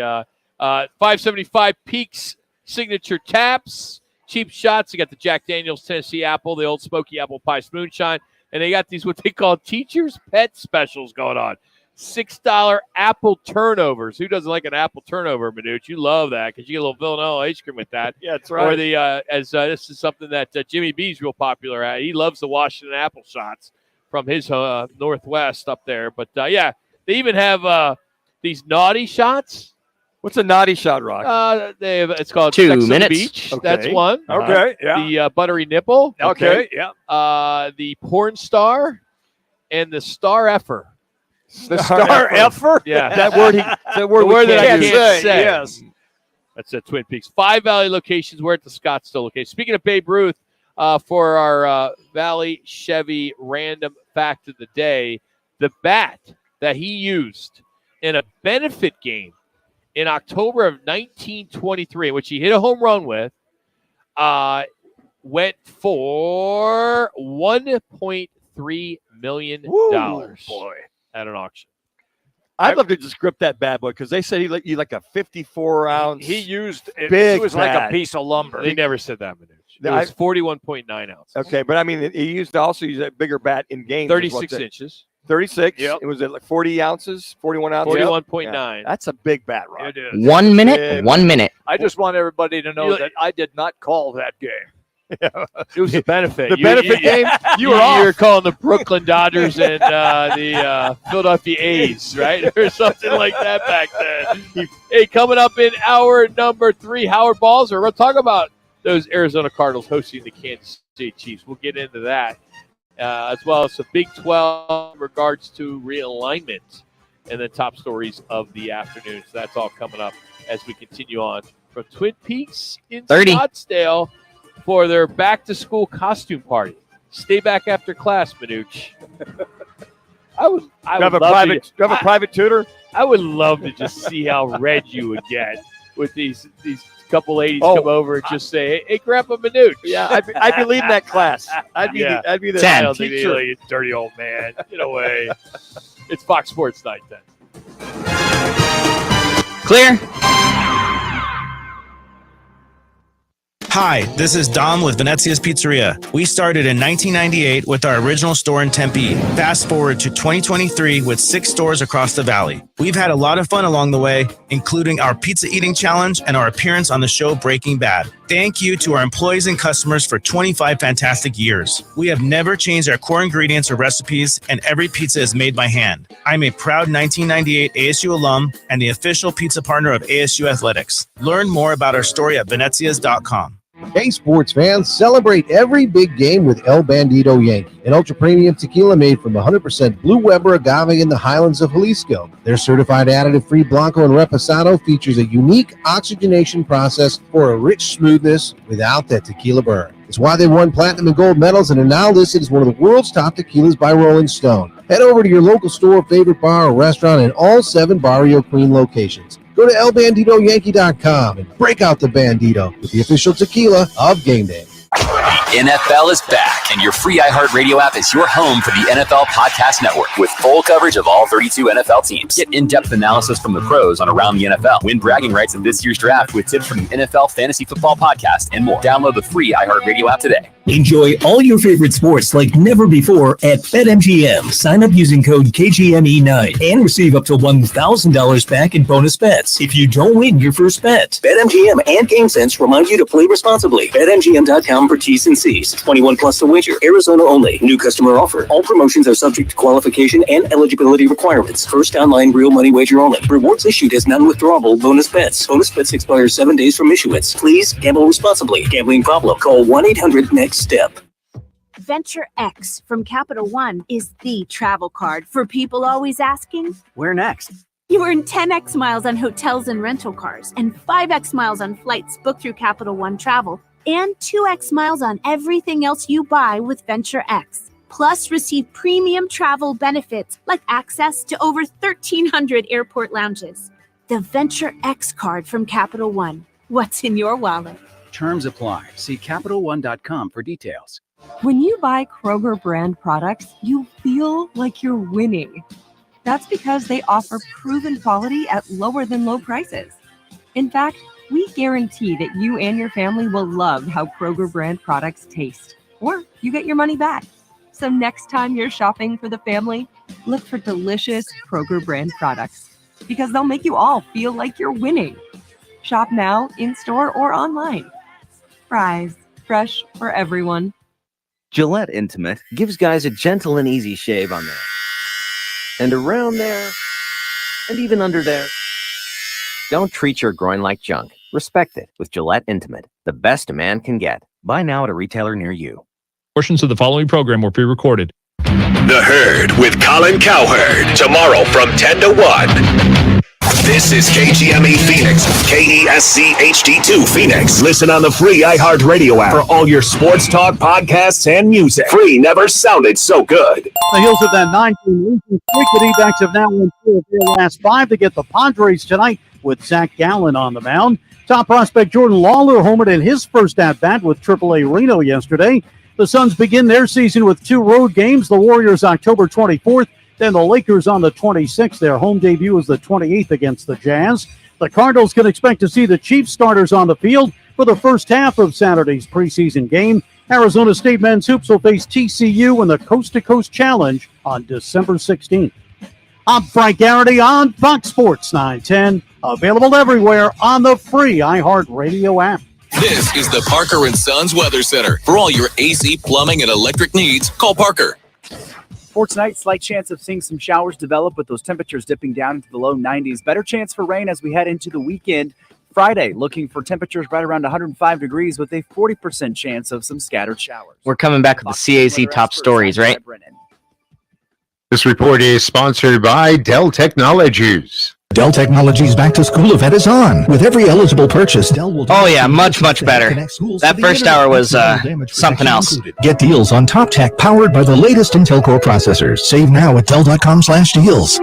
575 Peaks signature taps, cheap shots. They got the Jack Daniel's Tennessee Apple, the Old Smoky Apple Pie Moonshine, and they got these what they call teacher's pet specials going on. $6 apple turnovers. Who doesn't like an apple turnover, Manuch? You love that because you get a little Villanova ice cream with that. Yeah, that's right. Or this is something that Jimmy B's real popular at. He loves the Washington apple shots from his Northwest up there. But they even have these naughty shots. What's a naughty shot, Rock? It's called 2 Sex on the minutes. Beach. Okay. That's one. Okay, yeah. The buttery nipple. Okay, yeah. The porn star and the star effer. The star effer? Yeah. That word that I can't say. Yes. That's at Twin Peaks. 5 Valley locations. We're at the Scottsdale location. Speaking of Babe Ruth, for our Valley Chevy random fact of the day, the bat that he used in a benefit game in October of 1923, which he hit a home run with, went for $1.3 million at an auction. I'd love to just grip that bad boy because they said he like a 54-ounce. He used it. Big It was bat. like a piece of lumber. They never said that, Manuch. It was 41.9 ounces. Okay, but I mean, he used a bigger bat in games. 36 inches. 36. Yep. It was at like 40 ounces, 41 ounces. 41.9. Yeah. That's a big bat, Rock. It is. 1 minute. 1 minute. I just want everybody to know that I did not call that game. It was a benefit. The benefit game? You were calling the Brooklyn Dodgers and the Philadelphia A's, right? Or something like that back then. Hey, coming up in hour number 3, Howard Balzer. We're going to talk about those Arizona Cardinals hosting the Kansas City Chiefs. We'll get into that, as well as the Big 12 in regards to realignment and the top stories of the afternoon. So that's all coming up as we continue on from Twin Peaks in 30. Scottsdale for their back-to-school costume party. Stay back after class, Manuch. You have a private tutor? I would love to just see how red you would get with these couple ladies come over and just say, "Hey, Grandpa Manuch." Yeah, I'd be leading that class. I'd be the 10. teacher. You dirty old man. Get away. It's Fox Sports Night then. Clear. Hi, this is Dom with Venezia's Pizzeria. We started in 1998 with our original store in Tempe. Fast forward to 2023 with 6 stores across the valley. We've had a lot of fun along the way, including our pizza eating challenge and our appearance on the show Breaking Bad. Thank you to our employees and customers for 25 fantastic years. We have never changed our core ingredients or recipes, and every pizza is made by hand. I'm a proud 1998 ASU alum and the official pizza partner of ASU Athletics. Learn more about our story at venezias.com. Hey, sports fans, celebrate every big game with El Bandito Yankee, an ultra-premium tequila made from 100% Blue Weber agave in the highlands of Jalisco. Their certified additive-free Blanco and Reposado features a unique oxygenation process for a rich smoothness without that tequila burn. It's why they won platinum and gold medals and are now listed as one of the world's top tequilas by Rolling Stone. Head over to your local store, favorite bar, or restaurant in all 7 Barrio Queen locations. Go to elbanditoyankee.com and break out the Bandito with the official tequila of Game Day. The NFL is back, And your free iHeartRadio app is your home for the NFL Podcast Network with full coverage of all 32 NFL teams. Get in-depth analysis from the pros on Around the NFL. Win bragging rights in this year's draft with tips from the NFL Fantasy Football Podcast and more. Download the free iHeartRadio app today. Enjoy all your favorite sports like never before at BetMGM. Sign up using code KGME9 and receive up to $1,000 back in bonus bets if you don't win your first bet. BetMGM and GameSense remind you to play responsibly. BetMGM.com for T's and C's. 21 plus to wager. Arizona only. New customer offer. All promotions are subject to qualification and eligibility requirements. First online real money wager only. Rewards issued as non-withdrawable bonus bets. Bonus bets expire 7 days from issuance. Please gamble responsibly. Gambling problem? Call 1-800-NEXT-STEP. Venture X from Capital One is the travel card for people always asking, where next? You earn 10x miles on hotels and rental cars, and 5x miles on flights booked through Capital One Travel, and 2x miles on everything else you buy with Venture X. Plus, receive premium travel benefits like access to over 1,300 airport lounges. The Venture X card from Capital One. What's in your wallet? Terms apply. See CapitalOne.com for details. When you buy Kroger brand products, you feel like you're winning. That's because they offer proven quality at lower than low prices. In fact, we guarantee that you and your family will love how Kroger brand products taste, or you get your money back. So next time you're shopping for the family, look for delicious Kroger brand products, because they'll make you all feel like you're winning. Shop now, in-store, or online. Fries, fresh for everyone. Gillette Intimate gives guys a gentle and easy shave on there. And around there, and even under there. Don't treat your groin like junk. Respect it with Gillette Intimate, the best a man can get. Buy now at a retailer near you. Portions of the following program were pre-recorded. The Herd with Colin Cowherd. Tomorrow from 10 to 1. This is KGME Phoenix, KESC HD2 Phoenix. Listen on the free iHeartRadio app for all your sports talk, podcasts, and music. Free never sounded so good. The heels of that 9-game losing streak, the D-backs have now won 4 of their last 5 to get the Padres tonight with Zach Gallen on the mound. Top prospect Jordan Lawler homered in his first at-bat with AAA Reno yesterday. The Suns begin their season with 2 road games. The Warriors October 24th. Then the Lakers on the 26th. Their home debut is the 28th against the Jazz. The Cardinals can expect to see the Chiefs starters on the field for the first half of Saturday's preseason game. Arizona State men's hoops will face TCU in the Coast to Coast Challenge on December 16th. I'm Frank Garrity on Fox Sports 910. Available everywhere on the free iHeartRadio app. This is the Parker & Sons Weather Center. For all your AC, plumbing, and electric needs, call Parker. For tonight, slight chance of seeing some showers develop with those temperatures dipping down into the low 90s. Better chance for rain as we head into the weekend. Friday, looking for temperatures right around 105 degrees with a 40% chance of some scattered showers. We're coming back with the CAZ top stories, right? This report is sponsored by Dell Technologies. Dell Technologies Back to School event is on. With every eligible purchase, Dell will... Oh, yeah, much better. That first hour was something else. Get deals on top tech powered by the latest Intel Core processors. Save now at Dell.com/deals.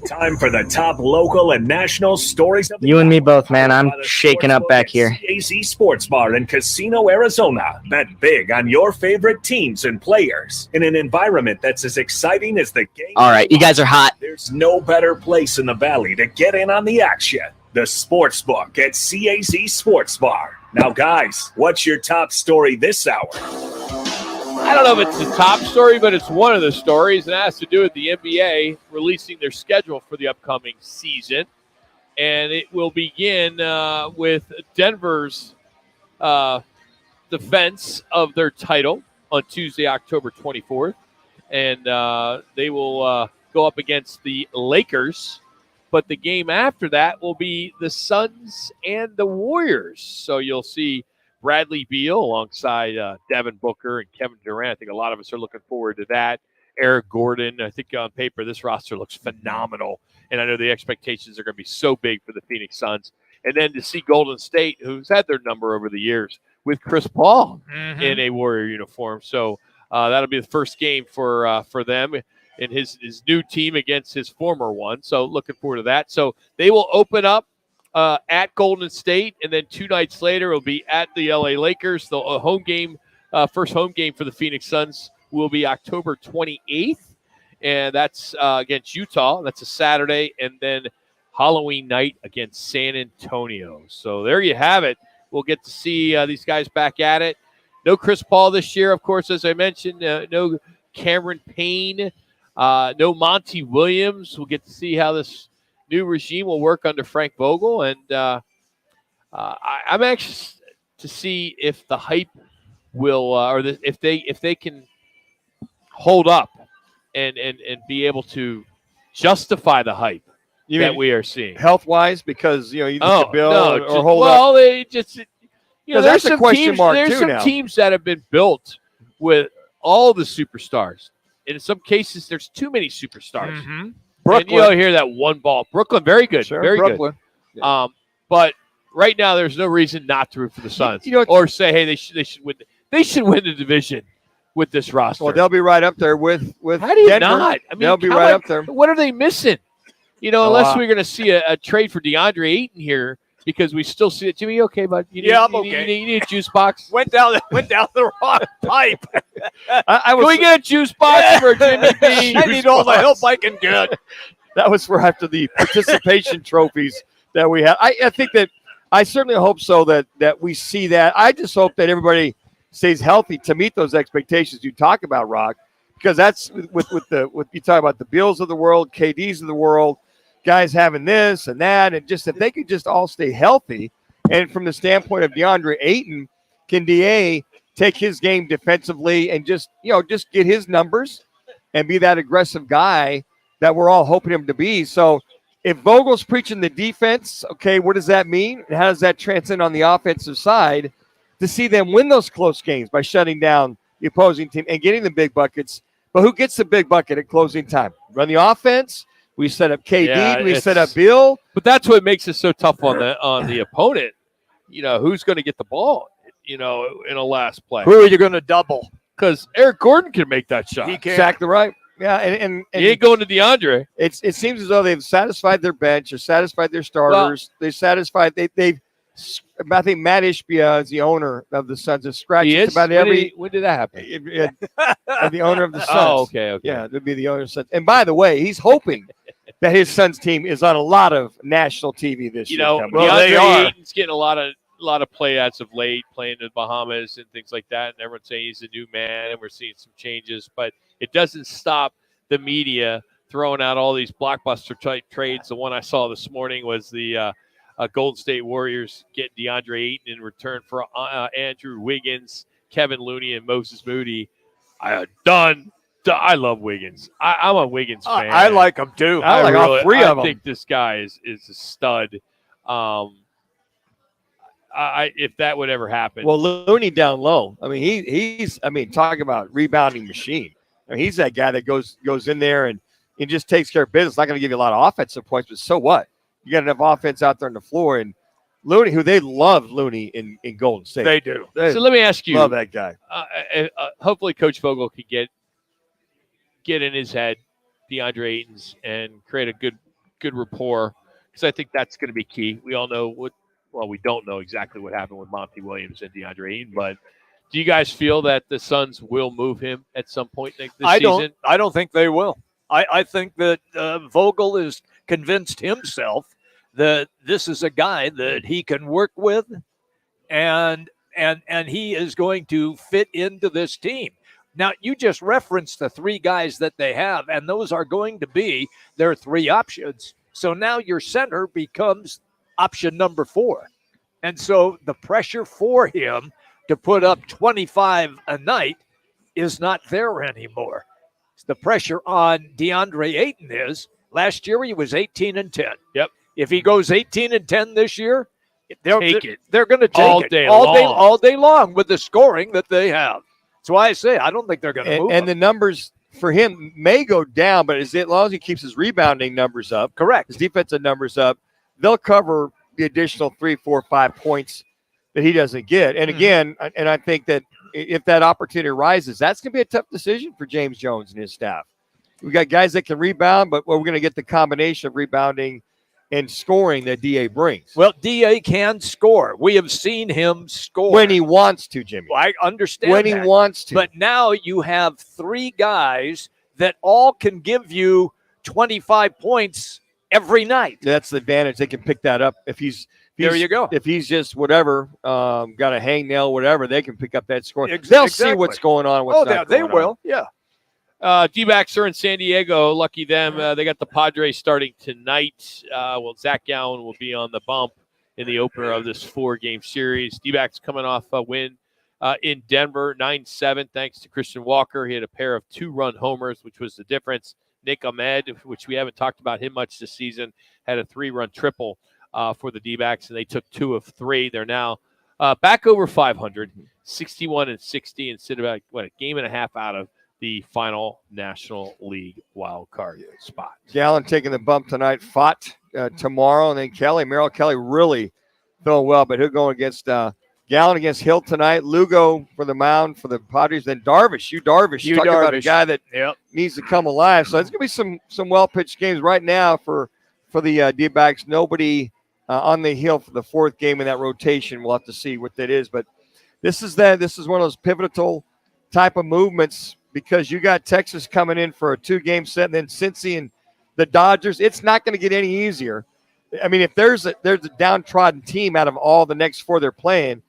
Time for the top local and national stories of the You and me both, man. I'm shaking up back here. CAZ Sports Bar in Casino, Arizona. Bet big on your favorite teams and players in an environment that's as exciting as the game. All right, you guys are hot. There's no better place in the valley to get in on the action. The Sports Book at CAZ Sports Bar. Now, guys, what's your top story this hour? I don't know if it's the top story, but it's one of the stories, and it has to do with the NBA releasing their schedule for the upcoming season. And it will begin with Denver's defense of their title on Tuesday, October 24th. And they will go up against the Lakers. But the game after that will be the Suns and the Warriors. So you'll see Bradley Beal alongside Devin Booker and Kevin Durant. I think a lot of us are looking forward to that. Eric Gordon, I think on paper this roster looks phenomenal. And I know the expectations are going to be so big for the Phoenix Suns. And then to see Golden State, who's had their number over the years, with Chris Paul in a Warrior uniform. So that'll be the first game for them and his new team against his former one. So looking forward to that. So they will open up at Golden State, and then 2 nights later it'll be at the LA Lakers. The home game, first home game for the Phoenix Suns will be October 28th, and that's against Utah. That's a Saturday, and then Halloween night against San Antonio. So there you have it. We'll get to see these guys back at it. No Chris Paul this year, of course, as I mentioned. No Cameron Payne. No Monty Williams. We'll get to see how this new regime will work under Frank Vogel, and I'm anxious to see if the hype will, if they can hold up and be able to justify the hype that we are seeing health-wise, because you need to build or hold up. Well, they just there's that's a some question teams, mark there's too some now. teams that have been built with all the superstars. In some cases, there's too many superstars. Mm-hmm. And you don't hear that one ball. Brooklyn, very good, very Brooklyn. good. But right now, there's no reason not to root for the Suns, or say, hey, they should win. They should win the division with this roster. Well, they'll be right up there with How do you Denver. not? I mean, they'll be right up there. What are they missing? Unless we're going to see a trade for DeAndre Ayton here, because we still see it. Jimmy, you okay, bud? I'm okay. You need a juice box? Went down the wrong pipe. Can we get a juice box for Jimmy B? I need all the help I can get. That was for after the participation trophies that we had. I think that I certainly hope so that we see that. I just hope that everybody stays healthy to meet those expectations you talk about, Rock, because that's with you talk about the Bills of the world, KDs of the world, guys having this and that, and just if they could just all stay healthy. And from the standpoint of DeAndre Ayton, can DA take his game defensively and just get his numbers and be that aggressive guy that we're all hoping him to be? So if Vogel's preaching the defense, okay, what does that mean? And how does that transcend on the offensive side to see them win those close games by shutting down the opposing team and getting the big buckets? But who gets the big bucket at closing time? Run the offense? We set up KD. We set up Bill. But that's what makes it so tough on the opponent. Who's going to get the ball, in a last play? Who are you going to double? Because Eric Gordon can make that shot. He can. Exactly right. Yeah, and he ain't going to DeAndre. It seems as though they've satisfied their bench or satisfied their starters. They've satisfied. They've. I think Matt Ishbia is the owner of the Suns. Has scratched about every. When did that happen? The owner of the Suns. Oh, okay. Yeah, that'd be the owner of the Suns. And by the way, he's hoping that his Suns team is on a lot of national TV this year. DeAndre Ayton's getting a lot of play as of late, playing in the Bahamas and things like that. And everyone's saying he's a new man, and we're seeing some changes. But it doesn't stop the media throwing out all these blockbuster type trades. The one I saw this morning was the Golden State Warriors get DeAndre Ayton in return for Andrew Wiggins, Kevin Looney, and Moses Moody. Done. I love Wiggins. I'm a Wiggins fan. I like him too. I like all three of them. I think this guy is a stud. If that would ever happen. Well, Looney down low. I mean, he's talk about rebounding machine. I mean, he's that guy that goes in there and just takes care of business. Not going to give you a lot of offensive points, but so what? You got enough offense out there on the floor. And Looney, who they love Looney in Golden State. They do. So let me ask you. Love that guy. Hopefully Coach Vogel can get in his head DeAndre Ayton's and create a good rapport, because I think that's going to be key. We all know we don't know exactly what happened with Monty Williams and DeAndre Ayton, but do you guys feel that the Suns will move him at some point this season? I don't think they will. I think that Vogel is convinced himself that this is a guy that he can work with, and he is going to fit into this team. Now, you just referenced the three guys that they have, and those are going to be their three options. So now your center becomes option number 4. And so the pressure for him to put up 25 a night is not there anymore. The pressure on DeAndre Ayton is, last year he was 18-10. Yep. If he goes 18-10 this year, they're going to take all it day all day long with the scoring that they have. That's why I say I don't think they're going to move him. And the numbers for him may go down, but as long as he keeps his rebounding numbers up, correct, his defensive numbers up, they'll cover the additional 3, 4, 5 points that he doesn't get. And again, and I think that if that opportunity arises, that's going to be a tough decision for James Jones and his staff. We got guys that can rebound, but we're going to get the combination of rebounding and scoring that DA brings. Well, DA can score. We have seen him score. When he wants to, Jimmy. I understand When that. he wants to. But now you have 3 guys that all can give you 25 points every night. That's the advantage. They can pick that up. If he's there you go. If he's just whatever, got a hangnail, whatever, they can pick up that score. They'll see what's going on. What's not they going will. on. Yeah. D-backs are in San Diego. Lucky them. They got the Padres starting tonight. Zach Gallen will be on the bump in the opener of this 4-game series. D-backs coming off a win in Denver, 9-7, thanks to Christian Walker. He had a pair of 2-run homers, which was the difference. Nick Ahmed, which we haven't talked about him much this season, had a 3-run triple for the D-backs, and they took 2 of 3. They're now back over 500, 61-60, and sit about, a game and a half out of the final National League wild card spot. Gallen taking the bump tonight. Fott tomorrow, and then Merrill Kelly really throwing well, but he'll go against Gallen against Hill tonight. Lugo for the mound for the Padres. Then Darvish. Talking about a guy that needs to come alive. So it's going to be some well-pitched games right now for the D-backs. Nobody on the hill for the 4th game in that rotation. We'll have to see what that is. But this is one of those pivotal type of movements because you got Texas coming in for a 2-game set, and then Cincy and the Dodgers. It's not going to get any easier. I mean, if there's a downtrodden team out of all the next 4 they're playing,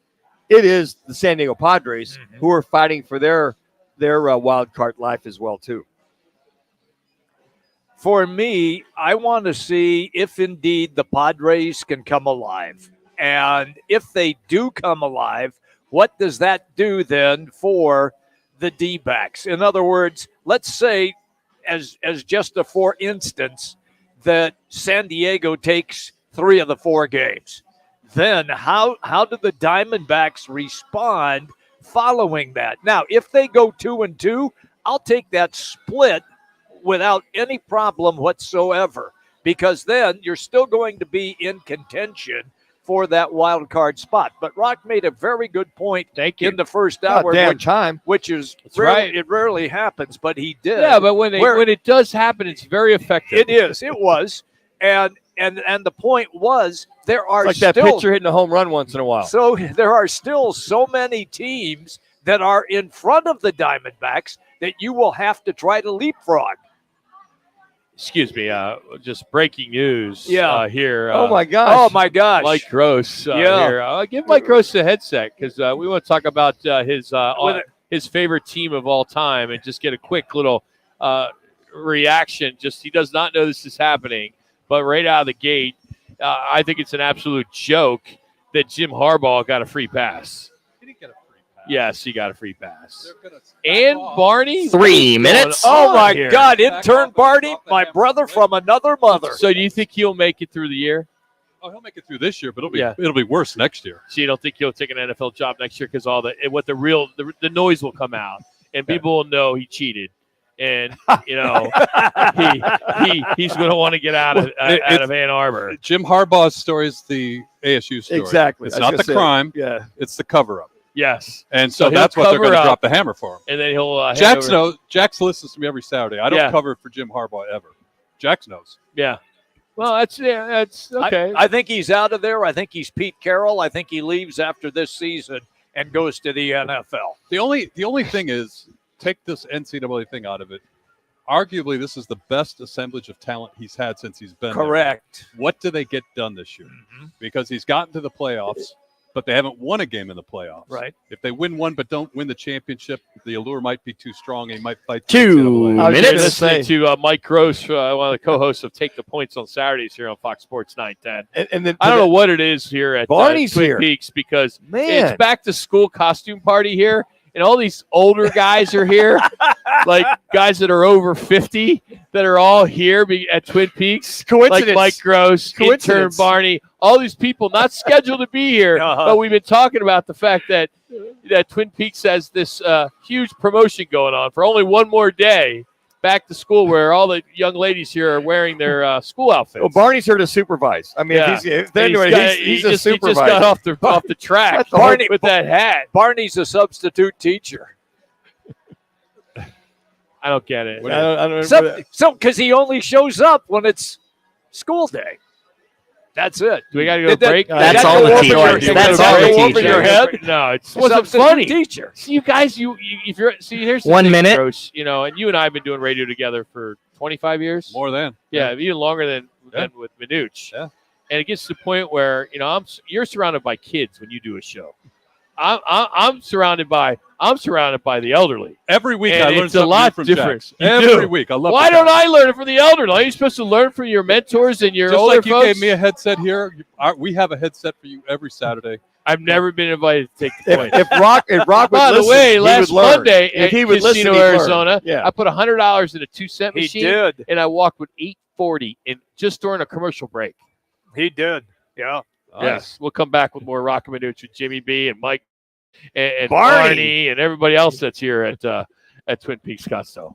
it is the San Diego Padres who are fighting for their wild card life as well too. For me, I want to see if indeed the Padres can come alive. And if they do come alive, what does that do then for the D-backs? In other words, let's say, as just a for instance, that San Diego takes 3 of the 4 games. Then how do the Diamondbacks respond following that? Now, if they go 2-2, I'll take that split without any problem whatsoever, because then you're still going to be in contention for that wild card spot. But Rock made a very good point in the first hour, which is it rarely happens, but he did. Yeah, but when it does happen, it's very effective. It is. It was. And the point was there are like still that pitcher hitting a home run once in a while. So there are still so many teams that are in front of the Diamondbacks that you will have to try to leapfrog. Excuse me, just breaking news here. Oh, my gosh. Oh, my gosh. Mike Gross here. Give Mike Gross a headset because we want to talk about his favorite team of all time and just get a quick little reaction. Just he does not know this is happening, but right out of the gate, I think it's an absolute joke that Jim Harbaugh got a free pass. He didn't get a free pass. Yes, he got a free pass. And Barney? 3 minutes. Oh, my God. Intern Barney, my brother from another mother. So do you think he'll make it through the year? Oh, he'll make it through this year, but it'll be worse next year. So you don't think he'll take an NFL job next year because the noise will come out and people will know he cheated. And he's going to want to get out of Ann Arbor. Jim Harbaugh's story is the ASU story. Exactly. It's not the crime. Yeah. It's the cover-up. Yes. And so that's what they're going to drop the hammer for him. And then he'll Jax listens to me every Saturday. I don't cover for Jim Harbaugh ever. Jax knows. Yeah. Well, that's okay. I think he's out of there. I think he's Pete Carroll. I think he leaves after this season and goes to the NFL. The only thing is, take this NCAA thing out of it. Arguably, this is the best assemblage of talent he's had since he's been correct. There. What do they get done this year? Mm-hmm. Because he's gotten to the playoffs, but they haven't won a game in the playoffs. Right. If they win one but don't win the championship, the allure might be too strong and he might fight. 2 minutes. Listening to Mike Gross, one of the co-hosts of Take the Points on Saturdays here on Fox Sports 910. And then I don't know what it is here at Barney's Twin Peaks because Man. it's back to school costume party here. And all these older guys are here, like guys that are over 50 that are all here at Twin Peaks. Coincidence. Like Mike Gross, intern Barney, all these people not scheduled to be here. But we've been talking about the fact that Twin Peaks has this huge promotion going on for only one more day back to school where all the young ladies here are wearing their school outfits. Well, Barney's here to supervise. I mean, he's a supervisor. He just got off the track with that hat. Barney's a substitute teacher. I don't get it. I don't So because he only shows up when it's school day. That's it. Do we got to go to break? That's all the teachers. That's all the over your head. teachers. No, it wasn't funny. Teacher. See, you guys, if you're here's the 1 thing, minute. Gross, and you and I have been doing radio together for 25 years. More than. Yeah, even longer than with Manuch. Yeah. And it gets to the point where you're surrounded by kids when you do a show. I'm surrounded by the elderly. Every week and I learn it's something a lot new from different. Jax. You Every do. week. I love Why the don't guy. I learn it from the elderly? Are you supposed to learn from your mentors and your Just older like you folks? gave me a headset here, we have a headset for you every Saturday. I've never been invited to take the point. If Rock would By the listen, way, he last would learn. Monday If at he would listen, Casino, he'd learn. Arizona, Yeah. I put $100 in a 2-cent He machine, did. and I walked with $8.40 just during a commercial break. He did. Yeah. Yes, we'll come back with more Roc and Manuch with Jimmy B and Mike and Barney. Barney and everybody else that's here at Twin Peaks Scottsdale.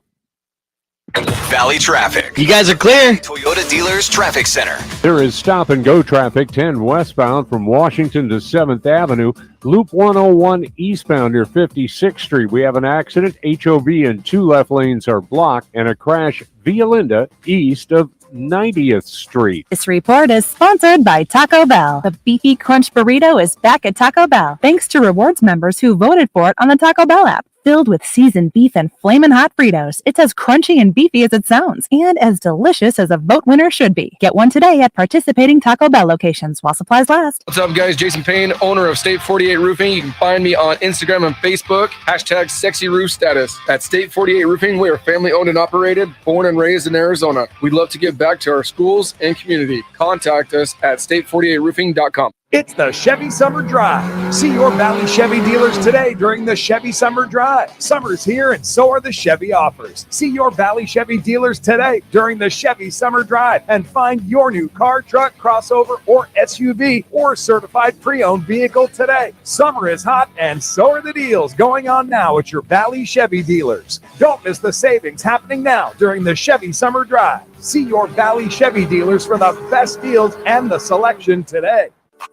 Valley traffic. You guys are clear. Toyota Dealers Traffic Center. There is stop-and-go traffic 10 westbound from Washington to 7th Avenue. Loop 101 eastbound near 56th Street. We have an accident. HOV and 2 left lanes are blocked, and a crash via Linda east of 90th Street. This report is sponsored by Taco Bell. The Beefy Crunch Burrito is back at Taco Bell, thanks to rewards members who voted for it on the Taco Bell app. Filled with seasoned beef and flamin' hot Fritos, it's as crunchy and beefy as it sounds, and as delicious as a vote winner should be. Get one today at participating Taco Bell locations while supplies last. What's up, guys? Jason Payne, owner of State 48 Roofing. You can find me on Instagram and Facebook. Hashtag sexy roof status. At State 48 Roofing, we are family owned and operated, born and raised in Arizona. We'd love to give back to our schools and community. Contact us at state48roofing.com. It's the Chevy Summer Drive. See your Valley Chevy dealers today during the Chevy Summer Drive. Summer's here and so are the Chevy offers. See your Valley Chevy dealers today during the Chevy Summer Drive and find your new car, truck, crossover, or SUV or certified pre-owned vehicle today. Summer is hot and so are the deals going on now at your Valley Chevy dealers. Don't miss the savings happening now during the Chevy Summer Drive. See your Valley Chevy dealers for the best deals and the selection today.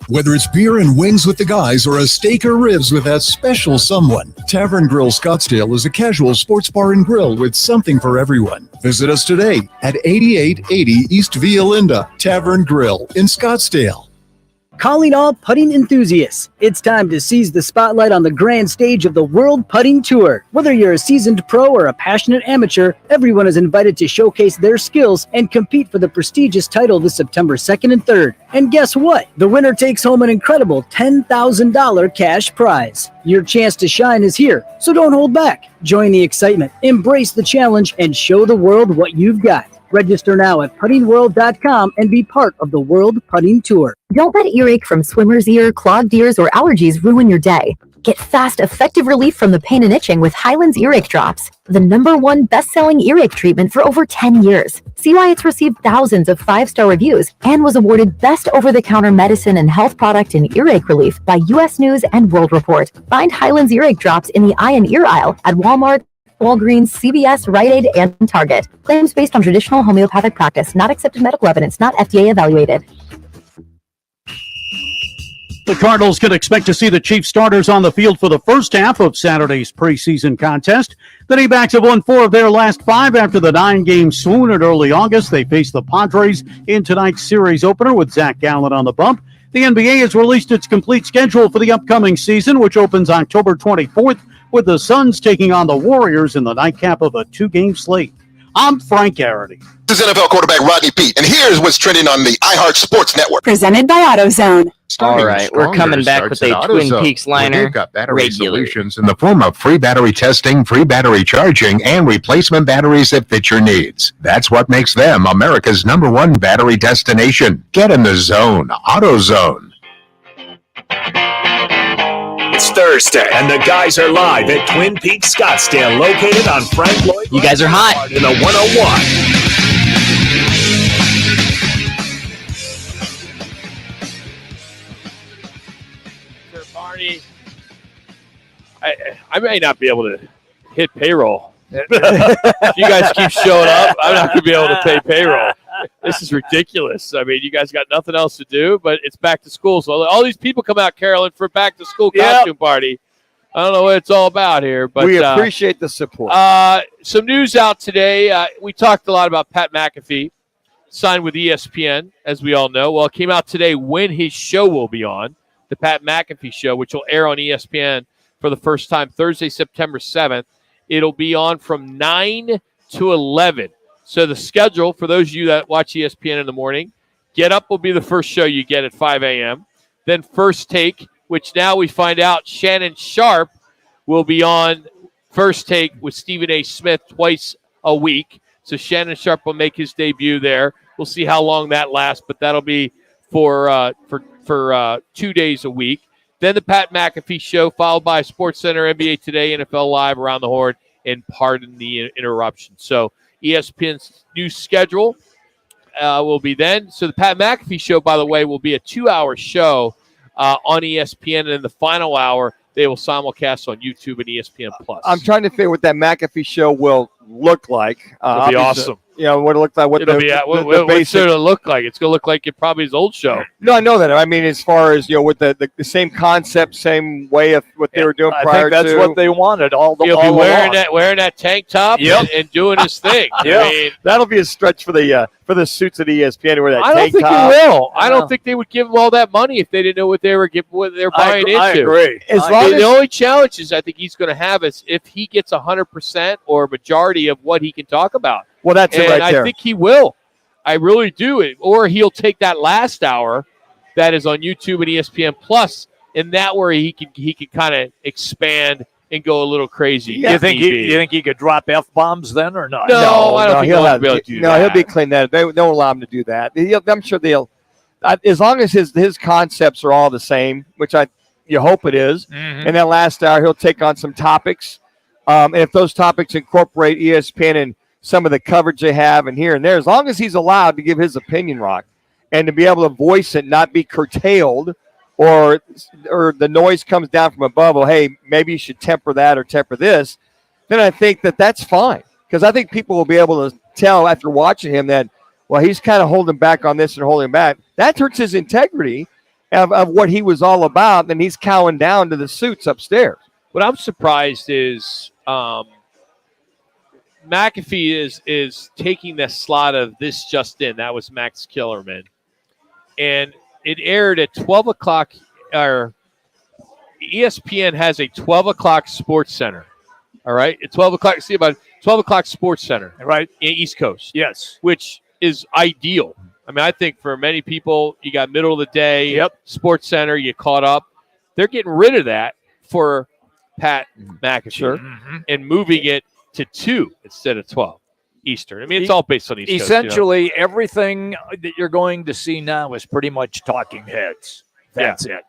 Whether it's beer and wings with the guys or a steak or ribs with that special someone, Tavern Grill Scottsdale is a casual sports bar and grill with something for everyone. Visit us today at 8880 East Via Linda, Tavern Grill in Scottsdale. Calling all putting enthusiasts. It's time to seize the spotlight on the grand stage of the World Putting Tour. Whether you're a seasoned pro or a passionate amateur, everyone is invited to showcase their skills and compete for the prestigious title this September 2nd and 3rd. And guess what? The winner takes home an incredible $10,000 cash prize. Your chance to shine is here, so don't hold back. Join the excitement, embrace the challenge, and show the world what you've got. Register now at puttingworld.com and be part of the World Putting Tour. Don't let earache from swimmer's ear, clogged ears, or allergies ruin your day. Get fast, effective relief from the pain and itching with Hyland's Earache Drops, the #1 best-selling earache treatment for over 10 years. See why it's received thousands of 5-star reviews and was awarded Best Over-the-Counter Medicine and Health Product in Earache Relief by U.S. News and World Report. Find Hyland's Earache Drops in the eye and ear aisle at Walmart, Walgreens, CVS, Rite Aid, and Target. Claims based on traditional homeopathic practice, not accepted medical evidence, not FDA evaluated. The Cardinals can expect to see the Chiefs starters on the field for the first half of Saturday's preseason contest. The D-backs have won 4 of their last 5 after the 9-game swoon in early August. They face the Padres in tonight's series opener with Zach Gallen on the bump. The NBA has released its complete schedule for the upcoming season, which opens October 24th, with the Suns taking on the Warriors in the nightcap of a 2-game slate. I'm Frank Garrity. This is NFL quarterback Rodney Peete, and here's what's trending on the iHeart Sports Network. Presented by AutoZone. All right, we're coming back with a Twin Peaks liner. They've got battery regular. solutions in the form of free battery testing, free battery charging, and replacement batteries that fit your needs. That's what makes them America's #1 battery destination. Get in the zone. AutoZone. It's Thursday, and the guys are live at Twin Peaks Scottsdale, located on Frank Lloyd. You guys are hot. In the 101. Barney, I may not be able to hit payroll. If you guys keep showing up, I'm not going to be able to pay payroll. This is ridiculous. I mean, you guys got nothing else to do, but it's back to school. So all these people come out, Carolyn, for back to school costume party. I don't know what it's all about here, but we appreciate the support. Some news out today. We talked a lot about Pat McAfee signed with ESPN, as we all know. Well, it came out today when his show will be on, the Pat McAfee Show, which will air on ESPN for the first time Thursday, September 7th. It'll be on from 9 to 11. So the schedule, for those of you that watch ESPN in the morning, Get Up will be the first show you get at 5 a.m. Then First Take, which now we find out Shannon Sharp will be on First Take with Stephen A. Smith twice a week. So Shannon Sharp will make his debut there. We'll see how long that lasts, but that'll be for 2 days a week. Then the Pat McAfee Show, followed by SportsCenter, NBA Today, NFL Live, Around the Horn, and Pardon the Interruption. So ESPN's new schedule will be then. So the Pat McAfee Show, by the way, will be a 2-hour show on ESPN, and in the final hour, they will simulcast on YouTube and ESPN Plus. I'm trying to figure what that McAfee Show will look like. It'll be awesome. What it looked like. What what's it going to look like? It's going to look like it probably his old show. No, I know that. I mean, as far as with the same concept, same way of what they were doing prior to. I think that's what they wanted. He'll be wearing that tank top and doing his thing. Yeah, I mean, that'll be a stretch for the suits at ESPN. Where that I don't tank think top. he will. I don't think they would give him all that money if they didn't know what they were buying into. I agree. The only challenge is I think he's going to have is if he gets 100% or majority of what he can talk about. Well, that's it right there. I think he will. I really do it. Or he'll take that last hour that is on YouTube and ESPN Plus, and that where he can kind of expand and go a little crazy. You think he could drop F-bombs then or not? No, I don't think he'll be able to do that. No, he'll be clean. They don't allow him to do that. I'm sure they'll, as long as his concepts are all the same, which you hope it is. Mm-hmm. In that last hour, he'll take on some topics. And if those topics incorporate ESPN and some of the coverage they have and here and there, as long as he's allowed to give his opinion, Rock, and to be able to voice it, not be curtailed, or the noise comes down from above, well, hey, maybe you should temper that or temper this, then I think that's fine. Because I think people will be able to tell after watching him that, well, he's kind of holding back on this and holding back. That hurts his integrity of what he was all about, and he's cowing down to the suits upstairs. What I'm surprised is McAfee is taking the slot of This Just In. That was Max Kellerman. And it aired at 12 o'clock. Or ESPN has a 12 o'clock Sports Center. All right? At 12 o'clock, see about 12 o'clock Sports Center. Right. In East Coast. Yes. Which is ideal. I mean, I think for many people, you got middle of the day, Sports Center, you caught up. They're getting rid of that for Pat McAfee and moving it to 2 instead of 12 Eastern. I mean, it's all based on East Coast. Essentially, everything that you're going to see now is pretty much talking heads. That's it.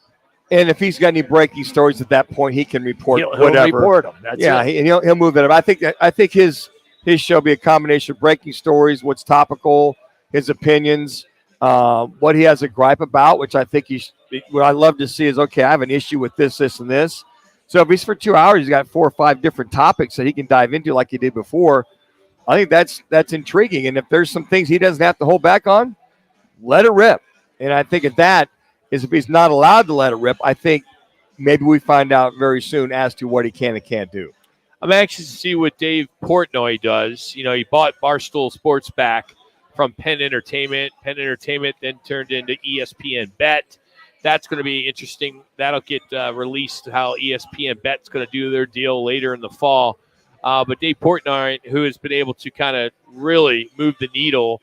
And if he's got any breaking stories at that point, he can report He'll whatever. report them. That's it. He'll move it up. I think his show will be a combination of breaking stories, what's topical, his opinions, what he has a gripe about, which I think what I love to see is, okay, I have an issue with this, and this. So if he's for 2 hours, he's got 4 or 5 different topics that he can dive into like he did before. I think that's intriguing. And if there's some things he doesn't have to hold back on, let it rip. And I think if he's not allowed to let it rip, I think maybe we find out very soon as to what he can and can't do. I'm anxious to see what Dave Portnoy does. You know, he bought Barstool Sports back from Penn Entertainment. Penn Entertainment then turned into ESPN Bet. That's going to be interesting. That'll get released how ESPN Bet's going to do their deal later in the fall. But Dave Portnoy, who has been able to kind of really move the needle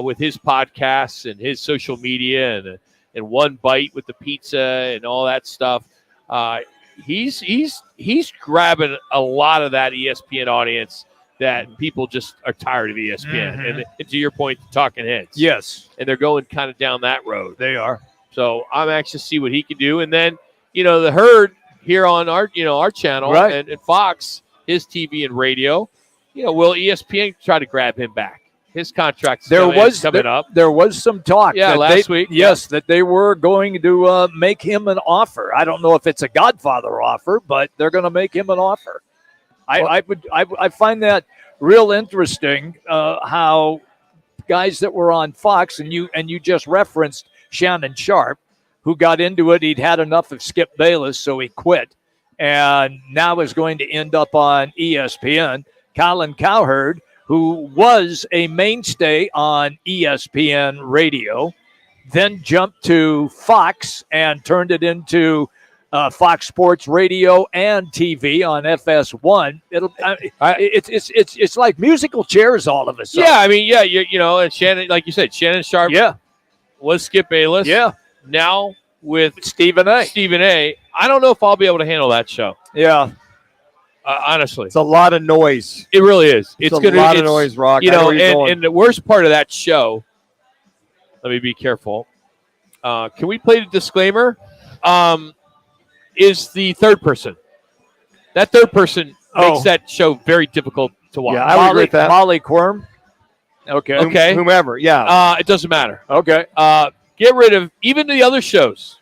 with his podcasts and his social media and One Bite with the pizza and all that stuff, he's grabbing a lot of that ESPN audience that people just are tired of ESPN. And to your point, talking heads. Yes. And they're going kind of down that road. They are. So I'm anxious to see what he can do. And then, the herd here on our channel and Fox, his TV and radio, will ESPN try to grab him back? His contract's coming up. There was some talk last week. Yes, that they were going to make him an offer. I don't know if it's a Godfather offer, but they're going to make him an offer. I find that real interesting how guys that were on Fox, and you just referenced Shannon Sharp, who got into it. He'd had enough of Skip Bayless, so he quit, and now is going to end up on ESPN. Colin Cowherd, who was a mainstay on ESPN radio, then jumped to Fox and turned it into Fox Sports Radio and TV on FS1. It's like musical chairs all of a sudden. Yeah, I mean, yeah, you know, and Shannon, like you said, Shannon Sharp was Skip Bayless. Yeah. Now with Stephen A. I don't know if I'll be able to handle that show. Yeah. Honestly. It's a lot of noise. It really is. It's a lot of noise, Rock. You know, and the worst part of that show, let me be careful. Can we play the disclaimer? Is the third person. That third person makes that show very difficult to watch. Yeah, I would agree with that. Molly Quirm. Okay. Whomever, yeah. It doesn't matter. Okay. Get rid of even the other shows.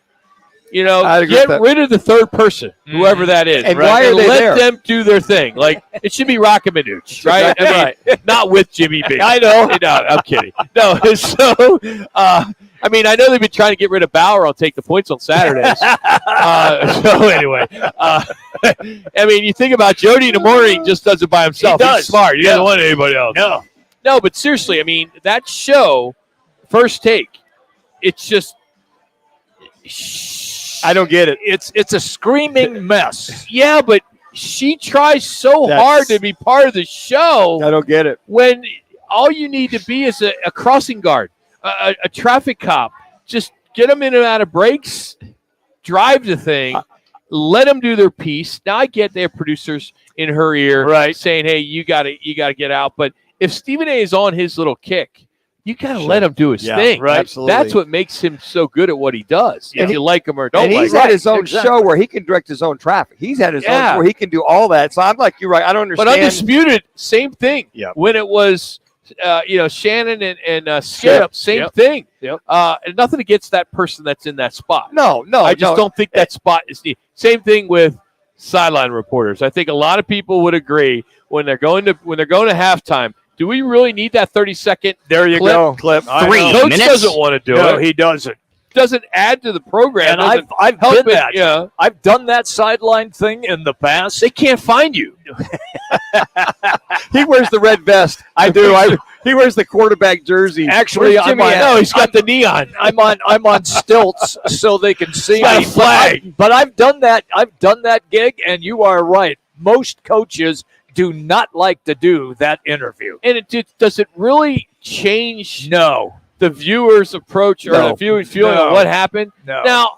You know, I'd agree get with that. rid of the third person, whoever that is. And right? why are they let there? them do their thing. Like, it should be Roc and Manuch, right? I mean, not with Jimmy B. I know. No, I'm kidding. No, so, I mean, I know they've been trying to get rid of Bauer. I'll take the points on Saturdays. So anyway, I mean, you think about Jody in the morning, just does it by himself. He does. He's smart. He doesn't want anybody else. No, but seriously, I mean, that show, First Take, it's just. I don't get it. It's a screaming mess. Yeah, but she tries so hard to be part of the show. I don't get it. When all you need to be is a crossing guard, a traffic cop. Just get them in and out of breaks, drive the thing, let them do their piece. Now I get their producers in her ear saying, "Hey, you got to get out." But if Stephen A. is on his little kick, you got to let him do his thing. Right. Absolutely. That's what makes him so good at what he does. If you like him or don't And like he's him. had his own show where he can direct his own traffic. He's had his own where he can do all that. So I'm like, you're right. I don't understand. But Undisputed, same thing. Yep. When it was, Shannon and Skip, same thing. Yep. And nothing against that person that's in that spot. No. I just don't think that spot is needed. Same thing with sideline reporters. I think a lot of people would agree when they're going to halftime. Do we really need that 30-second clip? 3 Coach minutes? doesn't want to do it. No, he doesn't. Doesn't add to the program. And I've help been that. Yeah. I've done that sideline thing in the past. They can't find you. He wears the red vest. I do. He wears the quarterback jersey. Actually, he's got the neon. I'm on stilts so they can see got me. a flag. But I've done that. I've done that gig, and you are right. Most coaches do not like to do that interview. And does it really change the viewer's approach or the viewer's feeling of what happened? No. Now,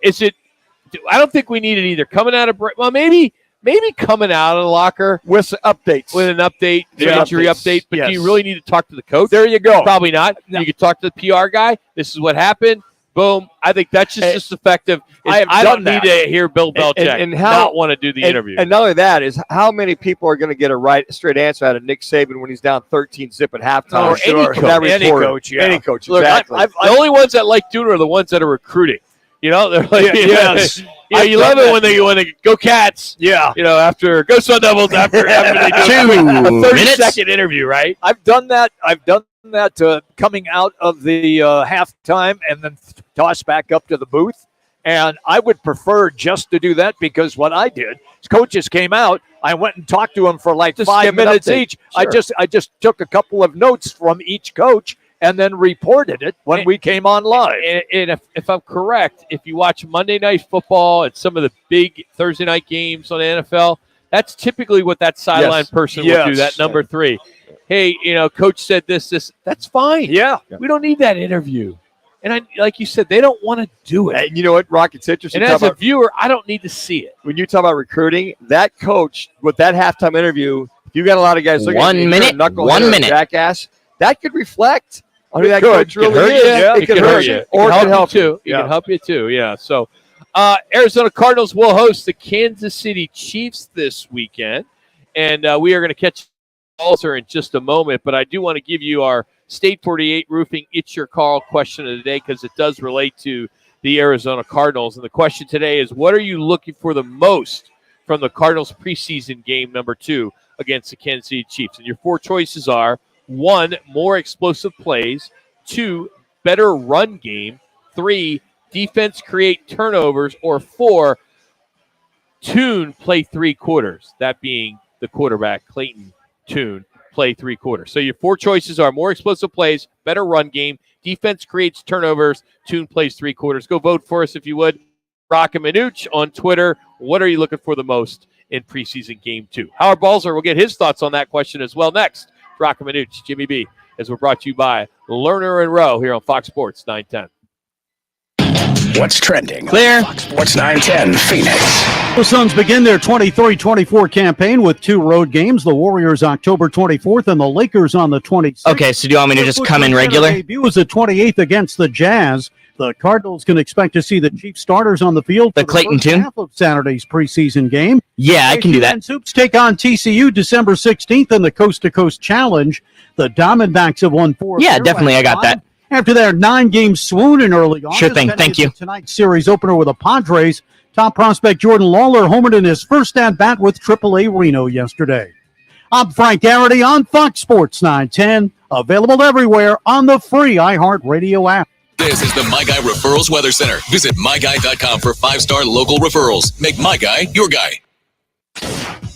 I don't think we need it either. Coming out of break, well, maybe coming out of the locker with updates, with an update, injury update. But do you really need to talk to the coach? There you go. Probably not. No. You could talk to the PR guy. This is what happened. Boom. I think that's just effective. I don't need to hear Bill Belichick not want to do the interview. And not only that is how many people are going to get a straight answer out of Nick Saban when he's down 13-zip at halftime. Or any coach. Any coach. Look, exactly. The only ones that like doing it are the ones that are recruiting. You know, they're like, yes. You love it when they go Cats. Yeah. You know, after go Sun Devils after they do a 30-second interview, right? I've done that. Coming out of the halftime and then toss back up to the booth. And I would prefer just to do that because what I did is coaches came out. I went and talked to them for like Just 5 give an minutes update. each. Sure. I just took a couple of notes from each coach and then reported it when we came on live. And if I'm correct, if you watch Monday Night Football and some of the big Thursday night games on the NFL, that's typically what that sideline person will do, that number 3. Hey, coach said this. That's fine. Yeah. We don't need that interview. And like you said, they don't want to do it. And you know what, Rock? It's interesting. And as a viewer, I don't need to see it. When you talk about recruiting, that coach with that halftime interview, if you got a lot of guys looking at you, One minute. Jackass, that could reflect on who It that could. coach really hurt is. you. It could hurt you. Or it could help you. It can help you too. Yeah. So Arizona Cardinals will host the Kansas City Chiefs this weekend. And we are going to catch Walter in just a moment. But I do want to give you our State 48 Roofing It's Your Call question of the day because it does relate to the Arizona Cardinals. And the question today is, what are you looking for the most from the Cardinals preseason game number 2 against the Kansas City Chiefs? And your 4 choices are 1, more explosive plays, 2, better run game, 3, defense create turnovers, or 4, Tune play 3 quarters, that being the quarterback, Clayton Tune, play 3 quarters. So your 4 choices are more explosive plays, better run game, defense creates turnovers, Tune plays 3 quarters. Go vote for us if you would. Roc and Manuch on Twitter. What are you looking for the most in preseason game 2? Howard Balzer will get his thoughts on that question as well next. Roc and Manuch, Jimmy B, as we're brought to you by Lerner and Rowe here on Fox Sports 910. What's trending? Clear. Fox Sports 910 Phoenix. The Suns begin their 23-24 campaign with 2 road games. The Warriors October 24th and the Lakers on the 26th. Okay, so do you want me to just come in regular? Their debut is the 28th against the Jazz. The Cardinals can expect to see the chief starters on the field for the Clayton first tune? half of Saturday's preseason game. Yeah, I can do that. Soups take on TCU December 16th in the Coast to Coast Challenge. The Diamondbacks have won 4. Yeah, definitely, I got that. After their 9-game swoon in early August. Sure thing, thank you. Tonight's series opener with the Padres. Top prospect Jordan Lawler homered in his first at-bat with AAA Reno yesterday. I'm Frank Garrity on Fox Sports 910. Available everywhere on the free iHeartRadio app. This is the My Guy Referrals Weather Center. Visit myguy.com for 5-star local referrals. Make My Guy your guy.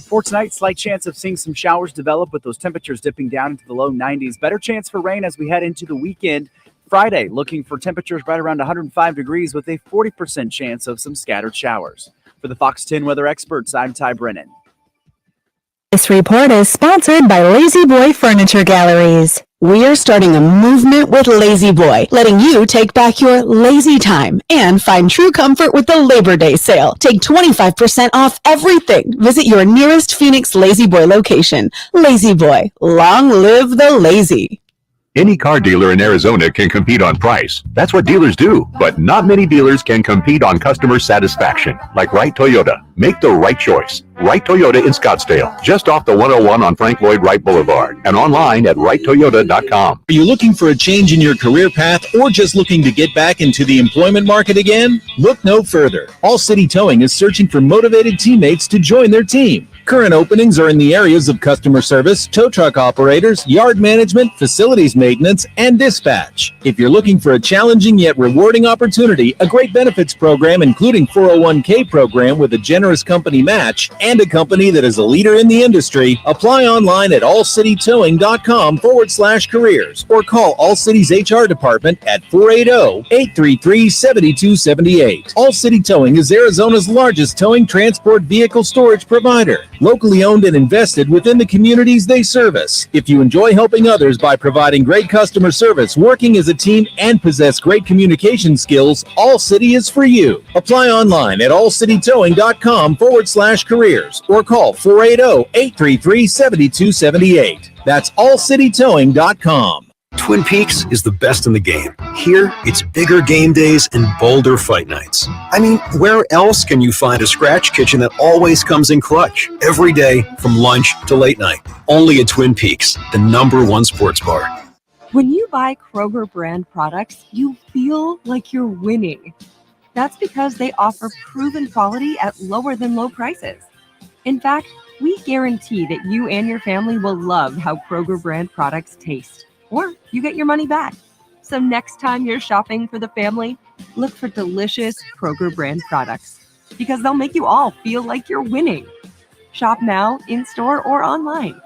For tonight, slight chance of seeing some showers develop with those temperatures dipping down into the low 90s. Better chance for rain as we head into the weekend. Friday, looking for temperatures right around 105 degrees with a 40% chance of some scattered showers. For the Fox 10 weather experts, I'm Ty Brennan. This report is sponsored by Lazy Boy Furniture Galleries. We are starting a movement with Lazy Boy, letting you take back your lazy time and find true comfort with the Labor Day sale. Take 25% off everything. Visit your nearest Phoenix Lazy Boy location. Lazy Boy, long live the lazy. Any car dealer in Arizona can compete on price. That's what dealers do. But not many dealers can compete on customer satisfaction. Like Wright Toyota. Make the right choice. Wright Toyota in Scottsdale, just off the 101 on Frank Lloyd Wright Boulevard, and online at wrighttoyota.com. Are you looking for a change in your career path or just looking to get back into the employment market again? Look no further. All City Towing is searching for motivated teammates to join their team. Current openings are in the areas of customer service, tow truck operators, yard management, facilities maintenance, and dispatch. If you're looking for a challenging yet rewarding opportunity, a great benefits program including 401k program with a generous company match, and a company that is a leader in the industry, apply online at allcitytowing.com/careers or call All City's HR department at 480-833-7278. All City Towing is Arizona's largest towing transport vehicle storage provider. Locally owned and invested within the communities they service. If you enjoy helping others by providing great customer service, working as a team, and possess great communication skills, All City is for you. Apply online at allcitytowing.com/careers or call 480-833-7278. That's allcitytowing.com. Twin Peaks is the best in the game. Here, it's bigger game days and bolder fight nights. I mean, where else can you find a scratch kitchen that always comes in clutch? Every day, from lunch to late night. Only at Twin Peaks, the #1 sports bar. When you buy Kroger brand products, you feel like you're winning. That's because they offer proven quality at lower than low prices. In fact, we guarantee that you and your family will love how Kroger brand products taste. Or you get your money back. So next time you're shopping for the family, look for delicious Kroger brand products because they'll make you all feel like you're winning. Shop now, in-store, or online.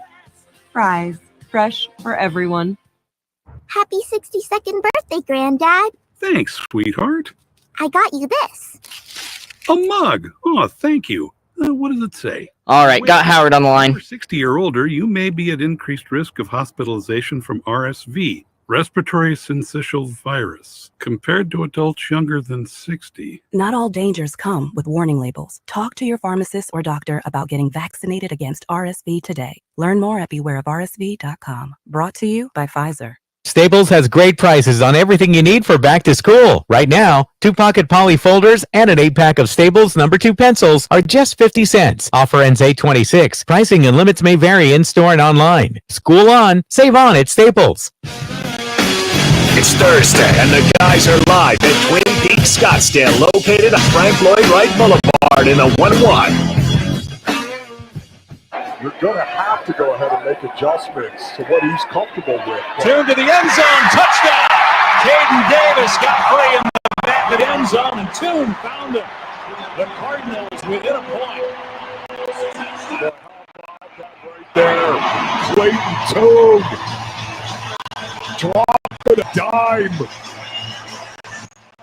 Fries, fresh for everyone. Happy 62nd birthday, Granddad. Thanks, sweetheart. I got you this. A mug. Oh, thank you. What does it say? All right, got Howard on the line. If you're 60 or older, you may be at increased risk of hospitalization from RSV, respiratory syncytial virus, compared to adults younger than 60. Not all dangers come with warning labels. Talk to your pharmacist or doctor about getting vaccinated against RSV today. Learn more at bewareofrsv.com. Brought to you by Pfizer. Staples has great prices on everything you need for back to school. Right now, 2-pocket poly folders and an 8-pack of Staples No. 2 pencils are just 50 cents. Offer ends 8/26. Pricing and limits may vary in-store and online. School on, save on at Staples. It's Thursday, and the guys are live at Twin Peaks Scottsdale, located on Frank Lloyd Wright Boulevard in the 101. You're going to have to go ahead and make adjustments to what he's comfortable with. Tune to the end zone, touchdown! Caden Davis got free in the back of the end zone, and Tune found him. The Cardinals within a point. There, Clayton Toad. Dropping a dime.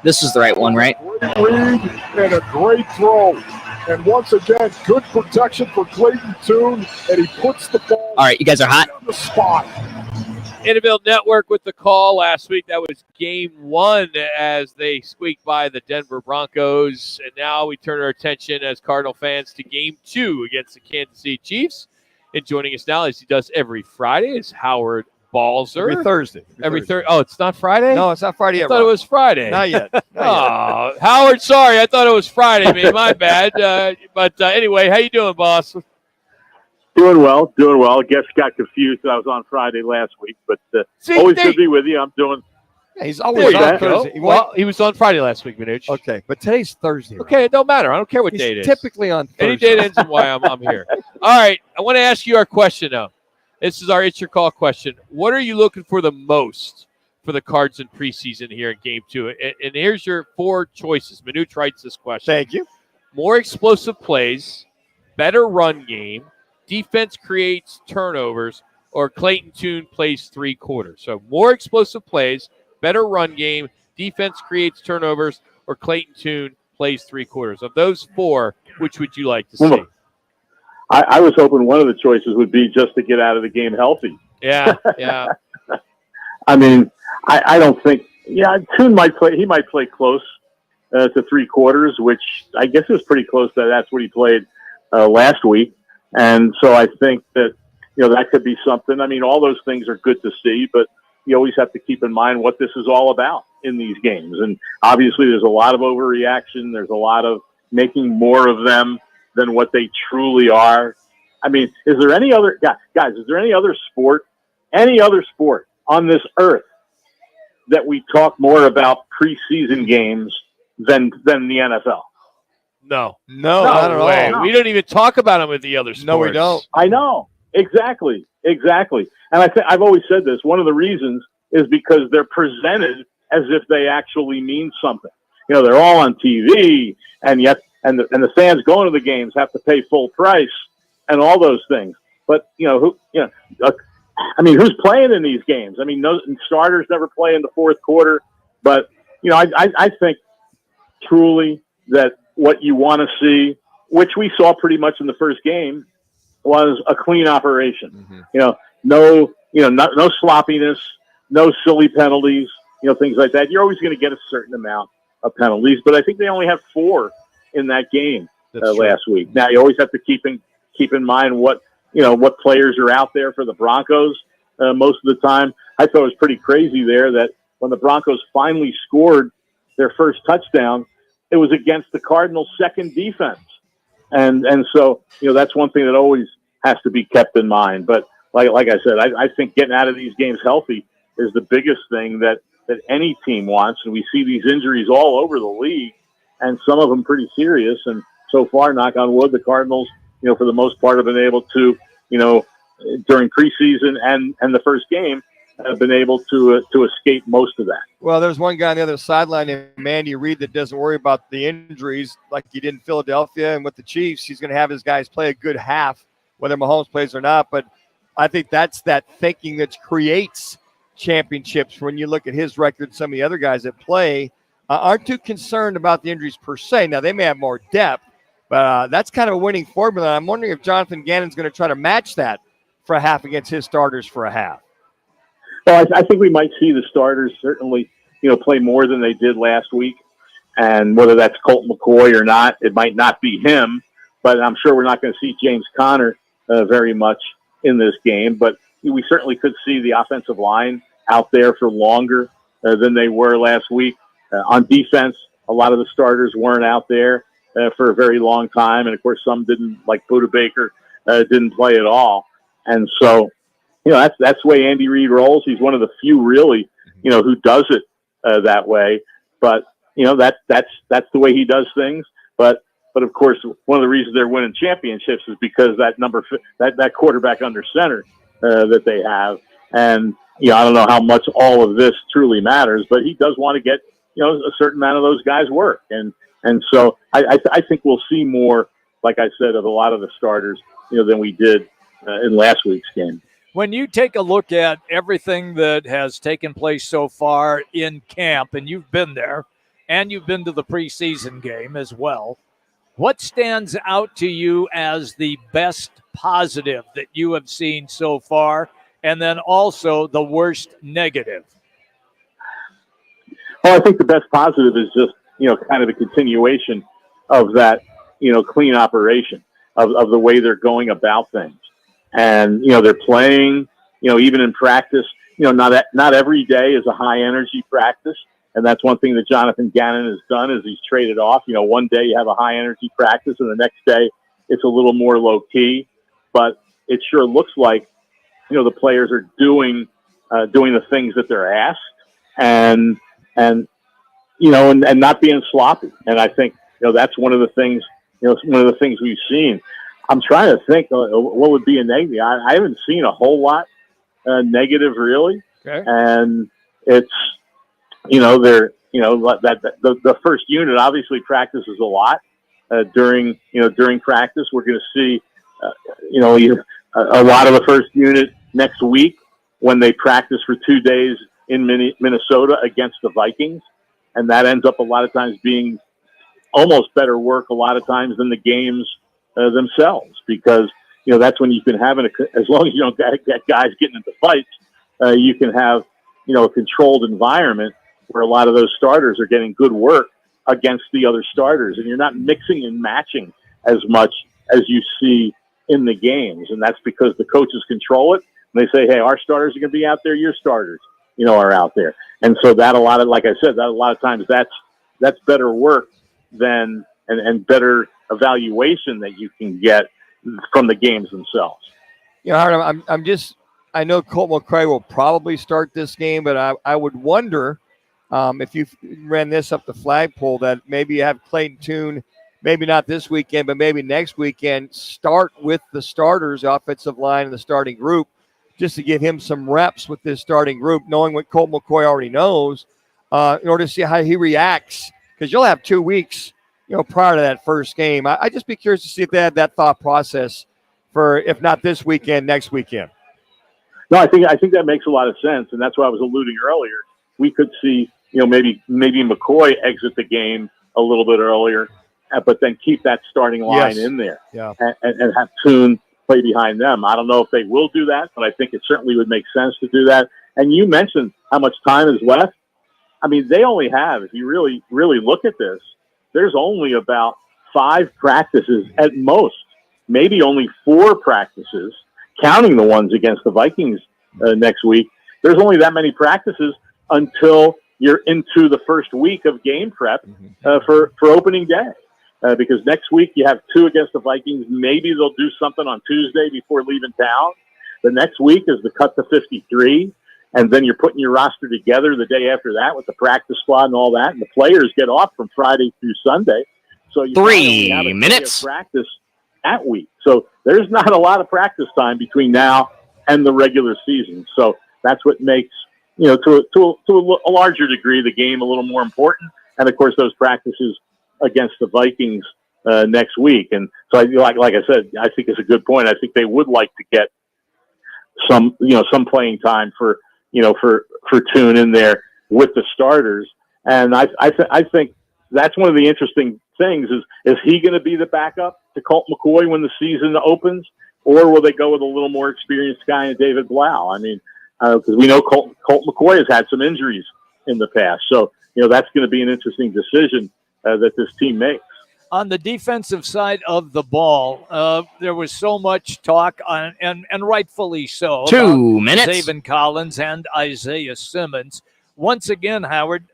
This is the right one, right? Great read and a great throw. And once again, good protection for Clayton Toon, and he puts the ball All right, you guys are hot. on the spot. Innovative Network with the call last week. That was game one as they squeaked by the Denver Broncos. And now we turn our attention as Cardinal fans to game two against the Kansas City Chiefs. And joining us now, as he does every Friday, is Howard Balzer. Every Thursday. Every Thursday. Oh, it's not Friday? No, it's not Friday yet. I thought it was Friday. Not yet. Oh, Howard, sorry. I thought it was Friday, man. My bad. But anyway, how you doing, boss? Doing well. Guess got confused that I was on Friday last week, but always good to be with you. I'm doing. Yeah, he's always on Thursday. Well, he was on Friday last week, Manuch. Okay, but today's Thursday. Right? Okay, it don't matter. I don't care what He's day it is. typically on Thursday. Any day that ends in Y, I'm here. All right, I want to ask you our question, though. This is our It's Your Call question. What are you looking for the most for the Cards in preseason here in Game 2? And here's your four choices. Manuch writes this question. Thank you. More explosive plays, better run game, defense creates turnovers, or Clayton Tune plays 3 quarters. So more explosive plays, better run game, defense creates turnovers, or Clayton Tune plays 3 quarters. Of those four, which would you like to see? I was hoping one of the choices would be just to get out of the game healthy. Yeah. I mean, I don't think. Yeah, Tune might play. He might play close to 3 quarters, which I guess is pretty close to that's what he played last week. And so I think that that could be something. I mean, all those things are good to see, but you always have to keep in mind what this is all about in these games. And obviously, there's a lot of overreaction. There's a lot of making more of them than what they truly are. I mean, is there any other guys? Is there any other sport on this earth that we talk more about preseason games than the NFL? No, not at all. No. We don't even talk about them with the other sports. No, we don't. I know exactly. And I've always said this. One of the reasons is because they're presented as if they actually mean something. They're all on TV, and yet. And the fans going to the games have to pay full price and all those things. But who's playing in these games? I mean, no starters never play in the fourth quarter. But I think truly that what you want to see, which we saw pretty much in the first game, was a clean operation. No sloppiness, no silly penalties, things like that. You're always going to get a certain amount of penalties, but I think they only have 4 in that game last week. Now you always have to keep in mind what players are out there for the Broncos most of the time. I thought it was pretty crazy there that when the Broncos finally scored their first touchdown, it was against the Cardinals' second defense, and so that's one thing that always has to be kept in mind. But like I said, I think getting out of these games healthy is the biggest thing that any team wants, and we see these injuries all over the league. And some of them pretty serious. And so far, knock on wood, the Cardinals, for the most part, have been able to, during preseason and the first game, have been able to escape most of that. Well, there's one guy on the other sideline named Mandy Reid that doesn't worry about the injuries like he did in Philadelphia. And with the Chiefs, he's going to have his guys play a good half, whether Mahomes plays or not. But I think that's that thinking that creates championships. When you look at his record, some of the other guys that play aren't too concerned about the injuries per se. Now, they may have more depth, but that's kind of a winning formula. I'm wondering if Jonathan Gannon's going to try to match that for a half against his starters for a half. Well, I think we might see the starters certainly, play more than they did last week. And whether that's Colt McCoy or not, it might not be him. But I'm sure we're not going to see James Conner very much in this game. But we certainly could see the offensive line out there for longer than they were last week. On defense, a lot of the starters weren't out there for a very long time. And, of course, some didn't, like Buda Baker, didn't play at all. And so, that's the way Andy Reid rolls. He's one of the few really, who does it that way. But, that's the way he does things. But of course, one of the reasons they're winning championships is because that quarterback under center that they have. And, I don't know how much all of this truly matters, but he does want to get, a certain amount of those guys work. And so I think we'll see more, like I said, of a lot of the starters, than we did in last week's game. When you take a look at everything that has taken place so far in camp, and you've been there, and you've been to the preseason game as well, what stands out to you as the best positive that you have seen so far, and then also the worst negative? Well, I think the best positive is just, kind of a continuation of that, clean operation of the way they're going about things. And, they're playing, even in practice, not every day is a high energy practice. And that's one thing that Jonathan Gannon has done is he's traded off. One day you have a high energy practice and the next day it's a little more low key, but it sure looks like, the players are doing the things that they're asked and not being sloppy. And I think, that's one of the things, we've seen. I'm trying to think what would be a negative. I haven't seen a whole lot negative really. Okay. And it's, the first unit obviously practices a lot during practice. We're going to see, a lot of the first unit next week when they practice for 2 days in Minnesota against the Vikings. And that ends up a lot of times being almost better work a lot of times than the games themselves, because, that's when you can have as long as you don't get guys getting into fights, you can have, a controlled environment where a lot of those starters are getting good work against the other starters, and you're not mixing and matching as much as you see in the games. And that's because the coaches control it. And they say, hey, our starters are going to be out there. Your starters, are out there. And so that like I said, that a lot of times that's better work than, and better evaluation that you can get from the games themselves. Howard, I know Colt McCoy will probably start this game, but I would wonder if you ran this up the flagpole that maybe you have Clayton Tune, maybe not this weekend, but maybe next weekend, start with the starters, offensive line, and the starting group, just to give him some reps with this starting group, knowing what Colt McCoy already knows, in order to see how he reacts, because you'll have 2 weeks, prior to that first game. I'd just be curious to see if they had that thought process for, if not this weekend, next weekend. No, I think that makes a lot of sense, and that's why I was alluding earlier. We could see, maybe McCoy exit the game a little bit earlier, but then keep that starting line in there, and have Tune play behind them. I don't know if they will do that, but I think it certainly would make sense to do that. And you mentioned how much time is left. I mean, they only have, if you really, really look at this, there's only about 5 practices at most, maybe only 4 practices, counting the ones against the Vikings next week. There's only that many practices until you're into the first week of game prep for opening day. Because next week you have 2 against the Vikings. Maybe they'll do something on Tuesday before leaving town. The next week is the cut to 53. And then you're putting your roster together the day after that with the practice squad and all that. And the players get off from Friday through Sunday. So you 3 minutes practice that week. So there's not a lot of practice time between now and the regular season. So that's what makes, to a larger degree, the game a little more important. And of course, those practices against the Vikings next week. And so like I said, I think it's a good point. I think they would like to get some playing time for Tune in there with the starters. And I think that's one of the interesting things is he going to be the backup to Colt McCoy when the season opens, or will they go with a little more experienced guy in David Blau? I mean, because we know Colt McCoy has had some injuries in the past. So, that's going to be an interesting decision that this team makes. On the defensive side of the ball, there was so much talk, and rightfully so, 2 minutes. Zaven Collins and Isaiah Simmons. Once again, Howard,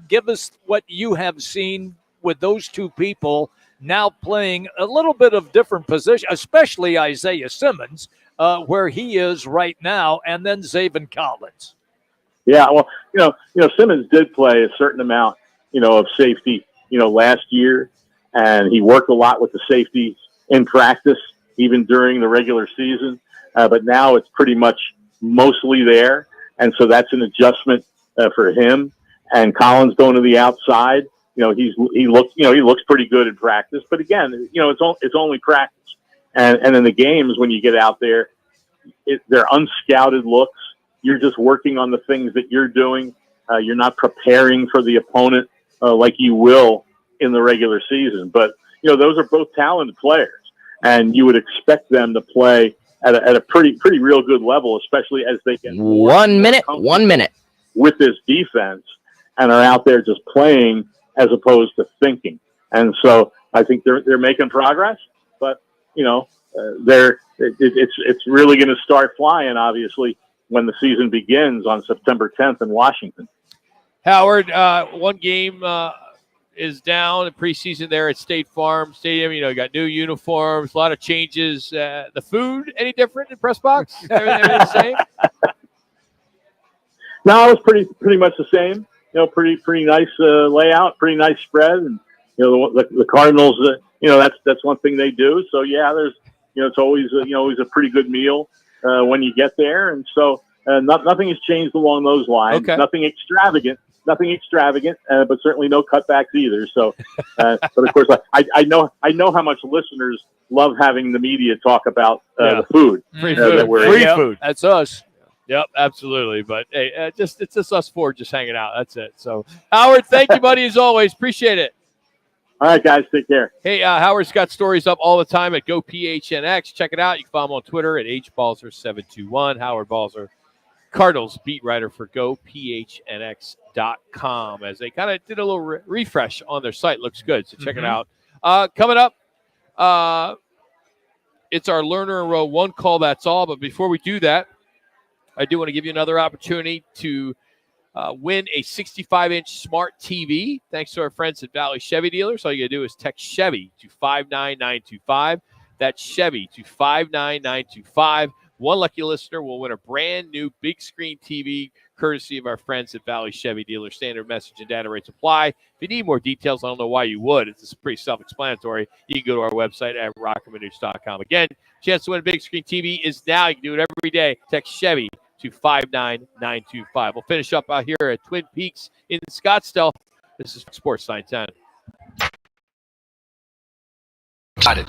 give us what you have seen with those two people now playing a little bit of different position, especially Isaiah Simmons, where he is right now, and then Zaven Collins. Yeah, well, Simmons did play a certain amount, of safety, last year, and he worked a lot with the safety in practice, even during the regular season. But now it's pretty much mostly there, and so that's an adjustment for him. And Collins going to the outside, he looks pretty good in practice. But again, it's only practice, and in the games when you get out there, they're unscouted looks. You're just working on the things that you're doing. You're not preparing for the opponent like you will in the regular season. But, those are both talented players, and you would expect them to play at a pretty real good level, especially as they get more 1 minute, 1 minute with this defense and are out there just playing as opposed to thinking. And so I think they're making progress, but it's really going to start flying, obviously, when the season begins on September 10th in Washington. Howard, one game is down in preseason there at State Farm Stadium. You got new uniforms, a lot of changes. The food, any different in press box? Everything the same? No, it was pretty much the same. Pretty nice layout, pretty nice spread, and the Cardinals. That's one thing they do. So yeah, there's it's always a pretty good meal when you get there, and so nothing has changed along those lines. Okay. Nothing extravagant, but certainly no cutbacks either. So, but of course, I know how much listeners love having the media talk about the food. Free food. Free food. That's us. Yep, absolutely. But hey, it's just us four just hanging out. That's it. So, Howard, thank you, buddy, as always. Appreciate it. All right, guys, take care. Hey, Howard's got stories up all the time at GoPHNX. Check it out. You can follow him on Twitter at HBalzer721. Howard Balzer, Cardinals beat writer for GoPHNX.com, as they kind of did a little refresh on their site. Looks good, so check it out. Coming up, it's our Learner in Row one call, that's all. But before we do that, I do want to give you another opportunity to win a 65-inch smart TV thanks to our friends at Valley Chevy Dealers. All you got to do is text Chevy to 59925. That's Chevy to 59925. One lucky listener will win a brand new big screen TV courtesy of our friends at Valley Chevy Dealers. Standard message and data rates apply. If you need more details, I don't know why you would. It's pretty self-explanatory. You can go to our website at rockandmanuch.com. Again, chance to win a big screen TV is now. You can do it every day. Text Chevy to 59925. We'll finish up out here at Twin Peaks in Scottsdale. This is Sports 910. I'm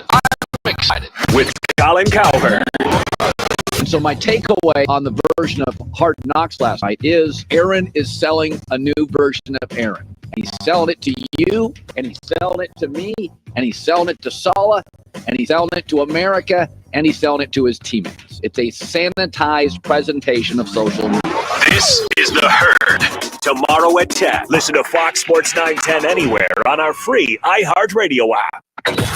excited. With Colin Cowherd. So my takeaway on the version of Hard Knocks last night is Aaron is selling a new version of Aaron. He's selling it to you, and he's selling it to me, and he's selling it to Sala, and he's selling it to America, and he's selling it to his teammates. It's a sanitized presentation of social media. This is The Herd. Tomorrow at 10. Listen to Fox Sports 910 anywhere on our free iHeartRadio app.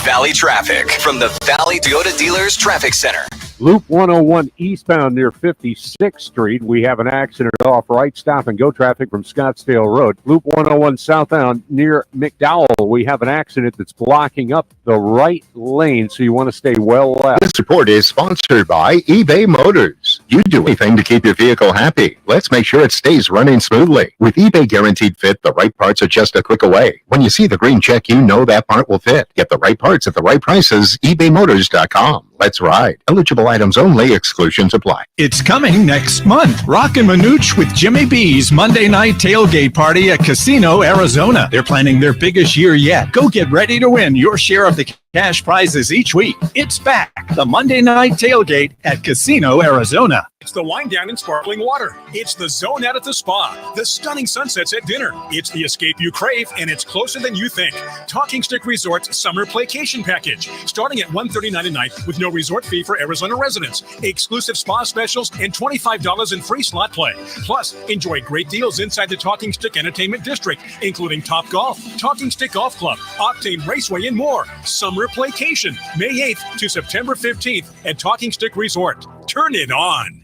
Valley traffic from the Valley Toyota Dealers Traffic Center. Loop 101 eastbound near 56th Street. We have an accident off right. Stop and go traffic from Scottsdale Road. Loop 101 southbound near McDowell. We have an accident that's blocking up the right lane, so you want to stay well left. This report is sponsored by eBay Motors. You do anything to keep your vehicle happy. Let's make sure it stays running smoothly. With eBay Guaranteed Fit, the right parts are just a click away. When you see the green check, you know that part will fit. Get the right parts at the right prices. ebaymotors.com. Let's ride. Eligible items only. Exclusions apply. It's coming next month. Roc and Manuch with Jimmy B's Monday night tailgate party at Casino, Arizona. They're planning their biggest year yet. Go get ready to win your share of the cash prizes each week. It's back. The Monday night tailgate at Casino, Arizona. It's the wind down in sparkling water. It's the zone out at the spa. The stunning sunsets at dinner. It's the escape you crave, and it's closer than you think. Talking Stick Resort's summer playcation package, starting at $139 a night with no resort fee for Arizona residents. Exclusive spa specials and $25 in free slot play. Plus, enjoy great deals inside the Talking Stick Entertainment District, including Top Golf, Talking Stick Golf Club, Octane Raceway, and more. Summer playcation, May 8th to September 15th at Talking Stick Resort. Turn it on.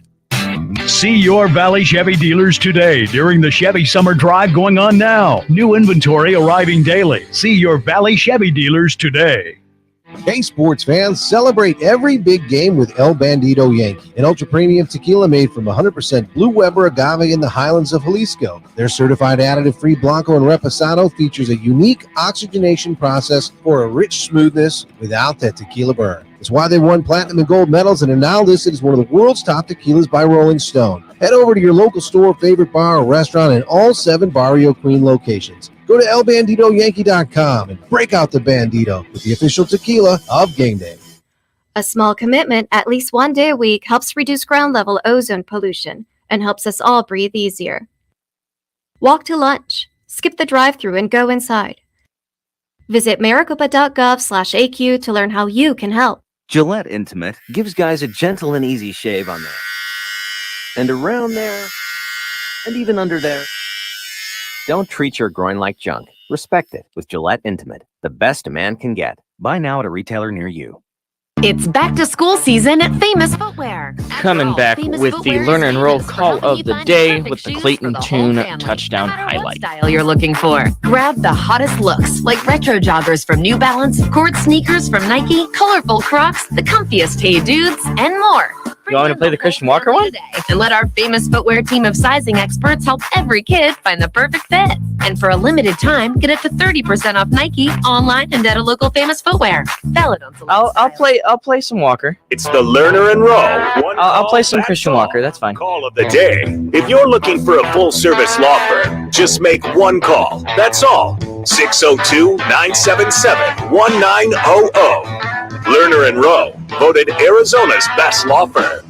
See your Valley Chevy dealers today during the Chevy Summer Drive going on now. New inventory arriving daily. See your Valley Chevy dealers today. Hey, sports fans, celebrate every big game with El Bandito Yankee, an ultra-premium tequila made from 100% Blue Weber agave in the highlands of Jalisco. Their certified additive-free Blanco and Reposado features a unique oxygenation process for a rich smoothness without that tequila burn. It's why they won platinum and gold medals and are now listed as one of the world's top tequilas by Rolling Stone. Head over to your local store, favorite bar, or restaurant in all 7 Barrio Queen locations. Go to elbanditoyankee.com and break out the Bandito with the official tequila of game day. A small commitment at least 1 day a week helps reduce ground level ozone pollution and helps us all breathe easier. Walk to lunch, skip the drive-thru and go inside. Visit maricopa.gov/AQ to learn how you can help. Gillette Intimate gives guys a gentle and easy shave on there. And around there. And even under there. Don't treat your groin like junk. Respect it with Gillette Intimate, the best a man can get. Buy now at a retailer near you. It's back to school season at Famous Footwear. Coming back with the Learn and Roll call of the day with the Clayton Tune touchdown highlight. Style you're looking for. Grab the hottest looks like retro joggers from New Balance, court sneakers from Nike, colorful Crocs, the comfiest Hey Dudes, and more. You want me to play the Christian Walker one? And let our Famous Footwear team of sizing experts help every kid find the perfect fit. And for a limited time, get up to 30% off Nike, online, and at a local Famous Footwear. Valid on select I'll play some Walker. It's the Learner and Roll. I'll play some Christian Walker. That's fine. Call of the day. If you're looking for a full-service law firm, just make one call. That's all. 602-977-1900. Learner and Rowe, voted Arizona's best law firm.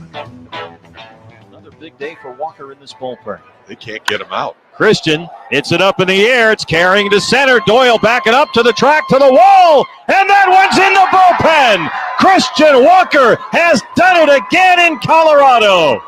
Another big day for Walker in this bullpen. They can't get him out. Christian hits it up in the air. It's carrying to center. Doyle backing up to the track, to the wall. And that one's in the bullpen. Christian Walker has done it again in Colorado.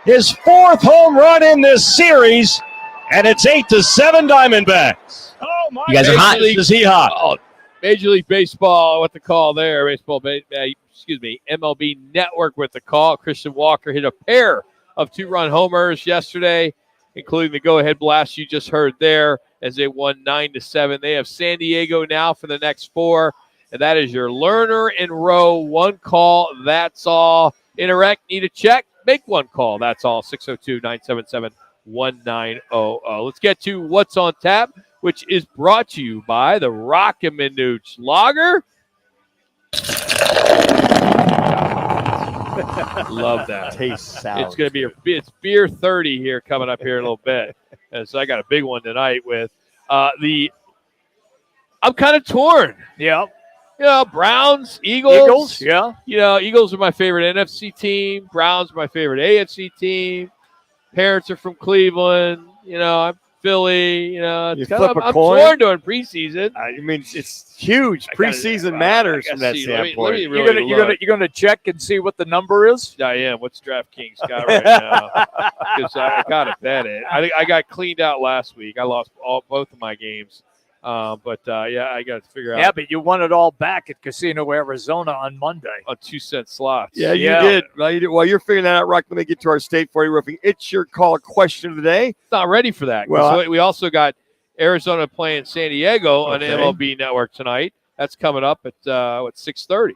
His 4th home run in this series. And it's 8-7 Diamondbacks. Oh, my. You guys are hot. Is he hot? Oh, Major League Baseball, what the call there? MLB Network with the call. Christian Walker hit a pair of 2-run homers yesterday, including the go-ahead blast you just heard there as they won 9-7. They have San Diego now for the next 4, and that is your Learner and Rowe. One call, that's all. Interact, need a check? Make one call, that's all. 602-977-1900. Let's get to what's on tap, which is brought to you by the Roc and Manuch Lager. Love that. Tastes sour. It's going to be it's beer 30 here coming up here in a little bit. And so I got a big one tonight with I'm kind of torn. Yeah. You know, Browns, Eagles. Yeah. You know, Eagles are my favorite NFC team. Browns are my favorite AFC team. Parents are from Cleveland. You know, I'm Philly. You know, You it's kind flip of, a I'm coin? torn during preseason. I mean, it's huge. Preseason matters from that standpoint. You're gonna check and see what the number is. I am. What's DraftKings got right now? Because I got to bet it. I got cleaned out last week. I lost both of my games. But I got to figure out. Yeah, but you won it all back at Casino Arizona on Monday. On 2-cent slots. Yeah, you did. Well, you did. While you're figuring that out, Rock, let me get to our State 40 Roofing. It's your call question of the day. Not ready for that. Well, we also got Arizona playing San Diego on MLB Network tonight. That's coming up at 6:30.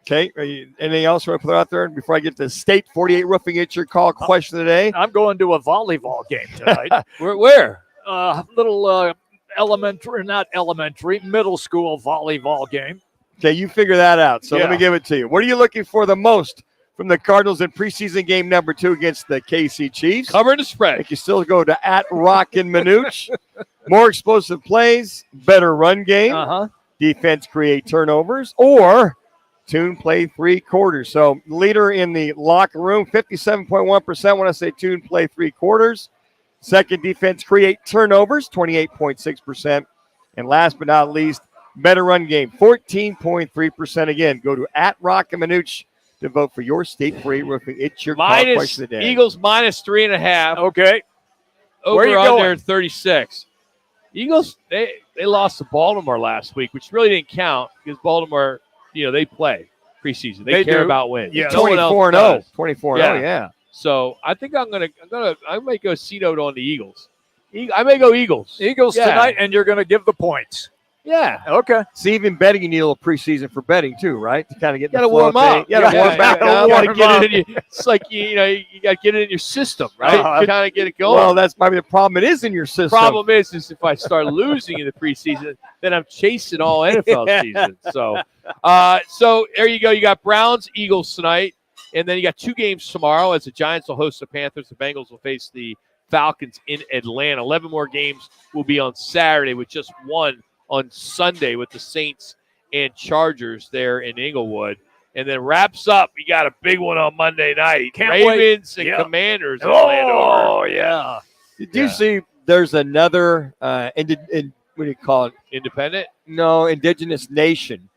Okay. Anything else you want to put out there before I get to State 48 Roofing? It's your call question of the day. I'm going to a volleyball game tonight. Where? Little middle school volleyball game. Okay, you figure that out. So let Yeah. me give it to you. What are you looking for the most from the Cardinals in preseason game number 2 against the KC Chiefs? Cover the spread. You can still go to @Roc and Manuch. More explosive plays, better run game, defense create turnovers, or Tune play 3 quarters. So leader in the locker room, 57.1% when I say Tune play 3 quarters. Second, defense create turnovers, 28.6%. And last but not least, better run game, 14.3%. Again, go to @Roc and Manuch to vote for your State 48 Roofing. It's your call question of the day. Eagles -3.5. Okay. Over Where you under going? 36. Eagles, they lost to Baltimore last week, which really didn't count because Baltimore, they play preseason. They care do. about wins. Yeah, No one else 24-0. does. 24-0, yeah. So I think I might go C-note on the Eagles. I may go Eagles. Eagles tonight, and you're going to give the points. Yeah. Okay. See, even betting, you need a little preseason for betting too, right? To kind of get You got to warm up. You got to warm back up. You got to get it in it's like you got to get it in your system, right? Kind of get it going. Well, that's maybe the problem. It is in your system. Problem is if I start losing in the preseason, then I'm chasing all NFL season. So there you go. You got Browns, Eagles tonight, and then you got 2 games tomorrow as the Giants will host the Panthers. The Bengals will face the Falcons in Atlanta. 11 more games will be on Saturday with just 1 on Sunday with the Saints and Chargers there in Inglewood. And then wraps up. You got a big one on Monday night. Can't Ravens wait. and Commanders. in Oh, Landover. yeah. Did you see there's another, what do you call it? Independent? No, indigenous nation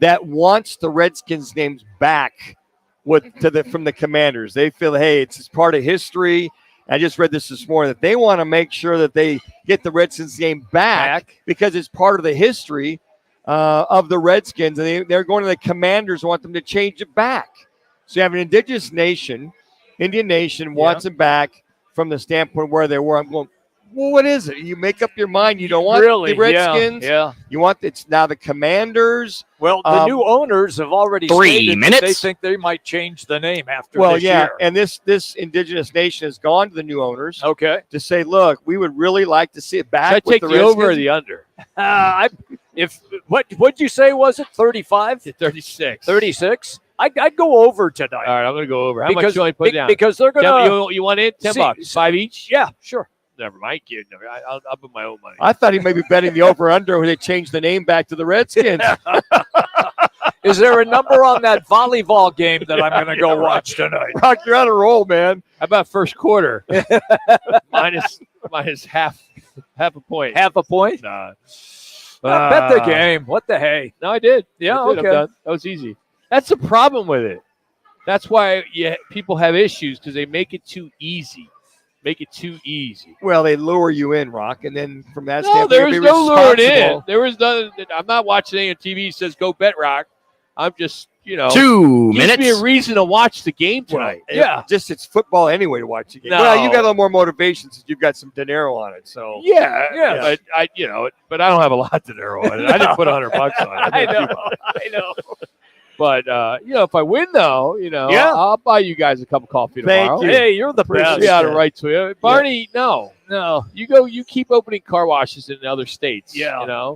that wants the Redskins names back from the Commanders. They feel, hey, it's part of history. I just read this morning that they want to make sure that they get the Redskins name back because it's part of the history of the Redskins. And they're going to the Commanders and want them to change it back. So you have an indigenous nation, Indian nation wants it back from the standpoint where they were. I'm going, well, what is it? You make up your mind. You don't want the Redskins. Yeah. You want it's now the Commanders. Well, the new owners have already 3 stated minutes. that they think they might change the name after this year. And this indigenous nation has gone to the new owners. Okay. To say, look, we would really like to see it back. Should I take the over or the under? What'd you say? Was it 35? 36. 36. I'd go over tonight. All right, I'm going to go over. How much do you want to put down? Because they're going to. You want it? $10, 5 each? Yeah, sure. Never mind. I'll put my own money. I thought he may be betting the over-under when they changed the name back to the Redskins. Is there a number on that volleyball game that I'm going to go watch tonight? Rock, you're on a roll, man. How about first quarter? minus half a point. Half a point? Nah. Bet the game. What the hey? No, I did. Yeah, I did. okay. I'm done. That was easy. That's the problem with it. That's why people have issues because they make it too easy. Make it too easy. Well, they lure you in, Rock, and then from that No, standpoint, there was no lured in. responsible. There was none. I'm not watching any on TV that says go bet Rock. I'm just, 2 gives minutes. me a reason to watch the game tonight. It's football anyway to watch the game. No. Well, you got a little more motivation since you've got some dinero on it. So But I don't have a lot to narrow on it. I didn't put $100 on it. I know. But if I win though, I'll buy you guys a cup of coffee tomorrow. Thank you. Hey, you're the best. Yeah, the right to it. Barney, no. You keep opening car washes in other states. Yeah.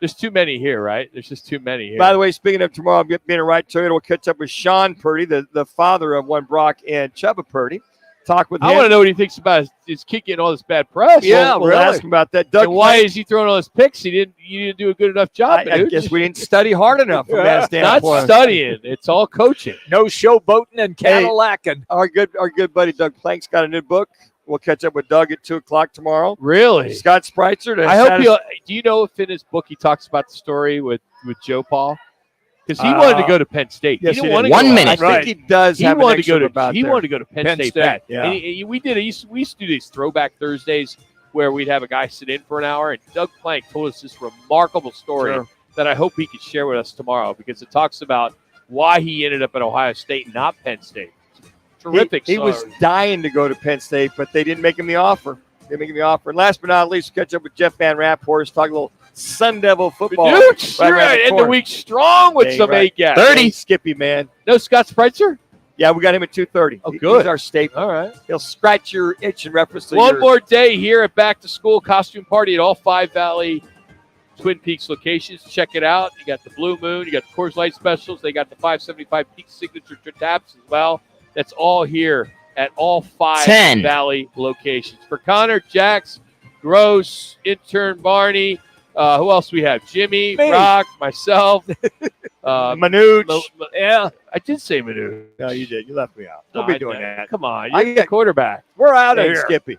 There's too many here, right? There's just too many here. By the way, speaking of tomorrow, being a right Toyota, we'll catch up with Sean Purdy, the father of one Brock and Chubba Purdy. Talk with him. I want to know what he thinks about his kid getting all this bad press. We'll ask him about that. Doug, and why is he throwing all his picks? You didn't do a good enough job. I guess we didn't study hard enough from that standpoint. Not studying. It's all coaching. No showboating and Cadillacing. Our good buddy Doug Plank's got a new book. We'll catch up with Doug at 2:00 tomorrow. Really? Scott Spreitzer. I hope you. Do you know if in his book he talks about the story with Joe Paul? Because he wanted to go to Penn State. Yes, he didn't want to 1 go. minute. I think he does. He Have wanted an to go to. about He there. wanted to go to Penn State. Bad. Yeah. And we used to do these throwback Thursdays where we'd have a guy sit in for an hour, and Doug Plank told us this remarkable story that I hope he could share with us tomorrow because it talks about why he ended up at Ohio State, not Penn State. Terrific. He was dying to go to Penn State, but they didn't make him the offer. And last but not least, catch up with Jeff Van Rapport. Talk a little Sun Devil football. Right. End the week strong with some eight guys. 30. Skippy, man. No Scott Spreitzer? Yeah, we got him at 2:30. Oh, good. He's our staple. All right. He'll scratch your itch in reference to One more day here at Back to School Costume Party at all 5 Valley Twin Peaks locations. Check it out. You got the Blue Moon. You got the Coors Light specials. They got the 575 Peak Signature taps as well. That's all here at all 5 Valley locations. For Connor, Jax, Gross, intern Barney, who else we have? Jimmy, Rock, myself, Manuch. Yeah, I did say Manuch. No, you did. You left me out. Don't No, be doing that. Come on, you're the quarterback. We're out of here. Skippy.